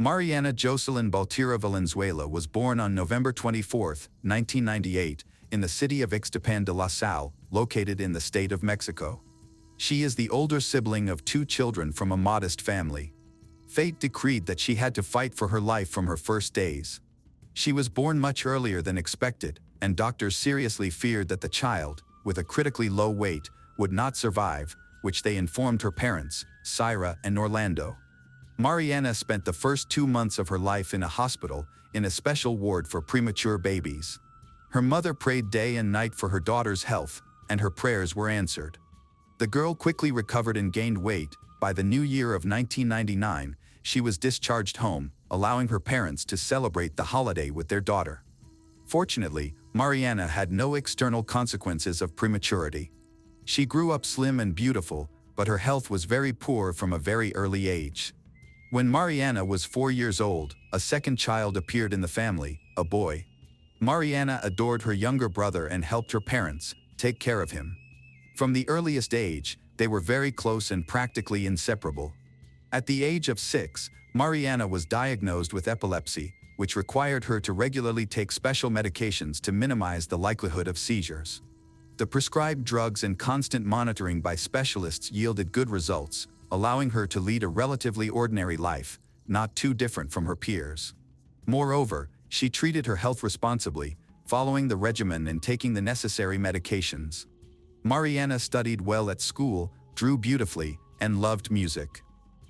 Mariana Joselin Baltierra Valenzuela was born on November 24, 1998, in the city of Ixtapan de la Sal, located in the state of Mexico. She is the older sibling of two children from a modest family. Fate decreed that she had to fight for her life from her first days. She was born much earlier than expected, and doctors seriously feared that the child, with a critically low weight, would not survive, which they informed her parents, Syra and Orlando. Mariana spent the first 2 months of her life in a hospital, in a special ward for premature babies. Her mother prayed day and night for her daughter's health, and her prayers were answered. The girl quickly recovered and gained weight. By the new year of 1999, she was discharged home, allowing her parents to celebrate the holiday with their daughter. Fortunately, Mariana had no external consequences of prematurity. She grew up slim and beautiful, but her health was very poor from a very early age. When Mariana was 4 years old, a second child appeared in the family, a boy. Mariana adored her younger brother and helped her parents take care of him. From the earliest age, they were very close and practically inseparable. At the age of 6, Mariana was diagnosed with epilepsy, which required her to regularly take special medications to minimize the likelihood of seizures. The prescribed drugs and constant monitoring by specialists yielded good results, allowing her to lead a relatively ordinary life, not too different from her peers. Moreover, she treated her health responsibly, following the regimen and taking the necessary medications. Mariana studied well at school, drew beautifully, and loved music.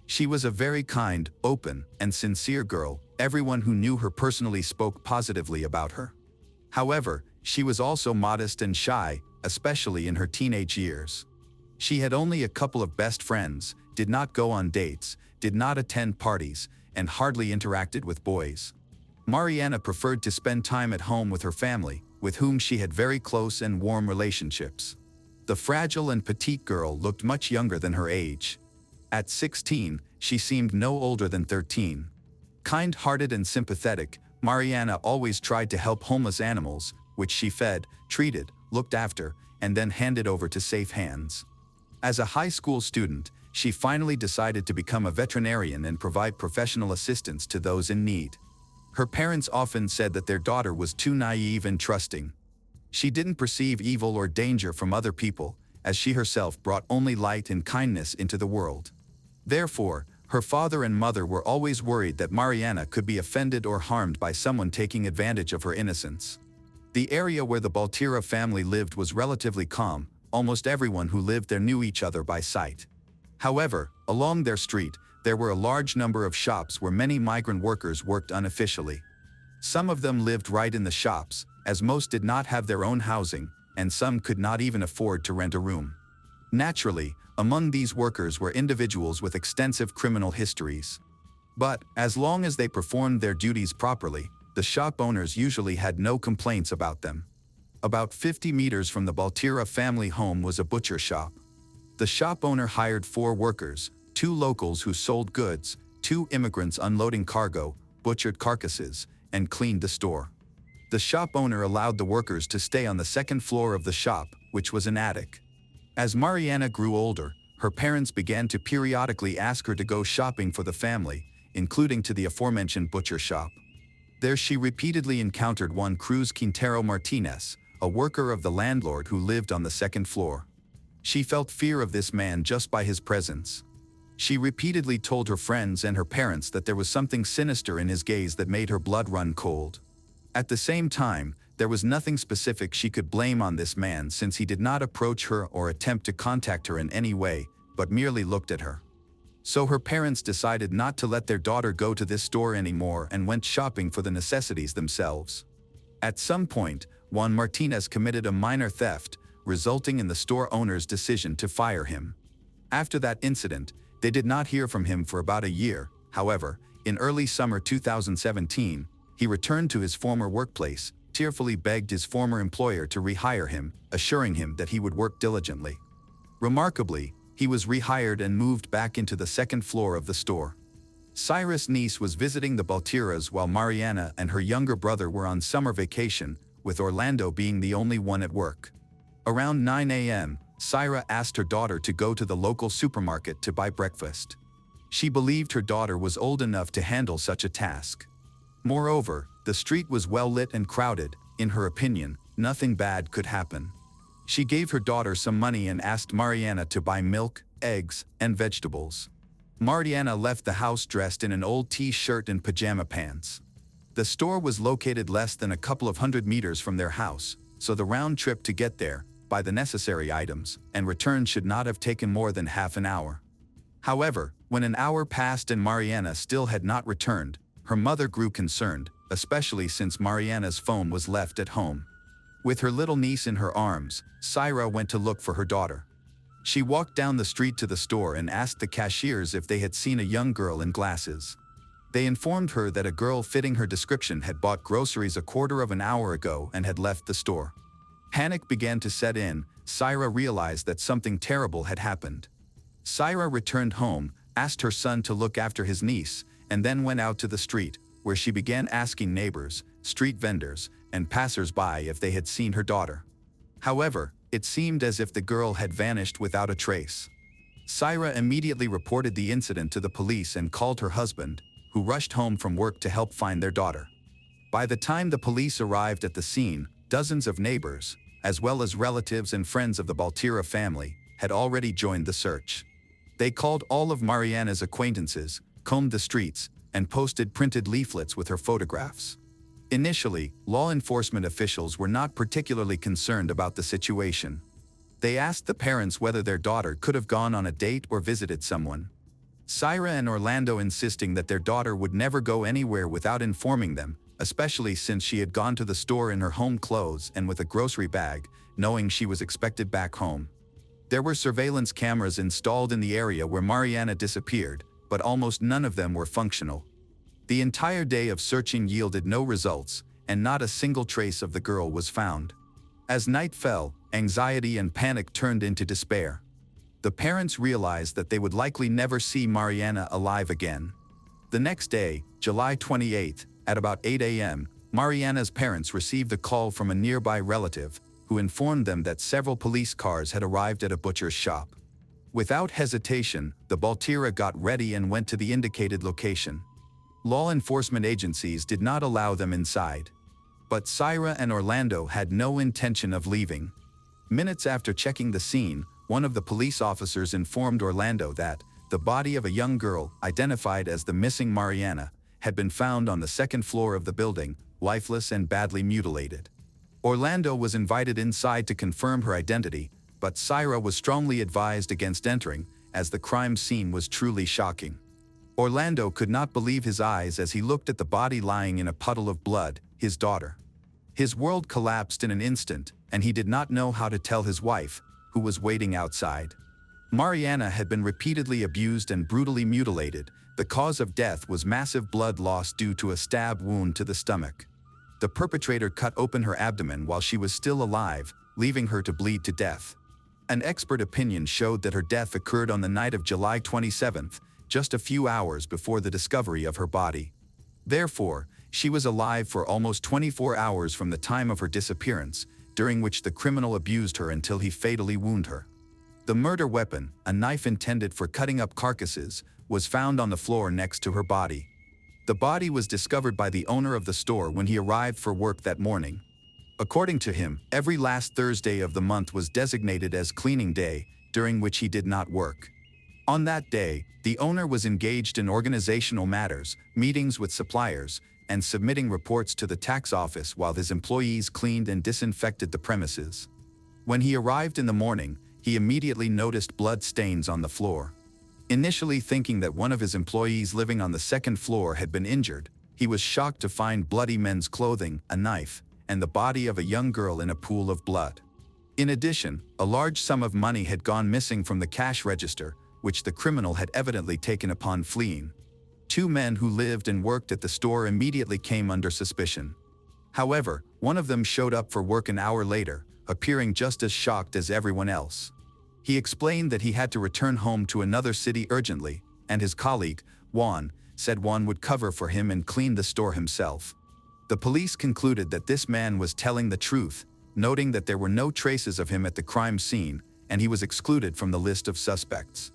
She was a very kind, open, and sincere girl. Everyone who knew her personally spoke positively about her. However, she was also modest and shy, especially in her teenage years. She had only a couple of best friends, did not go on dates, did not attend parties, and hardly interacted with boys. Mariana preferred to spend time at home with her family, with whom she had very close and warm relationships. The fragile and petite girl looked much younger than her age. At 16, she seemed no older than 13. Kind-hearted and sympathetic, Mariana always tried to help homeless animals, which she fed, treated, looked after, and then handed over to safe hands. As a high school student, she finally decided to become a veterinarian and provide professional assistance to those in need. Her parents often said that their daughter was too naive and trusting. She didn't perceive evil or danger from other people, as she herself brought only light and kindness into the world. Therefore, her father and mother were always worried that Mariana could be offended or harmed by someone taking advantage of her innocence. The area where the Baltierra family lived was relatively calm. Almost everyone who lived there knew each other by sight. However, along their street, there were a large number of shops where many migrant workers worked unofficially. Some of them lived right in the shops, as most did not have their own housing, and some could not even afford to rent a room. Naturally, among these workers were individuals with extensive criminal histories. But, as long as they performed their duties properly, the shop owners usually had no complaints about them. About 50 meters from the Baltierra family home was a butcher shop. The shop owner hired 4 workers, 2 locals who sold goods, 2 immigrants unloading cargo, butchered carcasses, and cleaned the store. The shop owner allowed the workers to stay on the second floor of the shop, which was an attic. As Mariana grew older, her parents began to periodically ask her to go shopping for the family, including to the aforementioned butcher shop. There she repeatedly encountered one Cruz Quintero Martinez, a worker of the landlord who lived on the second floor. She felt fear of this man just by his presence. She repeatedly told her friends and her parents that there was something sinister in his gaze that made her blood run cold. At the same time, there was nothing specific she could blame on this man since he did not approach her or attempt to contact her in any way, but merely looked at her. So her parents decided not to let their daughter go to this store anymore and went shopping for the necessities themselves. At some point, Juan Martinez committed a minor theft, resulting in the store owner's decision to fire him. After that incident, they did not hear from him for about a year. However, in early summer 2017, he returned to his former workplace, tearfully begged his former employer to rehire him, assuring him that he would work diligently. Remarkably, he was rehired and moved back into the second floor of the store. Cyrus' niece was visiting the Baltierras while Mariana and her younger brother were on summer vacation, with Orlando being the only one at work. Around 9 a.m., Syra asked her daughter to go to the local supermarket to buy breakfast. She believed her daughter was old enough to handle such a task. Moreover, the street was well lit and crowded. In her opinion, nothing bad could happen. She gave her daughter some money and asked Mariana to buy milk, eggs, and vegetables. Mariana left the house dressed in an old t-shirt and pajama pants. The store was located less than a couple of 100 meters from their house, so the round trip to get there, buy the necessary items, and return should not have taken more than half an hour. However, when an hour passed and Mariana still had not returned, her mother grew concerned, especially since Mariana's phone was left at home. With her little niece in her arms, Syra went to look for her daughter. She walked down the street to the store and asked the cashiers if they had seen a young girl in glasses. They informed her that a girl fitting her description had bought groceries a quarter of an hour ago and had left the store. Panic began to set in. Syra realized that something terrible had happened. Syra returned home, asked her son to look after his niece, and then went out to the street, where she began asking neighbors, street vendors, and passers-by if they had seen her daughter. However, it seemed as if the girl had vanished without a trace. Syra immediately reported the incident to the police and called her husband, who rushed home from work to help find their daughter. By the time the police arrived at the scene, dozens of neighbors, as well as relatives and friends of the Baltierra family, had already joined the search. They called all of Mariana's acquaintances, combed the streets, and posted printed leaflets with her photographs. Initially, law enforcement officials were not particularly concerned about the situation. They asked the parents whether their daughter could have gone on a date or visited someone. Syra and Orlando insisting that their daughter would never go anywhere without informing them, especially since she had gone to the store in her home clothes and with a grocery bag, knowing she was expected back home. There were surveillance cameras installed in the area where Mariana disappeared, but almost none of them were functional. The entire day of searching yielded no results, and not a single trace of the girl was found. As night fell, anxiety and panic turned into despair. The parents realized that they would likely never see Mariana alive again. The next day, July 28, at about 8 a.m., Mariana's parents received a call from a nearby relative, who informed them that several police cars had arrived at a butcher's shop. Without hesitation, the Baltierra got ready and went to the indicated location. Law enforcement agencies did not allow them inside. But Syra and Orlando had no intention of leaving. Minutes after checking the scene, one of the police officers informed Orlando that the body of a young girl, identified as the missing Mariana, had been found on the second floor of the building, lifeless and badly mutilated. Orlando was invited inside to confirm her identity, but Syra was strongly advised against entering, as the crime scene was truly shocking. Orlando could not believe his eyes as he looked at the body lying in a puddle of blood, his daughter. His world collapsed in an instant, and he did not know how to tell his wife, who was waiting outside. Mariana had been repeatedly abused and brutally mutilated. The cause of death was massive blood loss due to a stab wound to the stomach. The perpetrator cut open her abdomen while she was still alive, leaving her to bleed to death. An expert opinion showed that her death occurred on the night of July 27th, just a few hours before the discovery of her body. Therefore, she was alive for almost 24 hours from the time of her disappearance, during which the criminal abused her until he fatally wounded her. The murder weapon, a knife intended for cutting up carcasses, was found on the floor next to her body. The body was discovered by the owner of the store when he arrived for work that morning. According to him, every last Thursday of the month was designated as cleaning day, during which he did not work. On that day, the owner was engaged in organizational matters, meetings with suppliers, and submitting reports to the tax office while his employees cleaned and disinfected the premises. When he arrived in the morning, he immediately noticed blood stains on the floor. Initially thinking that one of his employees living on the second floor had been injured, he was shocked to find bloody men's clothing, a knife, and the body of a young girl in a pool of blood. In addition, a large sum of money had gone missing from the cash register, which the criminal had evidently taken upon fleeing. Two men who lived and worked at the store immediately came under suspicion. However, one of them showed up for work an hour later, appearing just as shocked as everyone else. He explained that he had to return home to another city urgently, and his colleague, Juan, said Juan would cover for him and clean the store himself. The police concluded that this man was telling the truth, noting that there were no traces of him at the crime scene, and he was excluded from the list of suspects.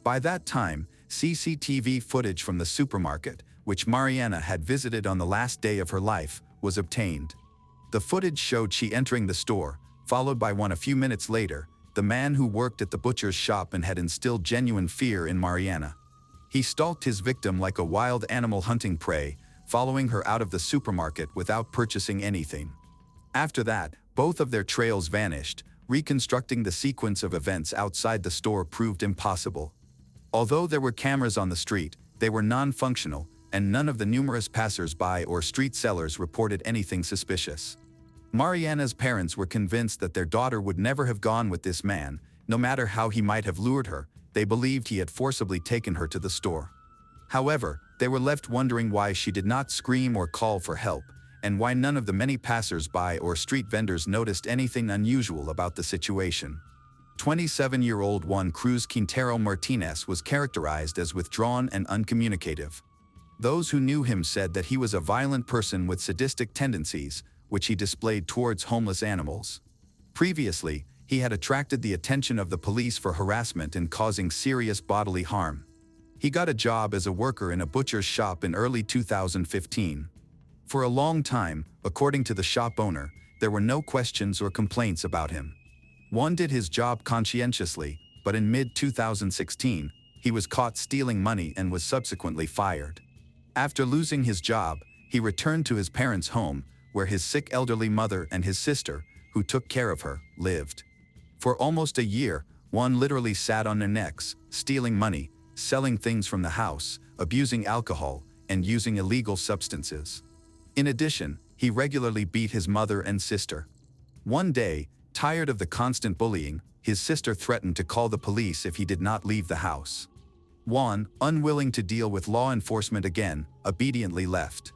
By that time, CCTV footage from the supermarket, which Mariana had visited on the last day of her life, was obtained. The footage showed she entering the store, followed by one a few minutes later, the man who worked at the butcher's shop and had instilled genuine fear in Mariana. He stalked his victim like a wild animal hunting prey, following her out of the supermarket without purchasing anything. After that, both of their trails vanished. Reconstructing the sequence of events outside the store proved impossible. Although there were cameras on the street, they were non-functional, and none of the numerous passers-by or street sellers reported anything suspicious. Mariana's parents were convinced that their daughter would never have gone with this man, no matter how he might have lured her. They believed he had forcibly taken her to the store. However, they were left wondering why she did not scream or call for help, and why none of the many passers-by or street vendors noticed anything unusual about the situation. 27-year-old Juan Cruz Quintero Martinez was characterized as withdrawn and uncommunicative. Those who knew him said that he was a violent person with sadistic tendencies, which he displayed towards homeless animals. Previously, he had attracted the attention of the police for harassment and causing serious bodily harm. He got a job as a worker in a butcher's shop in early 2015. For a long time, according to the shop owner, there were no questions or complaints about him. Juan did his job conscientiously, but in mid-2016, he was caught stealing money and was subsequently fired. After losing his job, he returned to his parents' home, where his sick elderly mother and his sister, who took care of her, lived. For almost a year, Juan literally sat on their necks, stealing money, selling things from the house, abusing alcohol, and using illegal substances. In addition, he regularly beat his mother and sister. One day, tired of the constant bullying, his sister threatened to call the police if he did not leave the house. Juan, unwilling to deal with law enforcement again, obediently left.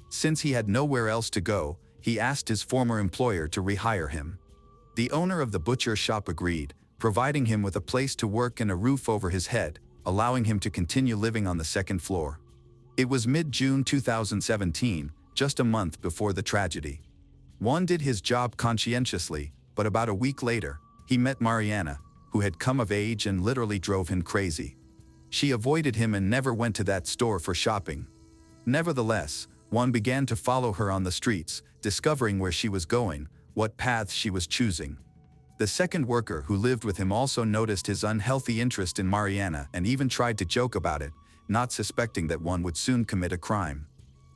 Since he had nowhere else to go, he asked his former employer to rehire him. The owner of the butcher shop agreed, providing him with a place to work and a roof over his head, allowing him to continue living on the second floor. It was mid-June 2017, just a month before the tragedy. Juan did his job conscientiously, but about a week later, he met Mariana, who had come of age and literally drove him crazy. She avoided him and never went to that store for shopping. Nevertheless, Juan began to follow her on the streets, discovering where she was going, what paths she was choosing. The second worker who lived with him also noticed his unhealthy interest in Mariana and even tried to joke about it, not suspecting that Juan would soon commit a crime.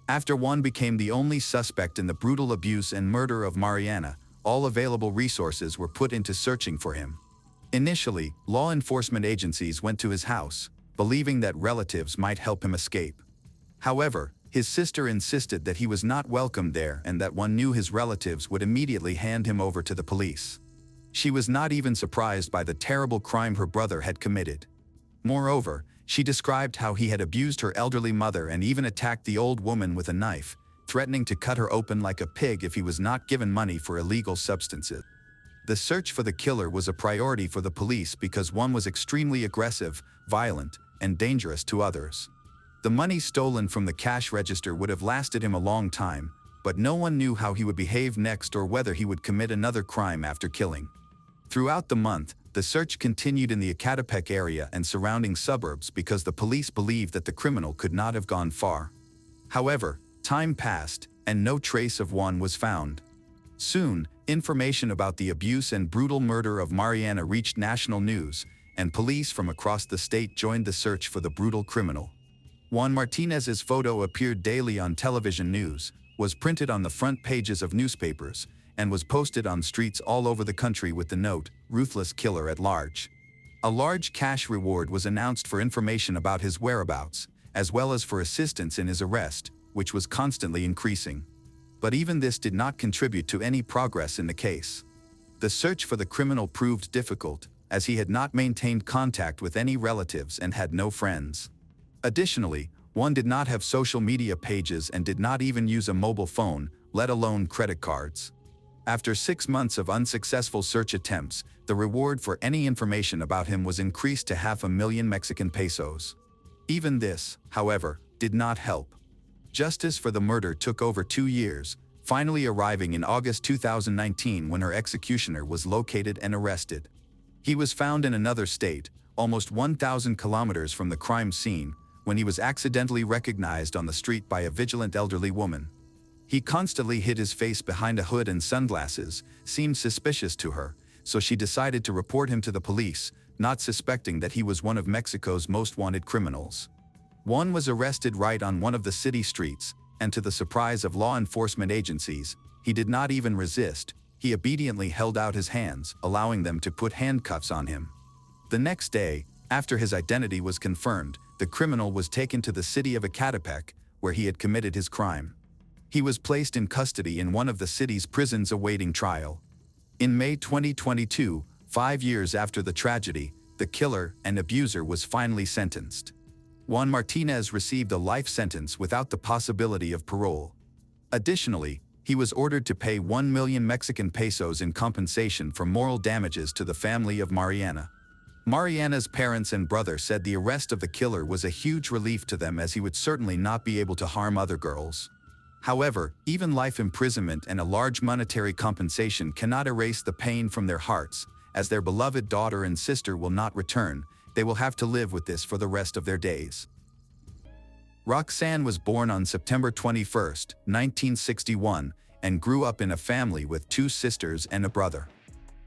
After Juan became the only suspect in the brutal abuse and murder of Mariana, all available resources were put into searching for him. Initially, law enforcement agencies went to his house, believing that relatives might help him escape. However, his sister insisted that he was not welcome there and that Juan knew his relatives would immediately hand him over to the police. She was not even surprised by the terrible crime her brother had committed. Moreover, she described how he had abused her elderly mother and even attacked the old woman with a knife, threatening to cut her open like a pig if he was not given money for illegal substances. The search for the killer was a priority for the police because Juan was extremely aggressive, violent, and dangerous to others. The money stolen from the cash register would have lasted him a long time, but no one knew how he would behave next or whether he would commit another crime after killing. Throughout the month, the search continued in the Ecatepec area and surrounding suburbs because the police believed that the criminal could not have gone far. However, time passed, and no trace of Juan was found. Soon, information about the abuse and brutal murder of Mariana reached national news, and police from across the state joined the search for the brutal criminal. Juan Martinez's photo appeared daily on television news, was printed on the front pages of newspapers, and was posted on streets all over the country with the note, "Ruthless Killer at Large." A large cash reward was announced for information about his whereabouts, as well as for assistance in his arrest, which was constantly increasing. But even this did not contribute to any progress in the case. The search for the criminal proved difficult, as he had not maintained contact with any relatives and had no friends. Additionally, Juan did not have social media pages and did not even use a mobile phone, let alone credit cards. After 6 months of unsuccessful search attempts, the reward for any information about him was increased to 500,000 Mexican pesos. Even this, however, did not help. Justice for the murder took over 2 years, finally arriving in August 2019 when her executioner was located and arrested. He was found in another state, almost 1,000 kilometers from the crime scene, when he was accidentally recognized on the street by a vigilant elderly woman. He constantly hid his face behind a hood and sunglasses, seemed suspicious to her, so she decided to report him to the police, not suspecting that he was one of Mexico's most wanted criminals. Juan was arrested right on one of the city streets, and to the surprise of law enforcement agencies, he did not even resist. He obediently held out his hands, allowing them to put handcuffs on him. The next day, after his identity was confirmed, the criminal was taken to the city of Ecatepec, where he had committed his crime. He was placed in custody in one of the city's prisons awaiting trial. In May 2022, 5 years after the tragedy, the killer and abuser was finally sentenced. Juan Martinez received a life sentence without the possibility of parole. Additionally, he was ordered to pay 1 million Mexican pesos in compensation for moral damages to the family of Mariana. Mariana's parents and brother said the arrest of the killer was a huge relief to them, as he would certainly not be able to harm other girls. However, even life imprisonment and a large monetary compensation cannot erase the pain from their hearts, as their beloved daughter and sister will not return. They will have to live with this for the rest of their days. Roxanne was born on September 21, 1961, and grew up in a family with 2 sisters and a brother.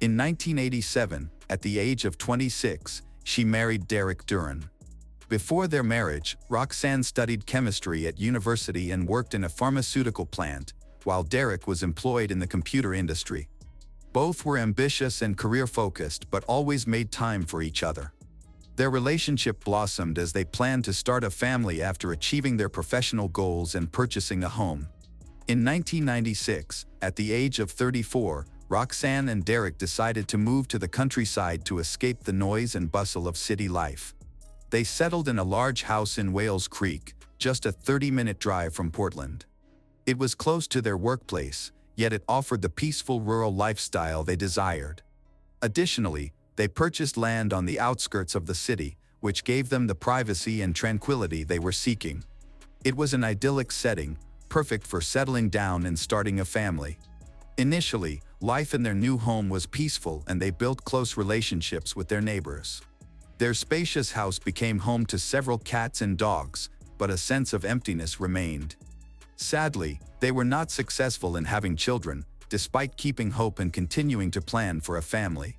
In 1987, at the age of 26, she married Derek Duran. Before their marriage, Roxanne studied chemistry at university and worked in a pharmaceutical plant, while Derek was employed in the computer industry. Both were ambitious and career-focused, but always made time for each other. Their relationship blossomed as they planned to start a family after achieving their professional goals and purchasing a home. In 1996, at the age of 34, Roxanne and Derek decided to move to the countryside to escape the noise and bustle of city life. They settled in a large house in Wales Creek, just a 30-minute drive from Portland. It was close to their workplace, yet it offered the peaceful rural lifestyle they desired. Additionally, they purchased land on the outskirts of the city, which gave them the privacy and tranquility they were seeking. It was an idyllic setting, perfect for settling down and starting a family. Initially, life in their new home was peaceful, and they built close relationships with their neighbors. Their spacious house became home to several cats and dogs, but a sense of emptiness remained. Sadly, they were not successful in having children, despite keeping hope and continuing to plan for a family.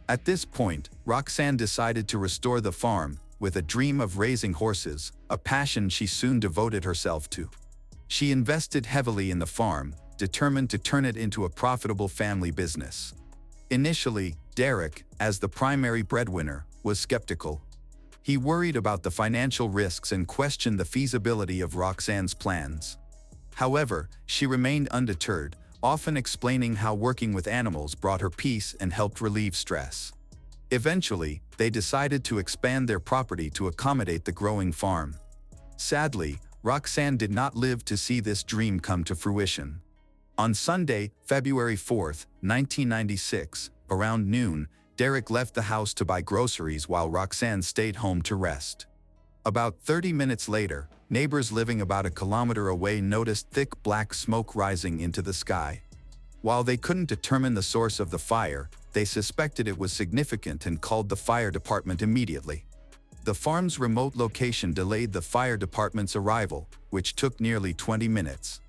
At this point, Roxanne decided to restore the farm, with a dream of raising horses, a passion she soon devoted herself to. She invested heavily in the farm, determined to turn it into a profitable family business. Initially, Derek, as the primary breadwinner, was skeptical. He worried about the financial risks and questioned the feasibility of Roxanne's plans. However, she remained undeterred, often explaining how working with animals brought her peace and helped relieve stress. Eventually, they decided to expand their property to accommodate the growing farm. Sadly, Roxanne did not live to see this dream come to fruition. On Sunday, February 4, 1996, around noon, Derek left the house to buy groceries while Roxanne stayed home to rest. About 30 minutes later, neighbors living about a kilometer away noticed thick black smoke rising into the sky. While they couldn't determine the source of the fire, they suspected it was significant and called the fire department immediately. The farm's remote location delayed the fire department's arrival, which took nearly 20 minutes.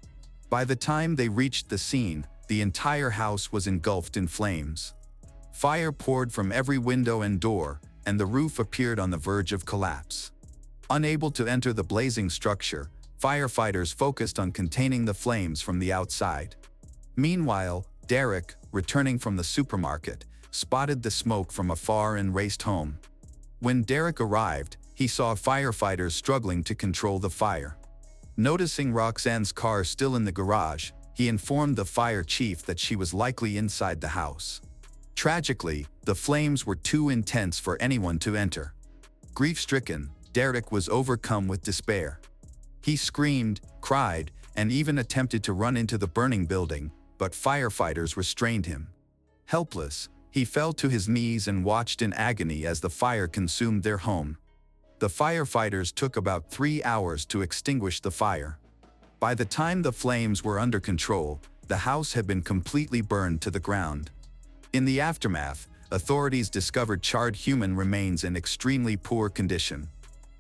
By the time they reached the scene, the entire house was engulfed in flames. Fire poured from every window and door, and the roof appeared on the verge of collapse. Unable to enter the blazing structure, firefighters focused on containing the flames from the outside. Meanwhile, Derek, returning from the supermarket, spotted the smoke from afar and raced home. When Derek arrived, he saw firefighters struggling to control the fire. Noticing Roxanne's car still in the garage, he informed the fire chief that she was likely inside the house. Tragically, the flames were too intense for anyone to enter. Grief-stricken, Derek was overcome with despair. He screamed, cried, and even attempted to run into the burning building, but firefighters restrained him. Helpless, he fell to his knees and watched in agony as the fire consumed their home. The firefighters took about 3 hours to extinguish the fire. By the time the flames were under control, the house had been completely burned to the ground. In the aftermath, authorities discovered charred human remains in extremely poor condition.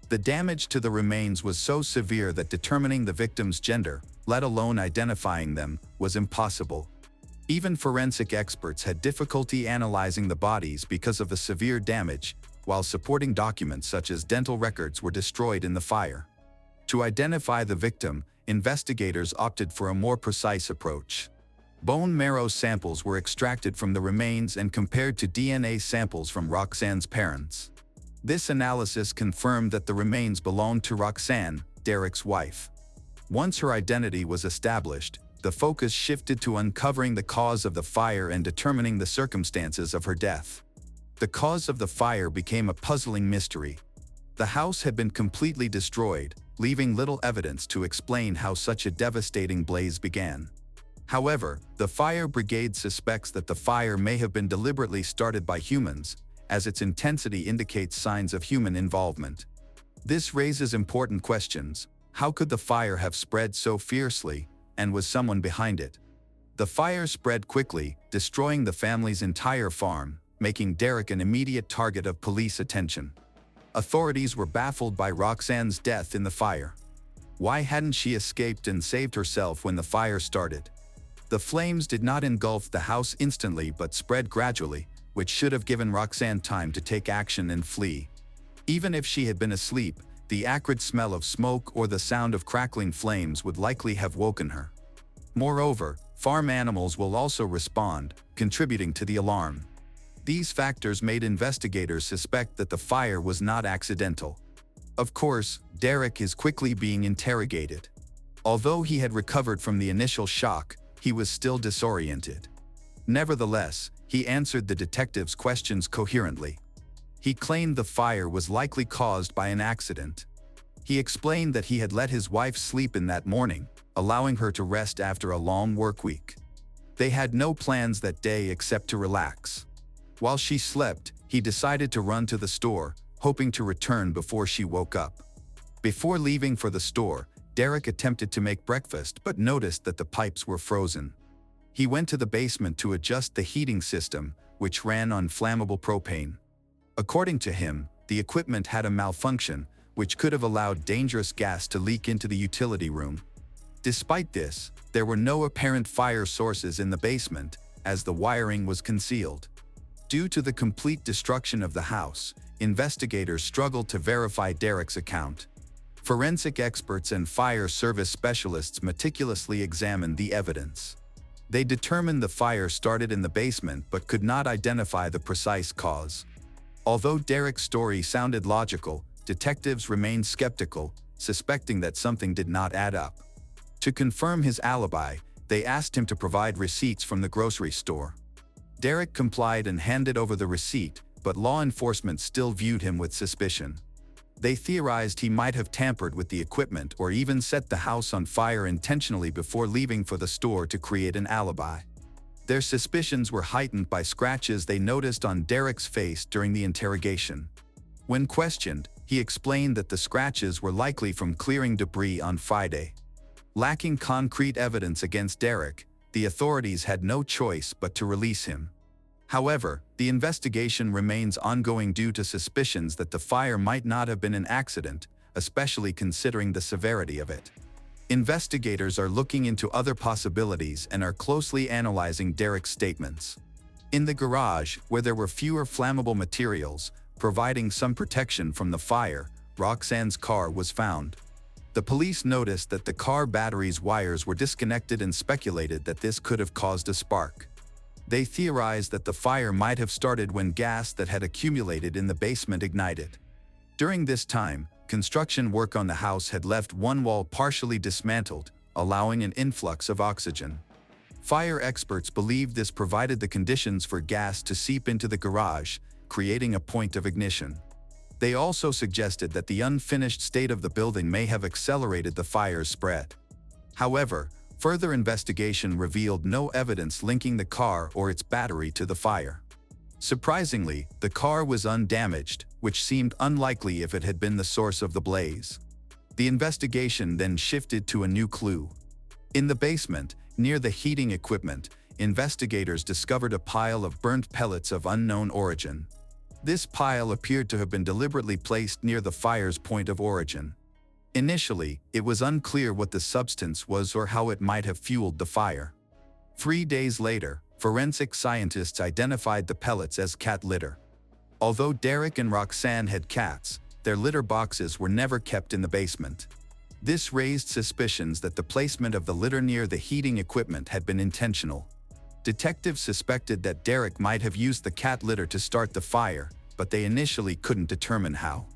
The damage to the remains was so severe that determining the victim's gender, let alone identifying them, was impossible. Even forensic experts had difficulty analyzing the bodies because of the severe damage, while supporting documents such as dental records were destroyed in the fire. To identify the victim, investigators opted for a more precise approach. Bone marrow samples were extracted from the remains and compared to DNA samples from Roxanne's parents. This analysis confirmed that the remains belonged to Roxanne, Derek's wife. Once her identity was established, the focus shifted to uncovering the cause of the fire and determining the circumstances of her death. The cause of the fire became a puzzling mystery. The house had been completely destroyed, leaving little evidence to explain how such a devastating blaze began. However, the fire brigade suspects that the fire may have been deliberately started by humans, as its intensity indicates signs of human involvement. This raises important questions. How could the fire have spread so fiercely, and was someone behind it? The fire spread quickly, destroying the family's entire farm, making Derek an immediate target of police attention. Authorities were baffled by Roxanne's death in the fire. Why hadn't she escaped and saved herself when the fire started? The flames did not engulf the house instantly but spread gradually, which should have given Roxanne time to take action and flee. Even if she had been asleep, the acrid smell of smoke or the sound of crackling flames would likely have woken her. Moreover, farm animals will also respond, contributing to the alarm. These factors made investigators suspect that the fire was not accidental. Of course, Derek is quickly being interrogated. Although he had recovered from the initial shock, he was still disoriented. Nevertheless, he answered the detectives' questions coherently. He claimed the fire was likely caused by an accident. He explained that he had let his wife sleep in that morning, allowing her to rest after a long work week. They had no plans that day except to relax. While she slept, he decided to run to the store, hoping to return before she woke up. Before leaving for the store, Derek attempted to make breakfast but noticed that the pipes were frozen. He went to the basement to adjust the heating system, which ran on flammable propane. According to him, the equipment had a malfunction, which could have allowed dangerous gas to leak into the utility room. Despite this, there were no apparent fire sources in the basement, as the wiring was concealed. Due to the complete destruction of the house, investigators struggled to verify Derek's account. Forensic experts and fire service specialists meticulously examined the evidence. They determined the fire started in the basement but could not identify the precise cause. Although Derek's story sounded logical, detectives remained skeptical, suspecting that something did not add up. To confirm his alibi, they asked him to provide receipts from the grocery store. Derek complied and handed over the receipt, but law enforcement still viewed him with suspicion. They theorized he might have tampered with the equipment or even set the house on fire intentionally before leaving for the store to create an alibi. Their suspicions were heightened by scratches they noticed on Derek's face during the interrogation. When questioned, he explained that the scratches were likely from clearing debris on Friday. Lacking concrete evidence against Derek, the authorities had no choice but to release him. However, the investigation remains ongoing due to suspicions that the fire might not have been an accident, especially considering the severity of it. Investigators are looking into other possibilities and are closely analyzing Derek's statements. In the garage, where there were fewer flammable materials, providing some protection from the fire, Roxanne's car was found. The police noticed that the car battery's wires were disconnected and speculated that this could have caused a spark. They theorized that the fire might have started when gas that had accumulated in the basement ignited. During this time, construction work on the house had left one wall partially dismantled, allowing an influx of oxygen. Fire experts believed this provided the conditions for gas to seep into the garage, creating a point of ignition. They also suggested that the unfinished state of the building may have accelerated the fire's spread. However, further investigation revealed no evidence linking the car or its battery to the fire. Surprisingly, the car was undamaged, which seemed unlikely if it had been the source of the blaze. The investigation then shifted to a new clue. In the basement, near the heating equipment, investigators discovered a pile of burnt pellets of unknown origin. This pile appeared to have been deliberately placed near the fire's point of origin. Initially, it was unclear what the substance was or how it might have fueled the fire. 3 days later, forensic scientists identified the pellets as cat litter. Although Derek and Roxanne had cats, their litter boxes were never kept in the basement. This raised suspicions that the placement of the litter near the heating equipment had been intentional. Detectives suspected that Derek might have used the cat litter to start the fire, but they initially couldn't determine how.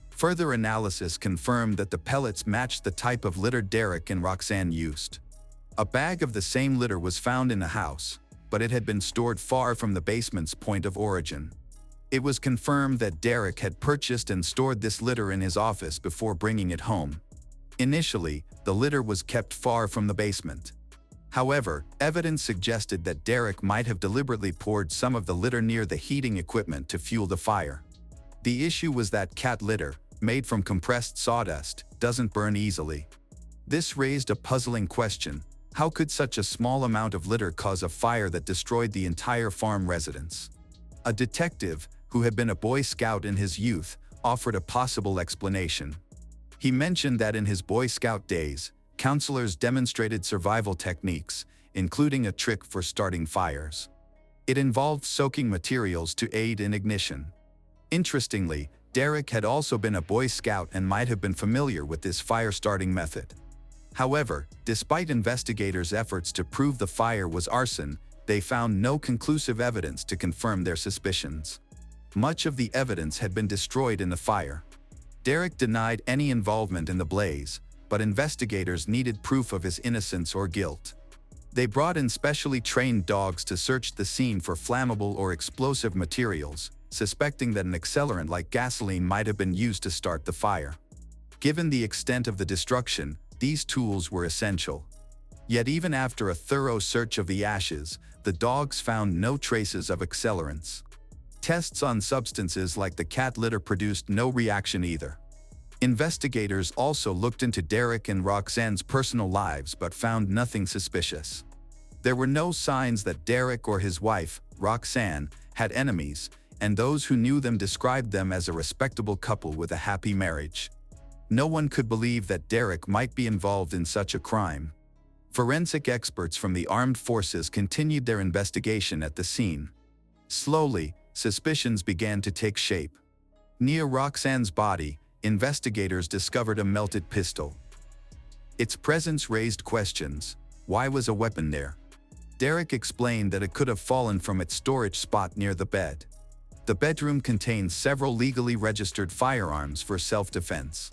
Further analysis confirmed that the pellets matched the type of litter Derek and Roxanne used. A bag of the same litter was found in the house, but it had been stored far from the basement's point of origin. It was confirmed that Derek had purchased and stored this litter in his office before bringing it home. Initially, the litter was kept far from the basement. However, evidence suggested that Derek might have deliberately poured some of the litter near the heating equipment to fuel the fire. The issue was that cat litter, made from compressed sawdust, doesn't burn easily. This raised a puzzling question: how could such a small amount of litter cause a fire that destroyed the entire farm residence? A detective, who had been a Boy Scout in his youth, offered a possible explanation. He mentioned that in his Boy Scout days, counselors demonstrated survival techniques, including a trick for starting fires. It involved soaking materials to aid in ignition. Interestingly, Derek had also been a Boy Scout and might have been familiar with this fire-starting method. However, despite investigators' efforts to prove the fire was arson, they found no conclusive evidence to confirm their suspicions. Much of the evidence had been destroyed in the fire. Derek denied any involvement in the blaze, but investigators needed proof of his innocence or guilt. They brought in specially trained dogs to search the scene for flammable or explosive materials, suspecting that an accelerant like gasoline might have been used to start the fire. Given the extent of the destruction, these tools were essential. Yet even after a thorough search of the ashes, the dogs found no traces of accelerants. Tests on substances like the cat litter produced no reaction either. Investigators also looked into Derek and Roxanne's personal lives but found nothing suspicious. There were no signs that Derek or his wife, Roxanne, had enemies, and those who knew them described them as a respectable couple with a happy marriage. No one could believe that Derek might be involved in such a crime. Forensic experts from the armed forces continued their investigation at the scene. Slowly, suspicions began to take shape. Near Roxanne's body, investigators discovered a melted pistol. Its presence raised questions. Why was a weapon there? Derek explained that it could have fallen from its storage spot near the bed. The bedroom contained several legally registered firearms for self-defense.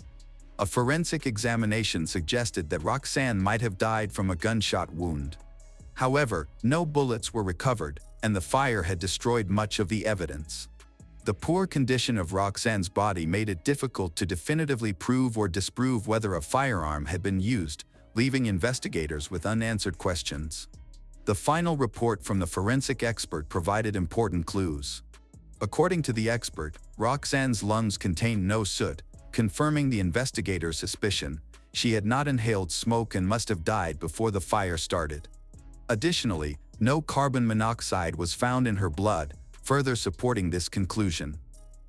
A forensic examination suggested that Roxanne might have died from a gunshot wound. However, no bullets were recovered, and the fire had destroyed much of the evidence. The poor condition of Roxanne's body made it difficult to definitively prove or disprove whether a firearm had been used, leaving investigators with unanswered questions. The final report from the forensic expert provided important clues. According to the expert, Roxanne's lungs contained no soot, confirming the investigators' suspicion. She had not inhaled smoke and must have died before the fire started. Additionally, no carbon monoxide was found in her blood, further supporting this conclusion.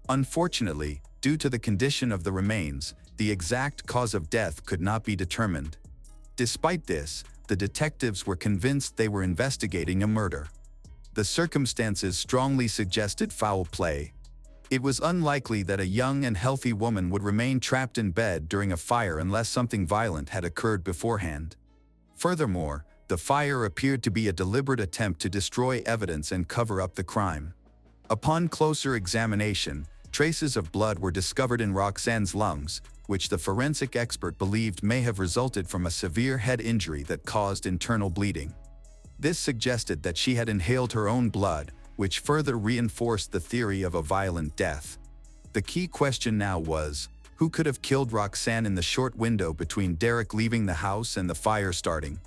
Unfortunately, due to the condition of the remains, the exact cause of death could not be determined. Despite this, the detectives were convinced they were investigating a murder. The circumstances strongly suggested foul play. It was unlikely that a young and healthy woman would remain trapped in bed during a fire unless something violent had occurred beforehand. Furthermore, the fire appeared to be a deliberate attempt to destroy evidence and cover up the crime. Upon closer examination, traces of blood were discovered in Roxanne's lungs, which the forensic expert believed may have resulted from a severe head injury that caused internal bleeding. This suggested that she had inhaled her own blood, which further reinforced the theory of a violent death. The key question now was, who could have killed Roxanne in the short window between Derek leaving the house and the fire starting?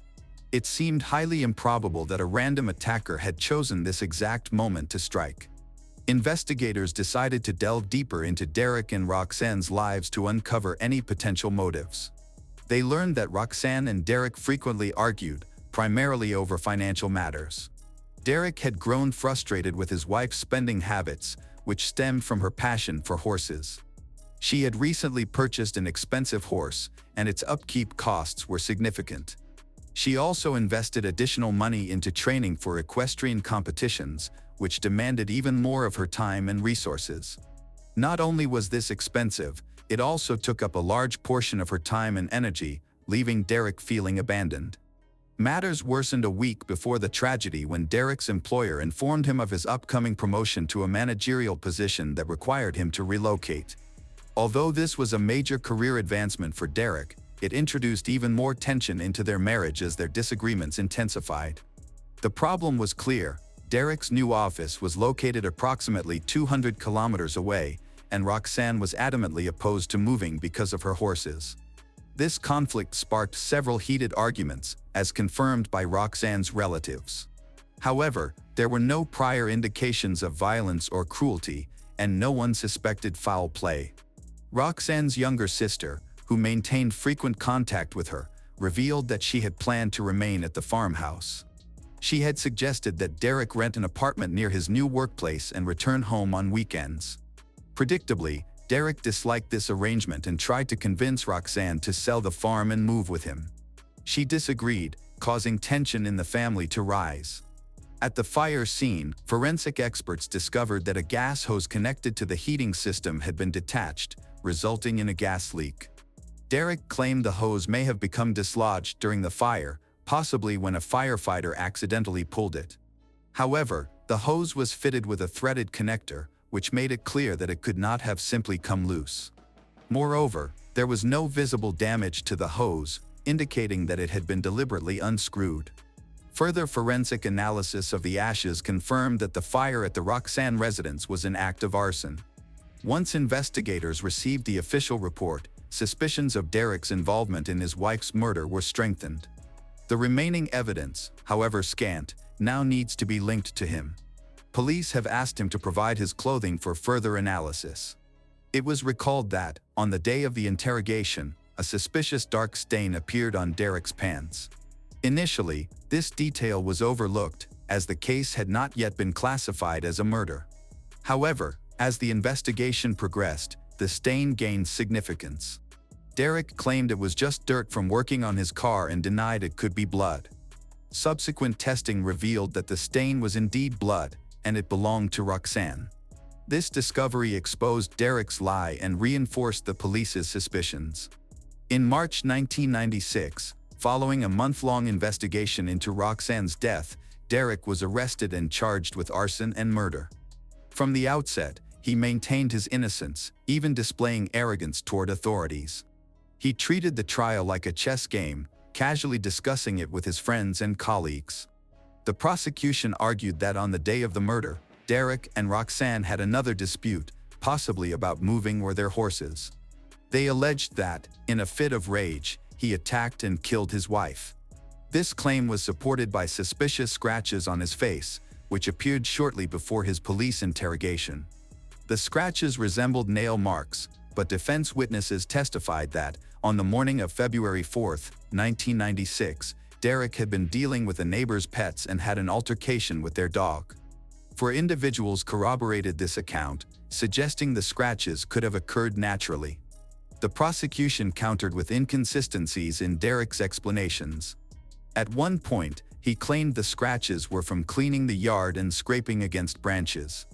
It seemed highly improbable that a random attacker had chosen this exact moment to strike. Investigators decided to delve deeper into Derek and Roxanne's lives to uncover any potential motives. They learned that Roxanne and Derek frequently argued, primarily over financial matters. Derek had grown frustrated with his wife's spending habits, which stemmed from her passion for horses. She had recently purchased an expensive horse, and its upkeep costs were significant. She also invested additional money into training for equestrian competitions, which demanded even more of her time and resources. Not only was this expensive, it also took up a large portion of her time and energy, leaving Derek feeling abandoned. Matters worsened a week before the tragedy when Derek's employer informed him of his upcoming promotion to a managerial position that required him to relocate. Although this was a major career advancement for Derek, it introduced even more tension into their marriage as their disagreements intensified. The problem was clear. Derek's new office was located approximately 200 kilometers away, and Roxanne was adamantly opposed to moving because of her horses. This conflict sparked several heated arguments, as confirmed by Roxanne's relatives. However, there were no prior indications of violence or cruelty, and no one suspected foul play. Roxanne's younger sister, who maintained frequent contact with her, revealed that she had planned to remain at the farmhouse. She had suggested that Derek rent an apartment near his new workplace and return home on weekends. Predictably, Derek disliked this arrangement and tried to convince Roxanne to sell the farm and move with him. She disagreed, causing tension in the family to rise. At the fire scene, forensic experts discovered that a gas hose connected to the heating system had been detached, resulting in a gas leak. Derek claimed the hose may have become dislodged during the fire, possibly when a firefighter accidentally pulled it. However, the hose was fitted with a threaded connector, which made it clear that it could not have simply come loose. Moreover, there was no visible damage to the hose, indicating that it had been deliberately unscrewed. Further forensic analysis of the ashes confirmed that the fire at the Roxanne residence was an act of arson. Once investigators received the official report, suspicions of Derek's involvement in his wife's murder were strengthened. The remaining evidence, however scant, now needs to be linked to him. Police have asked him to provide his clothing for further analysis. It was recalled that, on the day of the interrogation, a suspicious dark stain appeared on Derek's pants. Initially, this detail was overlooked, as the case had not yet been classified as a murder. However, as the investigation progressed, the stain gained significance. Derek claimed it was just dirt from working on his car and denied it could be blood. Subsequent testing revealed that the stain was indeed blood, and it belonged to Roxanne. This discovery exposed Derek's lie and reinforced the police's suspicions. In March 1996, following a month-long investigation into Roxanne's death, Derek was arrested and charged with arson and murder. From the outset, he maintained his innocence, even displaying arrogance toward authorities. He treated the trial like a chess game, casually discussing it with his friends and colleagues. The prosecution argued that on the day of the murder, Derek and Roxanne had another dispute, possibly about moving or their horses. They alleged that, in a fit of rage, he attacked and killed his wife. This claim was supported by suspicious scratches on his face, which appeared shortly before his police interrogation. The scratches resembled nail marks, but defense witnesses testified that, on the morning of February 4, 1996, Derek had been dealing with a neighbor's pets and had an altercation with their dog. Four individuals corroborated this account, suggesting the scratches could have occurred naturally. The prosecution countered with inconsistencies in Derek's explanations. At one point, he claimed the scratches were from cleaning the yard and scraping against branches.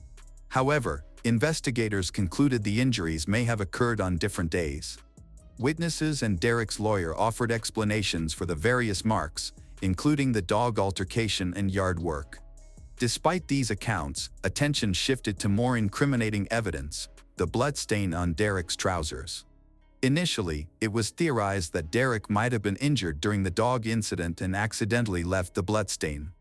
However, investigators concluded the injuries may have occurred on different days. Witnesses and Derek's lawyer offered explanations for the various marks, including the dog altercation and yard work. Despite these accounts, attention shifted to more incriminating evidence, the bloodstain on Derek's trousers. Initially, it was theorized that Derek might have been injured during the dog incident and accidentally left the bloodstain.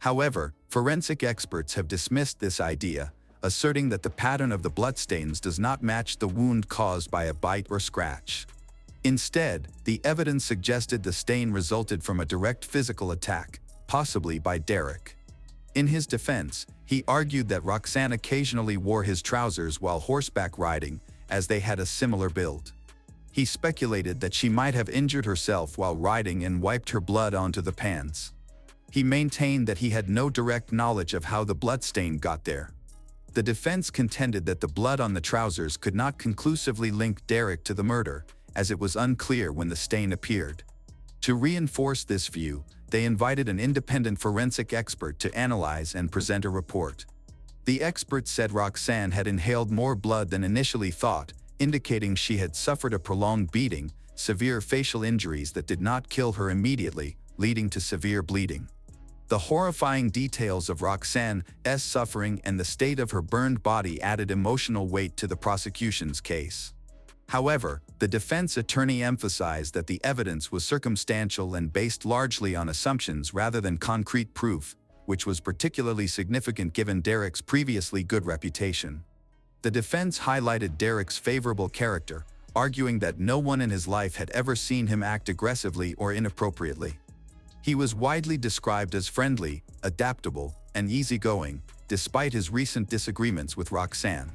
However, forensic experts have dismissed this idea, asserting that the pattern of the bloodstains does not match the wound caused by a bite or scratch. Instead, the evidence suggested the stain resulted from a direct physical attack, possibly by Derek. In his defense, he argued that Roxanne occasionally wore his trousers while horseback riding, as they had a similar build. He speculated that she might have injured herself while riding and wiped her blood onto the pants. He maintained that he had no direct knowledge of how the bloodstain got there. The defense contended that the blood on the trousers could not conclusively link Derek to the murder, as it was unclear when the stain appeared. To reinforce this view, they invited an independent forensic expert to analyze and present a report. The expert said Roxanne had inhaled more blood than initially thought, indicating she had suffered a prolonged beating, severe facial injuries that did not kill her immediately, leading to severe bleeding. The horrifying details of Roxanne's suffering and the state of her burned body added emotional weight to the prosecution's case. However, the defense attorney emphasized that the evidence was circumstantial and based largely on assumptions rather than concrete proof, which was particularly significant given Derek's previously good reputation. The defense highlighted Derek's favorable character, arguing that no one in his life had ever seen him act aggressively or inappropriately. He was widely described as friendly, adaptable, and easygoing, despite his recent disagreements with Roxanne.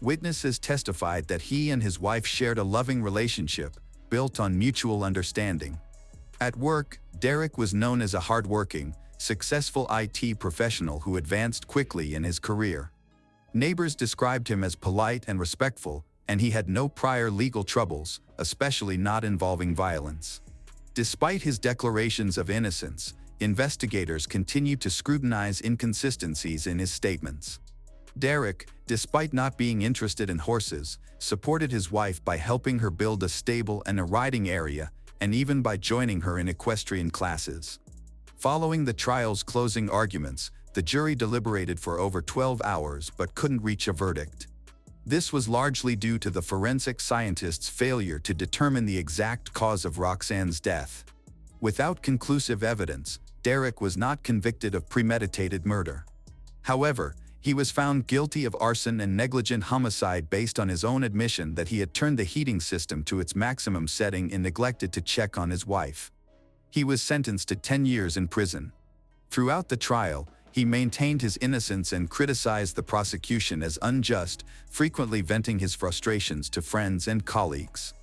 Witnesses testified that he and his wife shared a loving relationship, built on mutual understanding. At work, Derek was known as a hardworking, successful IT professional who advanced quickly in his career. Neighbors described him as polite and respectful, and he had no prior legal troubles, especially not involving violence. Despite his declarations of innocence, investigators continued to scrutinize inconsistencies in his statements. Derek, despite not being interested in horses, supported his wife by helping her build a stable and a riding area, and even by joining her in equestrian classes. Following the trial's closing arguments, the jury deliberated for over 12 hours but couldn't reach a verdict. This was largely due to the forensic scientists' failure to determine the exact cause of Roxanne's death. Without conclusive evidence, Derek was not convicted of premeditated murder. However, he was found guilty of arson and negligent homicide based on his own admission that he had turned the heating system to its maximum setting and neglected to check on his wife. He was sentenced to 10 years in prison. Throughout the trial, he maintained his innocence and criticized the prosecution as unjust, frequently venting his frustrations to friends and colleagues.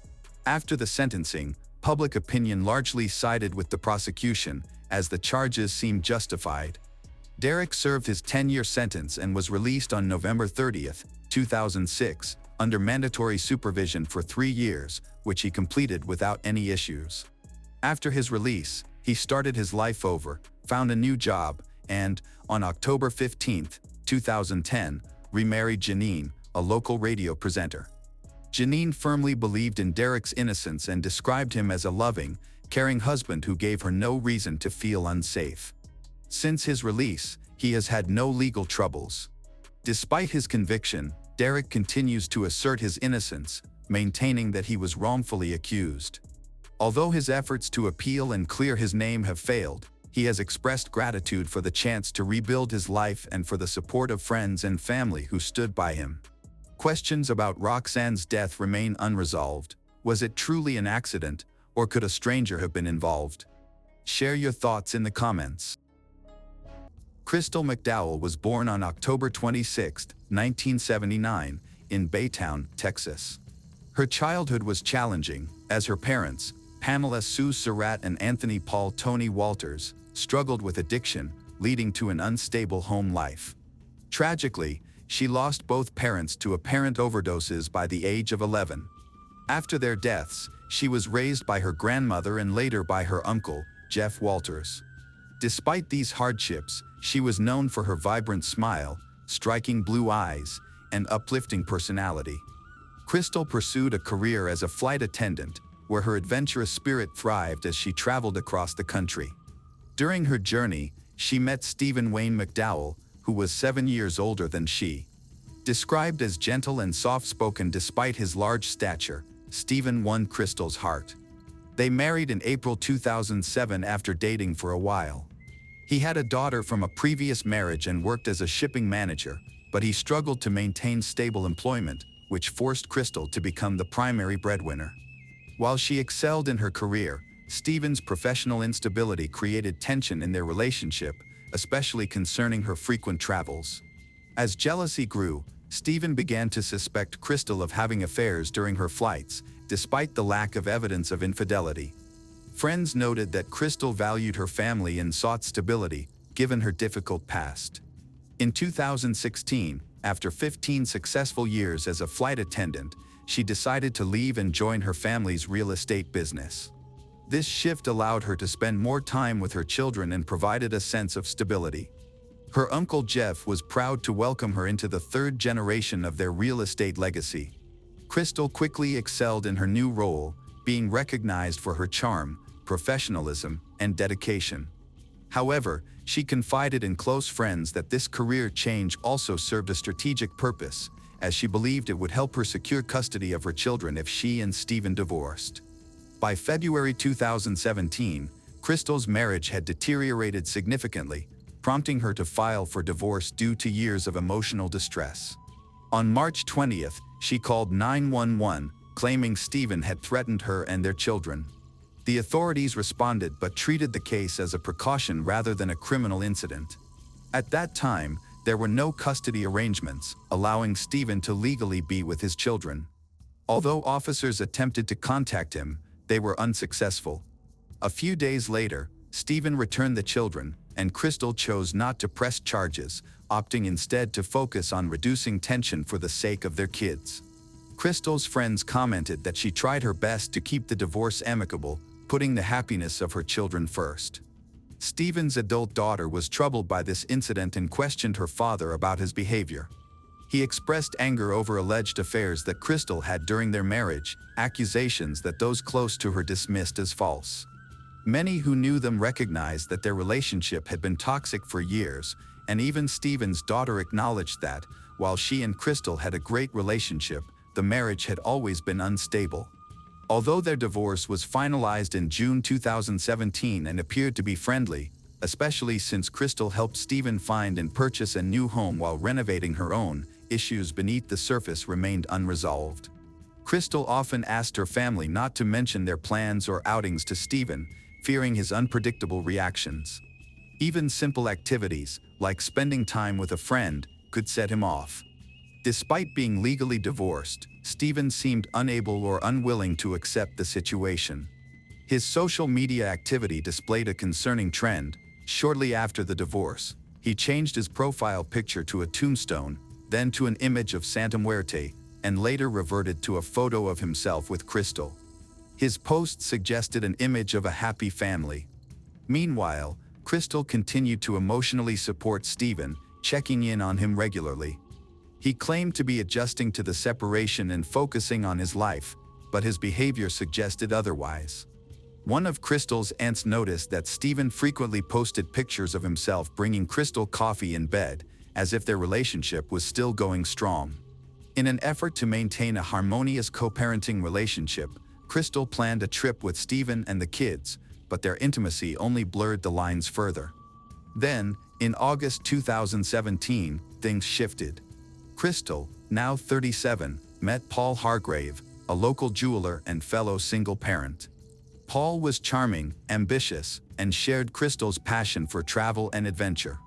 After the sentencing, public opinion largely sided with the prosecution, as the charges seemed justified. Derek served his 10-year sentence and was released on November 30, 2006, under mandatory supervision for 3 years, which he completed without any issues. After his release, he started his life over, found a new job, and, on October 15, 2010, remarried Janine, a local radio presenter. Janine firmly believed in Derek's innocence and described him as a loving, caring husband who gave her no reason to feel unsafe. Since his release, he has had no legal troubles. Despite his conviction, Derek continues to assert his innocence, maintaining that he was wrongfully accused. Although his efforts to appeal and clear his name have failed, he has expressed gratitude for the chance to rebuild his life and for the support of friends and family who stood by him. Questions about Roxanne's death remain unresolved. Was it truly an accident, or could a stranger have been involved? Share your thoughts in the comments. Crystal McDowell was born on October 26, 1979, in Baytown, Texas. Her childhood was challenging, as her parents, Pamela Sue Surratt and Anthony Paul Tony Walters, struggled with addiction, leading to an unstable home life. Tragically, she lost both parents to apparent overdoses by the age of 11. After their deaths, she was raised by her grandmother and later by her uncle, Jeff Walters. Despite these hardships, she was known for her vibrant smile, striking blue eyes, and uplifting personality. Crystal pursued a career as a flight attendant, where her adventurous spirit thrived as she traveled across the country. During her journey, she met Stephen Wayne McDowell, who was 7 years older than she. Described as gentle and soft-spoken despite his large stature, Stephen won Crystal's heart. They married in April 2007 after dating for a while. He had a daughter from a previous marriage and worked as a shipping manager, but he struggled to maintain stable employment, which forced Crystal to become the primary breadwinner. While she excelled in her career, Stephen's professional instability created tension in their relationship, especially concerning her frequent travels. As jealousy grew, Stephen began to suspect Crystal of having affairs during her flights, despite the lack of evidence of infidelity. Friends noted that Crystal valued her family and sought stability, given her difficult past. In 2016, after 15 successful years as a flight attendant, she decided to leave and join her family's real estate business. This shift allowed her to spend more time with her children and provided a sense of stability. Her uncle Jeff was proud to welcome her into the third generation of their real estate legacy. Crystal quickly excelled in her new role, being recognized for her charm, professionalism, and dedication. However, she confided in close friends that this career change also served a strategic purpose, as she believed it would help her secure custody of her children if she and Stephen divorced. By February 2017, Crystal's marriage had deteriorated significantly, prompting her to file for divorce due to years of emotional distress. On March 20th, she called 911, claiming Stephen had threatened her and their children. The authorities responded but treated the case as a precaution rather than a criminal incident. At that time, there were no custody arrangements, allowing Stephen to legally be with his children. Although officers attempted to contact him, they were unsuccessful. A few days later, Stephen returned the children, and Crystal chose not to press charges, opting instead to focus on reducing tension for the sake of their kids. Crystal's friends commented that she tried her best to keep the divorce amicable, putting the happiness of her children first. Stephen's adult daughter was troubled by this incident and questioned her father about his behavior. He expressed anger over alleged affairs that Crystal had during their marriage, accusations that those close to her dismissed as false. Many who knew them recognized that their relationship had been toxic for years, and even Stephen's daughter acknowledged that, while she and Crystal had a great relationship, the marriage had always been unstable. Although their divorce was finalized in June 2017 and appeared to be friendly, especially since Crystal helped Stephen find and purchase a new home while renovating her own, issues beneath the surface remained unresolved. Crystal often asked her family not to mention their plans or outings to Stephen, fearing his unpredictable reactions. Even simple activities, like spending time with a friend, could set him off. Despite being legally divorced, Stephen seemed unable or unwilling to accept the situation. His social media activity displayed a concerning trend. Shortly after the divorce, he changed his profile picture to a tombstone, then to an image of Santa Muerte, and later reverted to a photo of himself with Crystal. His post suggested an image of a happy family. Meanwhile, Crystal continued to emotionally support Stephen, checking in on him regularly. He claimed to be adjusting to the separation and focusing on his life, but his behavior suggested otherwise. One of Crystal's aunts noticed that Stephen frequently posted pictures of himself bringing Crystal coffee in bed, as if their relationship was still going strong. In an effort to maintain a harmonious co-parenting relationship, Crystal planned a trip with Stephen and the kids, but their intimacy only blurred the lines further. Then, in August 2017, things shifted. Crystal, now 37, met Paul Hargrave, a local jeweler and fellow single parent. Paul was charming, ambitious, and shared Crystal's passion for travel and adventure.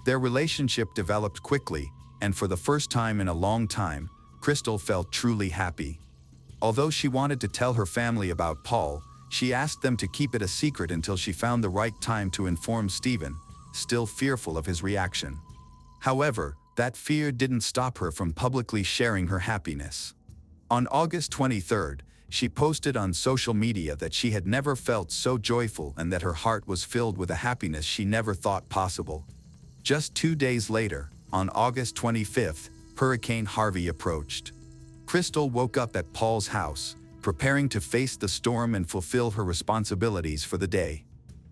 Their relationship developed quickly, and for the first time in a long time, Crystal felt truly happy. Although she wanted to tell her family about Paul, she asked them to keep it a secret until she found the right time to inform Stephen, still fearful of his reaction. However, that fear didn't stop her from publicly sharing her happiness. On August 23rd, she posted on social media that she had never felt so joyful and that her heart was filled with a happiness she never thought possible. Just 2 days later, on August 25th, Hurricane Harvey approached. Crystal woke up at Paul's house, preparing to face the storm and fulfill her responsibilities for the day.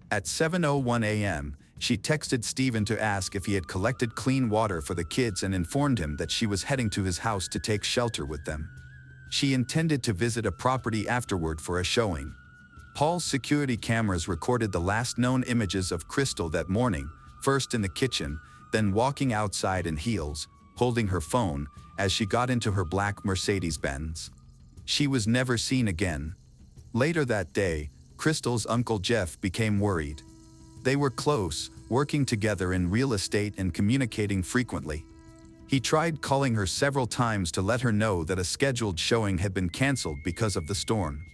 At 7:01 a.m., she texted Stephen to ask if he had collected clean water for the kids and informed him that she was heading to his house to take shelter with them. She intended to visit a property afterward for a showing. Paul's security cameras recorded the last known images of Crystal that morning, first in the kitchen, then walking outside in heels, holding her phone, as she got into her black Mercedes-Benz. She was never seen again. Later that day, Crystal's Uncle Jeff became worried. They were close, working together in real estate and communicating frequently. He tried calling her several times to let her know that a scheduled showing had been canceled because of the storm.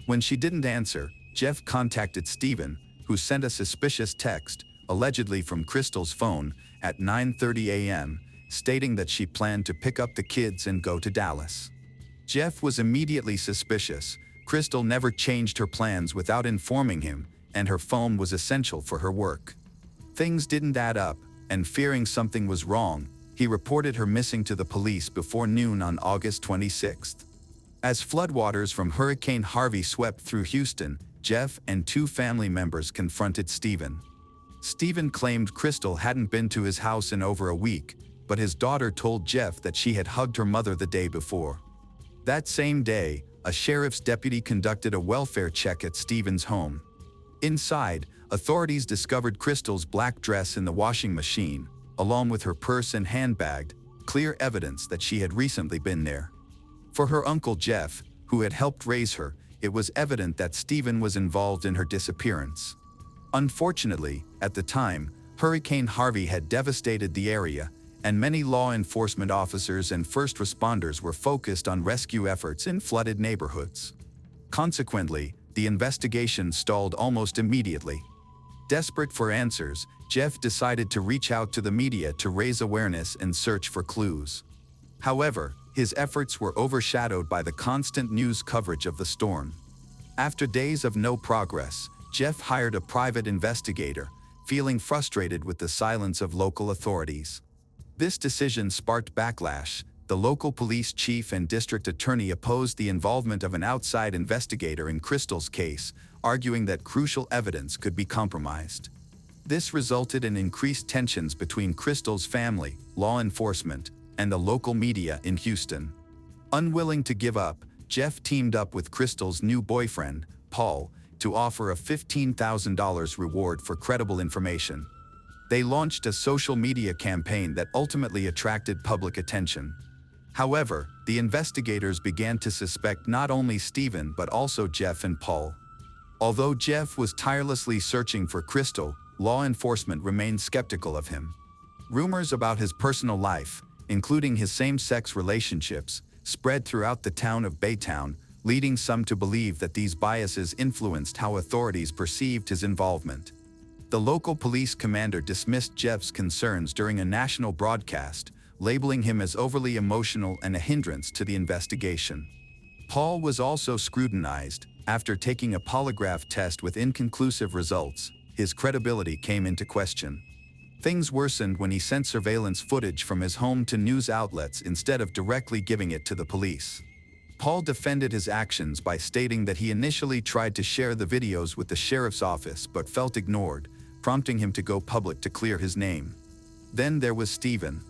When she didn't answer, Jeff contacted Stephen, who sent a suspicious text, allegedly from Crystal's phone, at 9:30 a.m., stating that she planned to pick up the kids and go to Dallas. Jeff was immediately suspicious. Crystal never changed her plans without informing him, and her phone was essential for her work. Things didn't add up, and fearing something was wrong, he reported her missing to the police before noon on August 26th. As floodwaters from Hurricane Harvey swept through Houston, Jeff and two family members confronted Stephen. Stephen claimed Crystal hadn't been to his house in over a week, but his daughter told Jeff that she had hugged her mother the day before. That same day, a sheriff's deputy conducted a welfare check at Stephen's home. Inside, authorities discovered Crystal's black dress in the washing machine, along with her purse and handbag, clear evidence that she had recently been there. For her uncle Jeff, who had helped raise her, it was evident that Stephen was involved in her disappearance. Unfortunately, at the time, Hurricane Harvey had devastated the area, and many law enforcement officers and first responders were focused on rescue efforts in flooded neighborhoods. Consequently, the investigation stalled almost immediately. Desperate for answers, Jeff decided to reach out to the media to raise awareness and search for clues. However, his efforts were overshadowed by the constant news coverage of the storm. After days of no progress, Jeff hired a private investigator, feeling frustrated with the silence of local authorities. This decision sparked backlash. The local police chief and district attorney opposed the involvement of an outside investigator in Crystal's case, arguing that crucial evidence could be compromised. This resulted in increased tensions between Crystal's family, law enforcement, and the local media in Houston. Unwilling to give up, Jeff teamed up with Crystal's new boyfriend, Paul, to offer a $15,000 reward for credible information. They launched a social media campaign that ultimately attracted public attention. However, the investigators began to suspect not only Stephen but also Jeff and Paul. Although Jeff was tirelessly searching for Crystal, law enforcement remained skeptical of him. Rumors about his personal life, including his same-sex relationships, spread throughout the town of Baytown, leading some to believe that these biases influenced how authorities perceived his involvement. The local police commander dismissed Jeff's concerns during a national broadcast, labeling him as overly emotional and a hindrance to the investigation. Paul was also scrutinized. After taking a polygraph test with inconclusive results, his credibility came into question. Things worsened when he sent surveillance footage from his home to news outlets instead of directly giving it to the police. Paul defended his actions by stating that he initially tried to share the videos with the sheriff's office but felt ignored, prompting him to go public to clear his name. Then there was Stephen.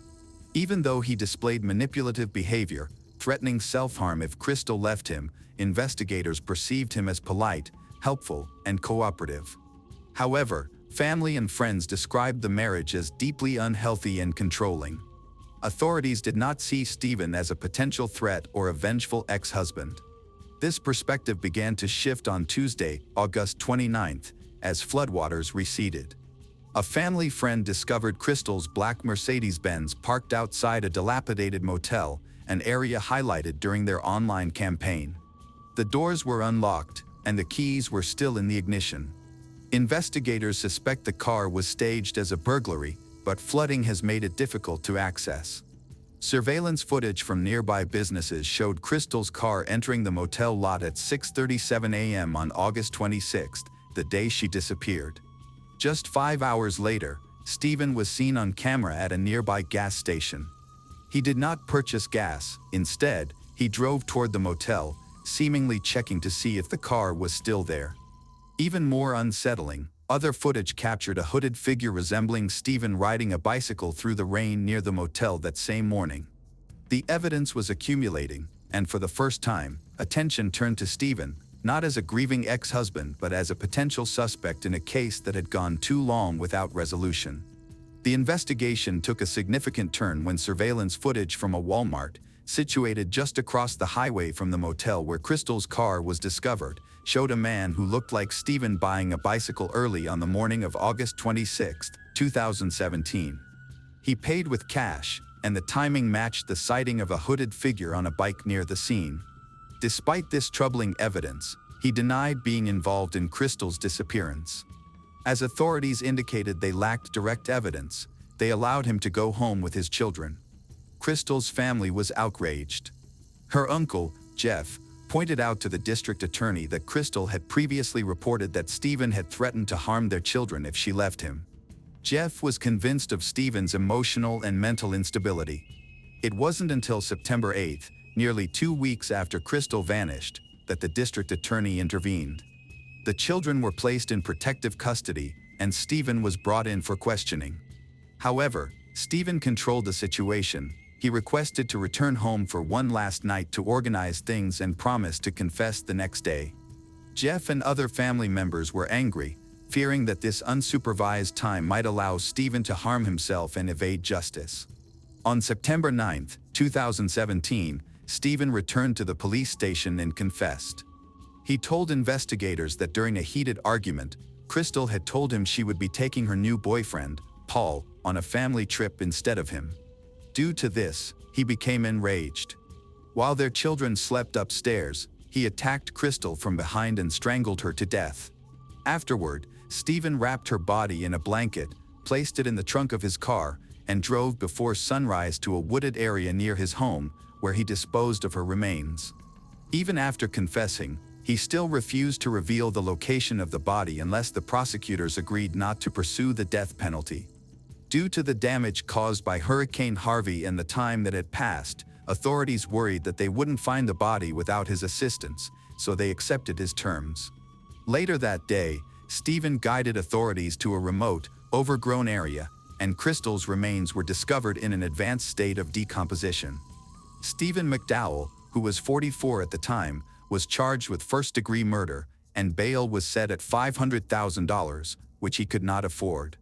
Even though he displayed manipulative behavior, threatening self-harm if Crystal left him, investigators perceived him as polite, helpful, and cooperative. However, family and friends described the marriage as deeply unhealthy and controlling. Authorities did not see Stephen as a potential threat or a vengeful ex-husband. This perspective began to shift on Tuesday, August 29th, as floodwaters receded. A family friend discovered Crystal's black Mercedes-Benz parked outside a dilapidated motel, an area highlighted during their online campaign. The doors were unlocked, and the keys were still in the ignition. Investigators suspect the car was staged as a burglary, but flooding has made it difficult to access. Surveillance footage from nearby businesses showed Crystal's car entering the motel lot at 6:37 a.m. on August 26th, the day she disappeared. Just 5 hours later, Stephen was seen on camera at a nearby gas station. He did not purchase gas. Instead, he drove toward the motel, seemingly checking to see if the car was still there. Even more unsettling, other footage captured a hooded figure resembling Stephen riding a bicycle through the rain near the motel that same morning. The evidence was accumulating, and for the first time, attention turned to Stephen, not as a grieving ex-husband but as a potential suspect in a case that had gone too long without resolution. The investigation took a significant turn when surveillance footage from a Walmart, situated just across the highway from the motel where Crystal's car was discovered, showed a man who looked like Stephen buying a bicycle early on the morning of August 26, 2017. He paid with cash, and the timing matched the sighting of a hooded figure on a bike near the scene. Despite this troubling evidence, He denied being involved in Crystal's disappearance. As authorities indicated they lacked direct evidence, they allowed him to go home with his children. Crystal's family was outraged. Her uncle, Jeff, pointed out to the district attorney that Crystal had previously reported that Stephen had threatened to harm their children if she left him. Jeff was convinced of Stephen's emotional and mental instability. It wasn't until September 8, nearly 2 weeks after Crystal vanished, that the district attorney intervened. The children were placed in protective custody, and Stephen was brought in for questioning. However, Stephen controlled the situation. He requested to return home for one last night to organize things and promised to confess the next day. Jeff and other family members were angry, fearing that this unsupervised time might allow Stephen to harm himself and evade justice. On September 9, 2017, Stephen returned to the police station and confessed. He told investigators that during a heated argument, Crystal had told him she would be taking her new boyfriend, Paul, on a family trip instead of him. Due to this, he became enraged. While their children slept upstairs, he attacked Crystal from behind and strangled her to death. Afterward, Stephen wrapped her body in a blanket, placed it in the trunk of his car, and drove before sunrise to a wooded area near his home, where he disposed of her remains. Even after confessing, he still refused to reveal the location of the body unless the prosecutors agreed not to pursue the death penalty. Due to the damage caused by Hurricane Harvey and the time that had passed, authorities worried that they wouldn't find the body without his assistance, so they accepted his terms. Later that day, Stephen guided authorities to a remote, overgrown area, and Crystal's remains were discovered in an advanced state of decomposition. Stephen McDowell, who was 44 at the time, was charged with first-degree murder, and bail was set at $500,000, which he could not afford.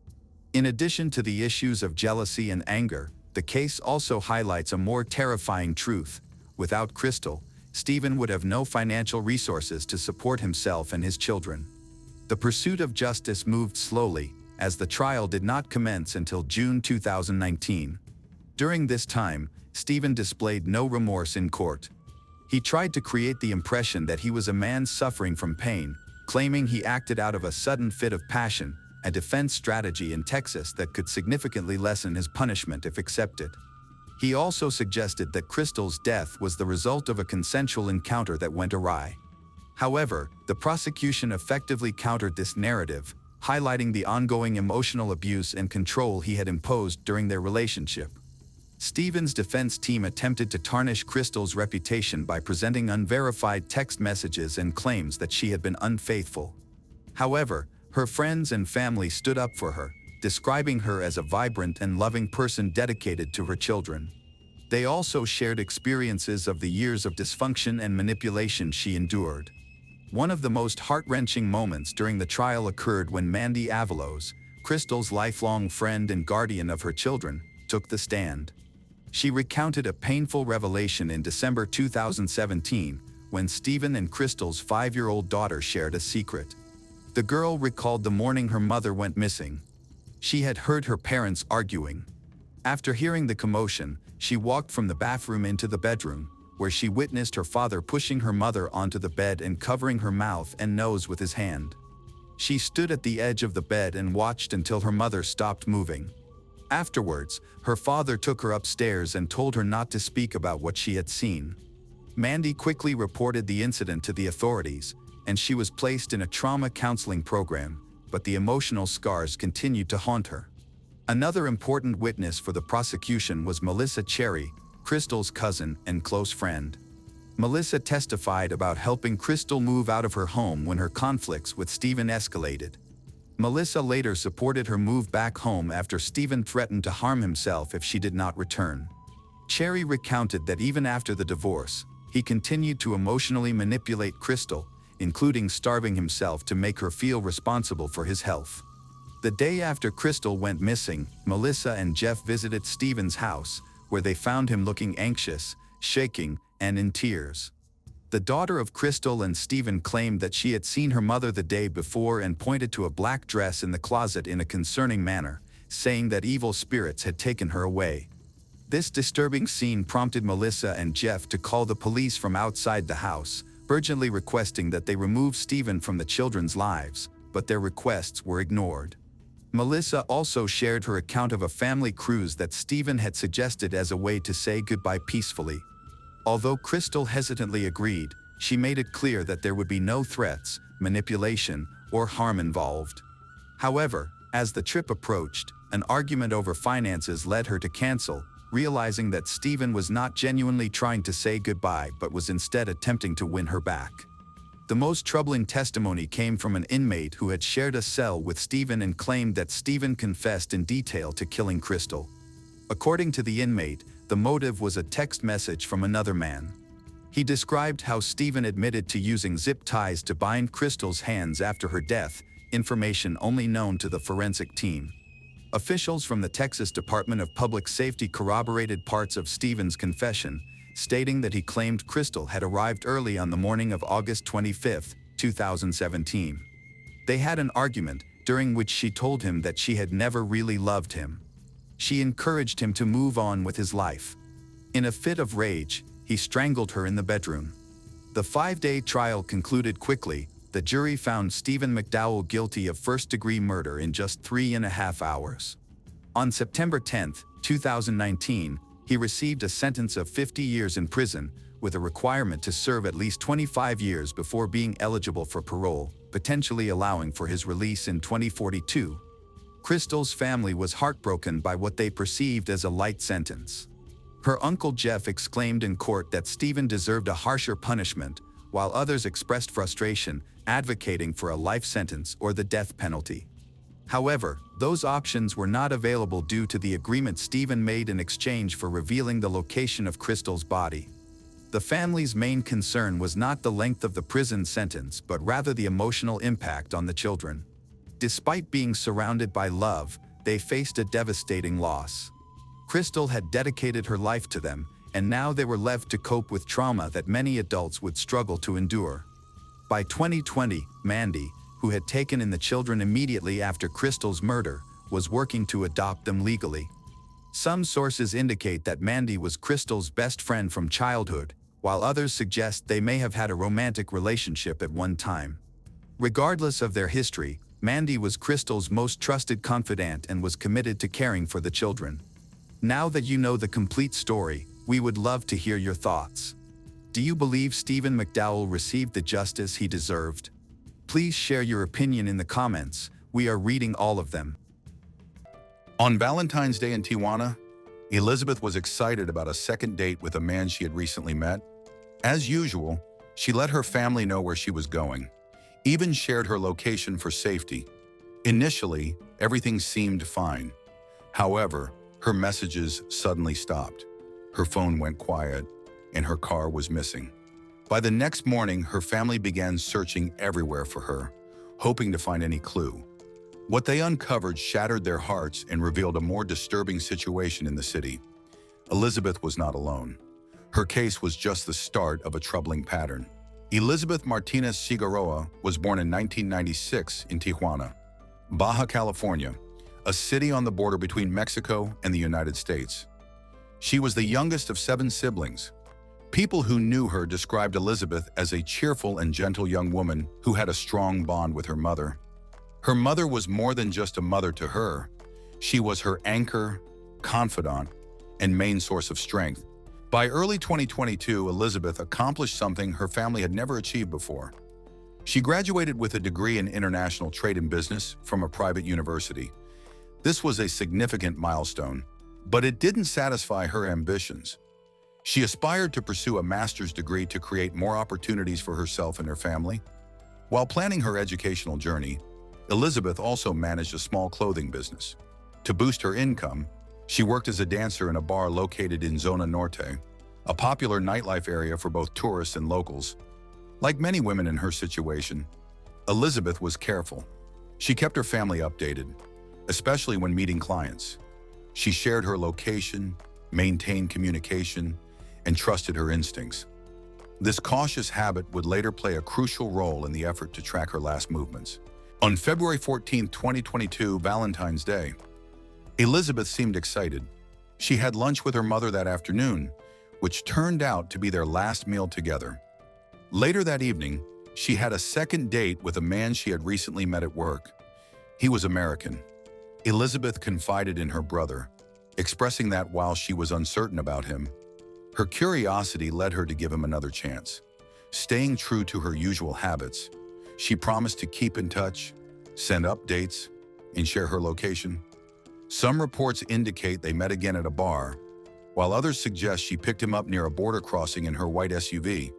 In addition to the issues of jealousy and anger, the case also highlights a more terrifying truth. Without Crystal, Stephen would have no financial resources to support himself and his children. The pursuit of justice moved slowly, as the trial did not commence until June 2019. During this time, Stephen displayed no remorse in court. He tried to create the impression that he was a man suffering from pain, claiming he acted out of a sudden fit of passion, a defense strategy in Texas that could significantly lessen his punishment if accepted. He also suggested that Crystal's death was the result of a consensual encounter that went awry. However, the prosecution effectively countered this narrative, highlighting the ongoing emotional abuse and control he had imposed during their relationship. Stephen's defense team attempted to tarnish Crystal's reputation by presenting unverified text messages and claims that she had been unfaithful. However, her friends and family stood up for her, describing her as a vibrant and loving person dedicated to her children. They also shared experiences of the years of dysfunction and manipulation she endured. One of the most heart-wrenching moments during the trial occurred when Mandy Avalos, Crystal's lifelong friend and guardian of her children, took the stand. She recounted a painful revelation in December 2017, when Stephen and Crystal's 5-year-old daughter shared a secret. The girl recalled the morning her mother went missing. She had heard her parents arguing. After hearing the commotion, she walked from the bathroom into the bedroom, where she witnessed her father pushing her mother onto the bed and covering her mouth and nose with his hand. She stood at the edge of the bed and watched until her mother stopped moving. Afterwards, her father took her upstairs and told her not to speak about what she had seen. Mandy quickly reported the incident to the authorities, and she was placed in a trauma counseling program, but the emotional scars continued to haunt her. Another important witness for the prosecution was Melissa Cherry, Crystal's cousin and close friend. Melissa testified about helping Crystal move out of her home when her conflicts with Stephen escalated. Melissa later supported her move back home after Stephen threatened to harm himself if she did not return. Cherry recounted that even after the divorce, he continued to emotionally manipulate Crystal, including starving himself to make her feel responsible for his health. The day after Crystal went missing, Melissa and Jeff visited Stephen's house, where they found him looking anxious, shaking, and in tears. The daughter of Crystal and Stephen claimed that she had seen her mother the day before and pointed to a black dress in the closet in a concerning manner, saying that evil spirits had taken her away. This disturbing scene prompted Melissa and Jeff to call the police from outside the house, urgently requesting that they remove Stephen from the children's lives, but their requests were ignored. Melissa also shared her account of a family cruise that Stephen had suggested as a way to say goodbye peacefully. Although Crystal hesitantly agreed, she made it clear that there would be no threats, manipulation, or harm involved. However, as the trip approached, an argument over finances led her to cancel, realizing that Stephen was not genuinely trying to say goodbye but was instead attempting to win her back. The most troubling testimony came from an inmate who had shared a cell with Stephen and claimed that Stephen confessed in detail to killing Crystal. According to the inmate, the motive was a text message from another man. He described how Stephen admitted to using zip ties to bind Crystal's hands after her death, information only known to the forensic team. Officials from the Texas Department of Public Safety corroborated parts of Stephen's confession, stating that he claimed Crystal had arrived early on the morning of August 25, 2017. They had an argument, during which she told him that she had never really loved him. She encouraged him to move on with his life. In a fit of rage, he strangled her in the bedroom. The 5-day trial concluded quickly. The jury found Stephen McDowell guilty of first-degree murder in just 3.5 hours. On September 10, 2019, he received a sentence of 50 years in prison, with a requirement to serve at least 25 years before being eligible for parole, potentially allowing for his release in 2042. Crystal's family was heartbroken by what they perceived as a light sentence. Her uncle Jeff exclaimed in court that Stephen deserved a harsher punishment, while others expressed frustration, advocating for a life sentence or the death penalty. However, those options were not available due to the agreement Stephen made in exchange for revealing the location of Crystal's body. The family's main concern was not the length of the prison sentence but rather the emotional impact on the children. Despite being surrounded by love, they faced a devastating loss. Crystal had dedicated her life to them, and now they were left to cope with trauma that many adults would struggle to endure. By 2020, Mandy, who had taken in the children immediately after Crystal's murder, was working to adopt them legally. Some sources indicate that Mandy was Crystal's best friend from childhood, while others suggest they may have had a romantic relationship at one time. Regardless of their history, Mandy was Crystal's most trusted confidant and was committed to caring for the children. Now that you know the complete story, we would love to hear your thoughts. Do you believe Stephen McDowell received the justice he deserved? Please share your opinion in the comments. We are reading all of them. On Valentine's Day in Tijuana, Elizabeth was excited about a second date with a man she had recently met. As usual, she let her family know where she was going, even shared her location for safety. Initially, everything seemed fine. However, her messages suddenly stopped. Her phone went quiet, and her car was missing. By the next morning, her family began searching everywhere for her, hoping to find any clue. What they uncovered shattered their hearts and revealed a more disturbing situation in the city. Elizabeth was not alone. Her case was just the start of a troubling pattern. Elizabeth Martinez Figueroa was born in 1996 in Tijuana, Baja California, a city on the border between Mexico and the United States. She was the youngest of 7 siblings. People who knew her described Elizabeth as a cheerful and gentle young woman who had a strong bond with her mother. Her mother was more than just a mother to her. She was her anchor, confidant, and main source of strength. By early 2022, Elizabeth accomplished something her family had never achieved before. She graduated with a degree in international trade and business from a private university. This was a significant milestone, but it didn't satisfy her ambitions. She aspired to pursue a master's degree to create more opportunities for herself and her family. While planning her educational journey, Elizabeth also managed a small clothing business. To boost her income, she worked as a dancer in a bar located in Zona Norte, a popular nightlife area for both tourists and locals. Like many women in her situation, Elizabeth was careful. She kept her family updated, especially when meeting clients. She shared her location, maintained communication, and trusted her instincts. This cautious habit would later play a crucial role in the effort to track her last movements. On February 14, 2022, Valentine's Day, Elizabeth seemed excited. She had lunch with her mother that afternoon, which turned out to be their last meal together. Later that evening, she had a second date with a man she had recently met at work. He was American. Elizabeth confided in her brother, expressing that while she was uncertain about him, her curiosity led her to give him another chance. Staying true to her usual habits, she promised to keep in touch, send updates, and share her location. Some reports indicate they met again at a bar, while others suggest she picked him up near a border crossing in her white SUV.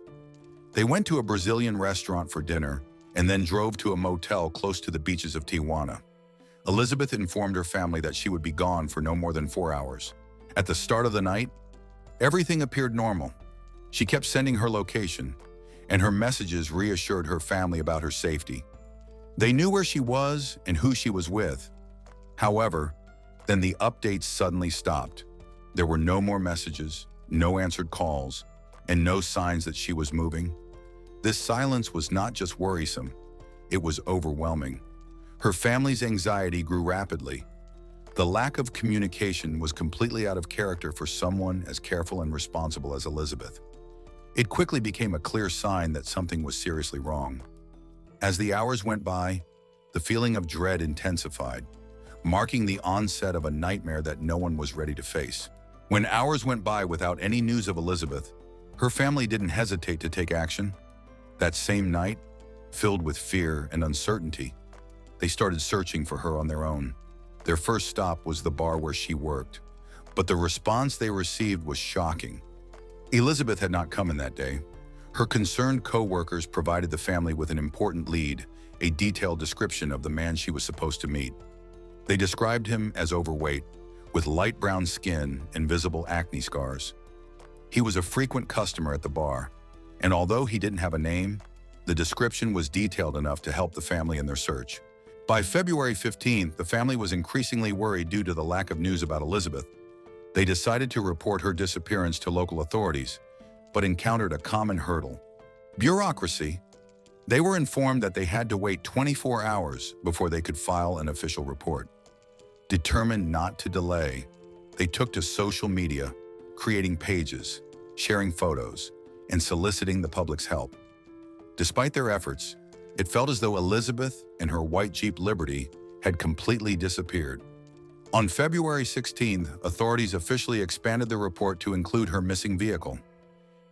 They went to a Brazilian restaurant for dinner and then drove to a motel close to the beaches of Tijuana. Elizabeth informed her family that she would be gone for no more than 4 hours. At the start of the night, everything appeared normal. She kept sending her location, and her messages reassured her family about her safety. They knew where she was and who she was with. However, then the updates suddenly stopped. There were no more messages, no answered calls, and no signs that she was moving. This silence was not just worrisome, it was overwhelming. Her family's anxiety grew rapidly. The lack of communication was completely out of character for someone as careful and responsible as Elizabeth. It quickly became a clear sign that something was seriously wrong. As the hours went by, the feeling of dread intensified, marking the onset of a nightmare that no one was ready to face. When hours went by without any news of Elizabeth, her family didn't hesitate to take action. That same night, filled with fear and uncertainty, they started searching for her on their own. Their first stop was the bar where she worked, but the response they received was shocking. Elizabeth had not come in that day. Her concerned co-workers provided the family with an important lead, a detailed description of the man she was supposed to meet. They described him as overweight, with light brown skin and visible acne scars. He was a frequent customer at the bar, and although he didn't have a name, the description was detailed enough to help the family in their search. By February 15th, the family was increasingly worried due to the lack of news about Elizabeth. They decided to report her disappearance to local authorities, but encountered a common hurdle: bureaucracy. They were informed that they had to wait 24 hours before they could file an official report. Determined not to delay, they took to social media, creating pages, sharing photos, and soliciting the public's help. Despite their efforts, it felt as though Elizabeth and her white Jeep Liberty had completely disappeared. On February 16th, authorities officially expanded the report to include her missing vehicle.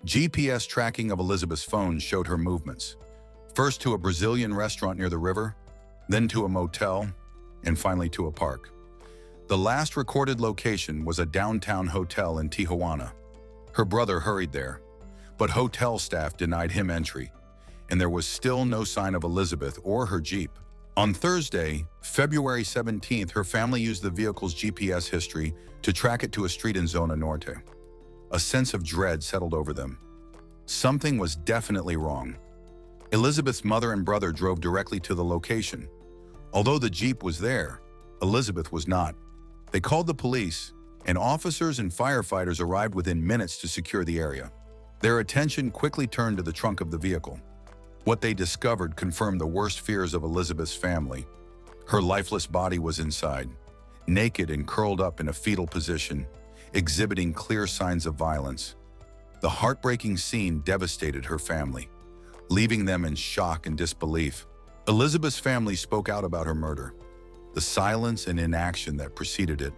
GPS tracking of Elizabeth's phone showed her movements, first to a Brazilian restaurant near the river, then to a motel, and finally to a park. The last recorded location was a downtown hotel in Tijuana. Her brother hurried there, but hotel staff denied him entry, and there was still no sign of Elizabeth or her Jeep. On Thursday, February 17th, her family used the vehicle's GPS history to track it to a street in Zona Norte. A sense of dread settled over them. Something was definitely wrong. Elizabeth's mother and brother drove directly to the location. Although the Jeep was there, Elizabeth was not. They called the police, and officers and firefighters arrived within minutes to secure the area. Their attention quickly turned to the trunk of the vehicle. What they discovered confirmed the worst fears of Elizabeth's family. Her lifeless body was inside, naked and curled up in a fetal position, exhibiting clear signs of violence. The heartbreaking scene devastated her family, leaving them in shock and disbelief. Elizabeth's family spoke out about her murder, the silence and inaction that preceded it.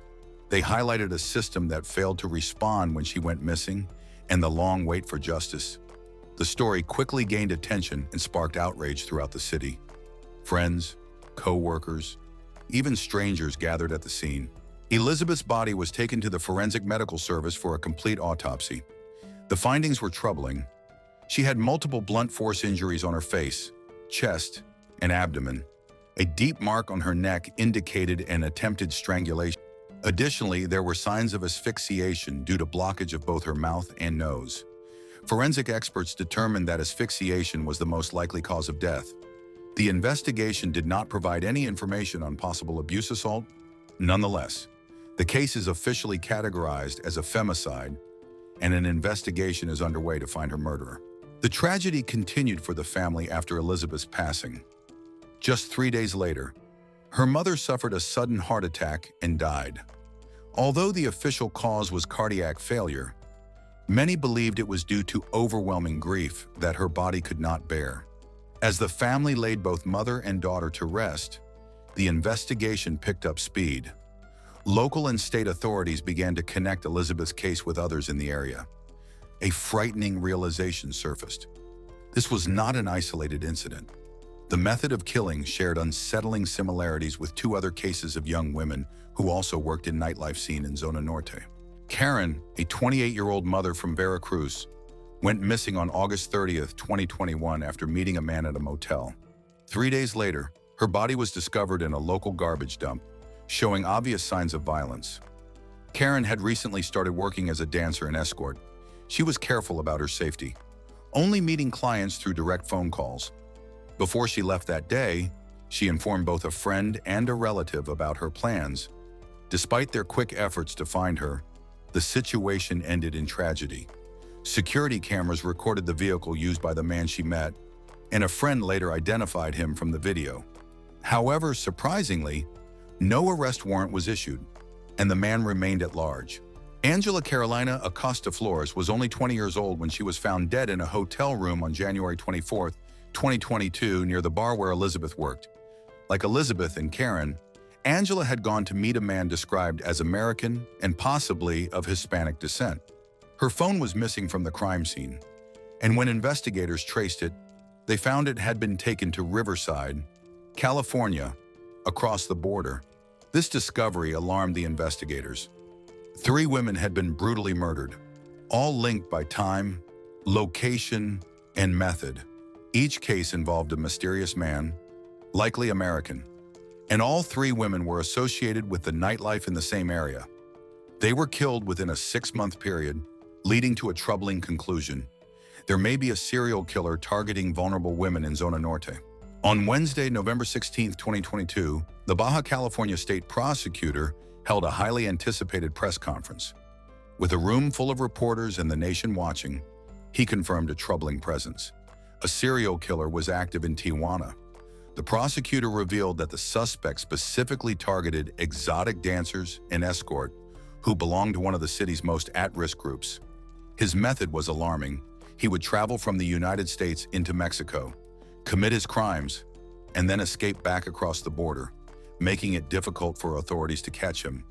They highlighted a system that failed to respond when she went missing and the long wait for justice. The story quickly gained attention and sparked outrage throughout the city. Friends, co-workers, even strangers gathered at the scene. Elizabeth's body was taken to the forensic medical service for a complete autopsy. The findings were troubling. She had multiple blunt force injuries on her face, chest, and abdomen. A deep mark on her neck indicated an attempted strangulation. Additionally, there were signs of asphyxiation due to blockage of both her mouth and nose. Forensic experts determined that asphyxiation was the most likely cause of death. The investigation did not provide any information on possible abuse assault. Nonetheless, the case is officially categorized as a femicide, and an investigation is underway to find her murderer. The tragedy continued for the family after Elizabeth's passing. Just 3 days later, her mother suffered a sudden heart attack and died. Although the official cause was cardiac failure, Many believed it was due to overwhelming grief that her body could not bear. As the family laid both mother and daughter to rest, the investigation picked up speed. Local and state authorities began to connect Elizabeth's case with others in the area. A frightening realization surfaced. This was not an isolated incident. The method of killing shared unsettling similarities with two other cases of young women who also worked in nightlife scene in Zona Norte. Karen, a 28-year-old mother from Veracruz, went missing on August 30th, 2021 after meeting a man at a motel. 3 days later, her body was discovered in a local garbage dump, showing obvious signs of violence. Karen had recently started working as a dancer and escort. She was careful about her safety, only meeting clients through direct phone calls. Before she left that day, she informed both a friend and a relative about her plans. Despite their quick efforts to find her, the situation ended in tragedy. Security cameras recorded the vehicle used by the man she met, and a friend later identified him from the video. However, surprisingly, no arrest warrant was issued, and the man remained at large. Angela Carolina Acosta Flores was only 20 years old when she was found dead in a hotel room on January 24, 2022, near the bar where Elizabeth worked. Like Elizabeth and Karen, Angela had gone to meet a man described as American and possibly of Hispanic descent. Her phone was missing from the crime scene, and when investigators traced it, they found it had been taken to Riverside, California, across the border. This discovery alarmed the investigators. 3 women had been brutally murdered, all linked by time, location, and method. Each case involved a mysterious man, likely American, and all 3 women were associated with the nightlife in the same area. They were killed within a 6-month period, leading to a troubling conclusion. There may be a serial killer targeting vulnerable women in Zona Norte. On Wednesday, November 16, 2022, the Baja California State Prosecutor held a highly anticipated press conference. With a room full of reporters and the nation watching, he confirmed a troubling presence. A serial killer was active in Tijuana. The prosecutor revealed that the suspect specifically targeted exotic dancers and escort who belonged to one of the city's most at-risk groups. His method was alarming. He would travel from the United States into Mexico, commit his crimes, and then escape back across the border, making it difficult for authorities to catch him.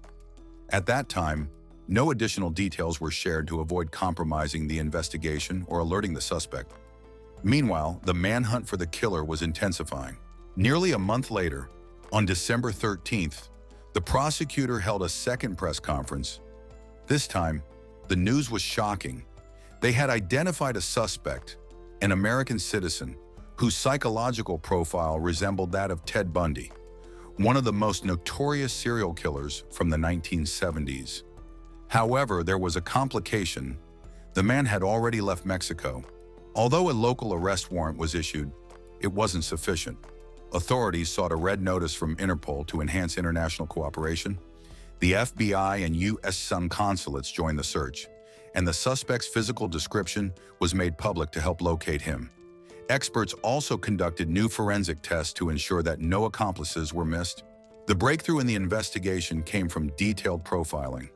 At that time, no additional details were shared to avoid compromising the investigation or alerting the suspect. Meanwhile, the manhunt for the killer was intensifying. Nearly a month later, on December 13th, the prosecutor held a second press conference. This time, the news was shocking. They had identified a suspect, an American citizen, whose psychological profile resembled that of Ted Bundy, one of the most notorious serial killers from the 1970s. However, there was a complication. The man had already left Mexico. Although a local arrest warrant was issued, it wasn't sufficient. Authorities sought a red notice from Interpol to enhance international cooperation. The FBI and U.S. consulates joined the search, and the suspect's physical description was made public to help locate him. Experts also conducted new forensic tests to ensure that no accomplices were missed. The breakthrough in the investigation came from detailed profiling.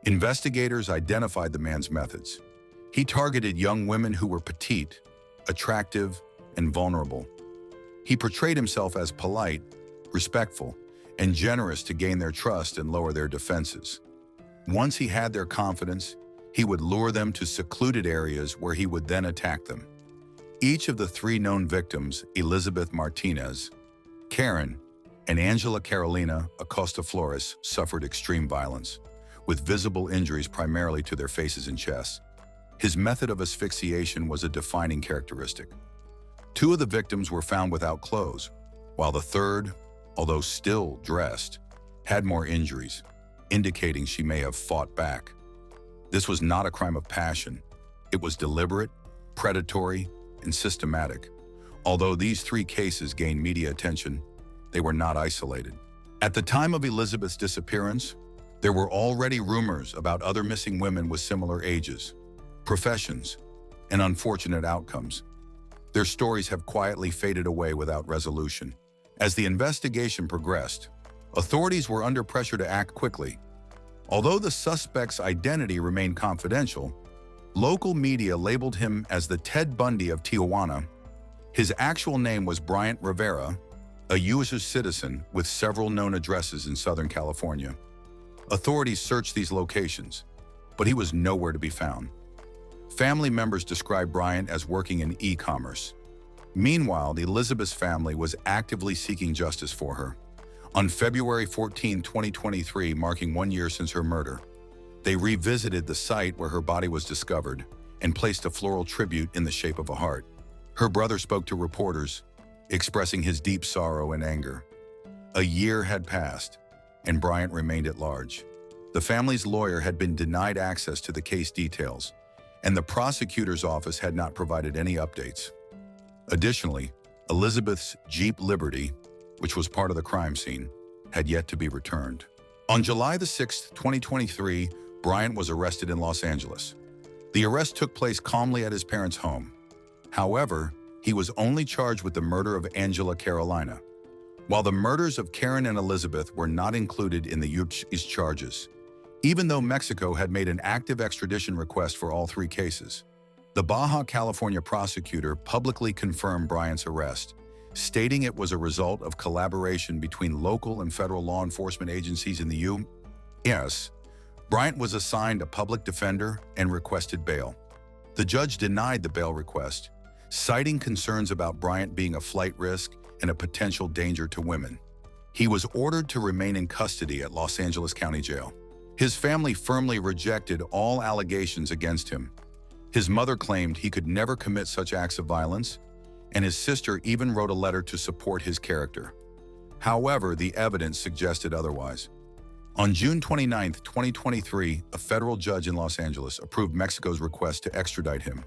Investigators identified the man's methods. He targeted young women who were petite, attractive, and vulnerable. He portrayed himself as polite, respectful, and generous to gain their trust and lower their defenses. Once he had their confidence, he would lure them to secluded areas where he would then attack them. Each of the 3 known victims, Elizabeth Martinez, Karen, and Angela Carolina Acosta Flores, suffered extreme violence, with visible injuries primarily to their faces and chests. His method of asphyxiation was a defining characteristic. 2 of the victims were found without clothes, while the third, although still dressed, had more injuries, indicating she may have fought back. This was not a crime of passion. It was deliberate, predatory, and systematic. Although these 3 cases gained media attention, they were not isolated. At the time of Elizabeth's disappearance, there were already rumors about other missing women with similar ages, professions, and unfortunate outcomes. Their stories have quietly faded away without resolution. As the investigation progressed, authorities were under pressure to act quickly. Although the suspect's identity remained confidential, Local media labeled him as the Ted Bundy of Tijuana. His actual name was Bryant Rivera, a U.S. citizen with several known addresses in Southern California. Authorities searched these locations, but he was nowhere to be found. Family members described Bryant as working in e-commerce. Meanwhile, Elizabeth's family was actively seeking justice for her. On February 14, 2023, marking 1 year since her murder, they revisited the site where her body was discovered and placed a floral tribute in the shape of a heart. Her brother spoke to reporters, expressing his deep sorrow and anger. A year had passed, and Bryant remained at large. The family's lawyer had been denied access to the case details, and the prosecutor's office had not provided any updates. Additionally, Elizabeth's Jeep Liberty, which was part of the crime scene, had yet to be returned. On July 6, 2023, Bryant was arrested in Los Angeles. The arrest took place calmly at his parents' home. However, he was only charged with the murder of Angela Carolina, while the murders of Karen and Elizabeth were not included in the U.S. charges, even though Mexico had made an active extradition request for all three cases. The Baja California prosecutor publicly confirmed Bryant's arrest, stating it was a result of collaboration between local and federal law enforcement agencies in the U.S. Bryant was assigned a public defender and requested bail. The judge denied the bail request, citing concerns about Bryant being a flight risk and a potential danger to women. He was ordered to remain in custody at Los Angeles County Jail. His family firmly rejected all allegations against him. His mother claimed he could never commit such acts of violence, and his sister even wrote a letter to support his character. However, the evidence suggested otherwise. On June 29, 2023, a federal judge in Los Angeles approved Mexico's request to extradite him.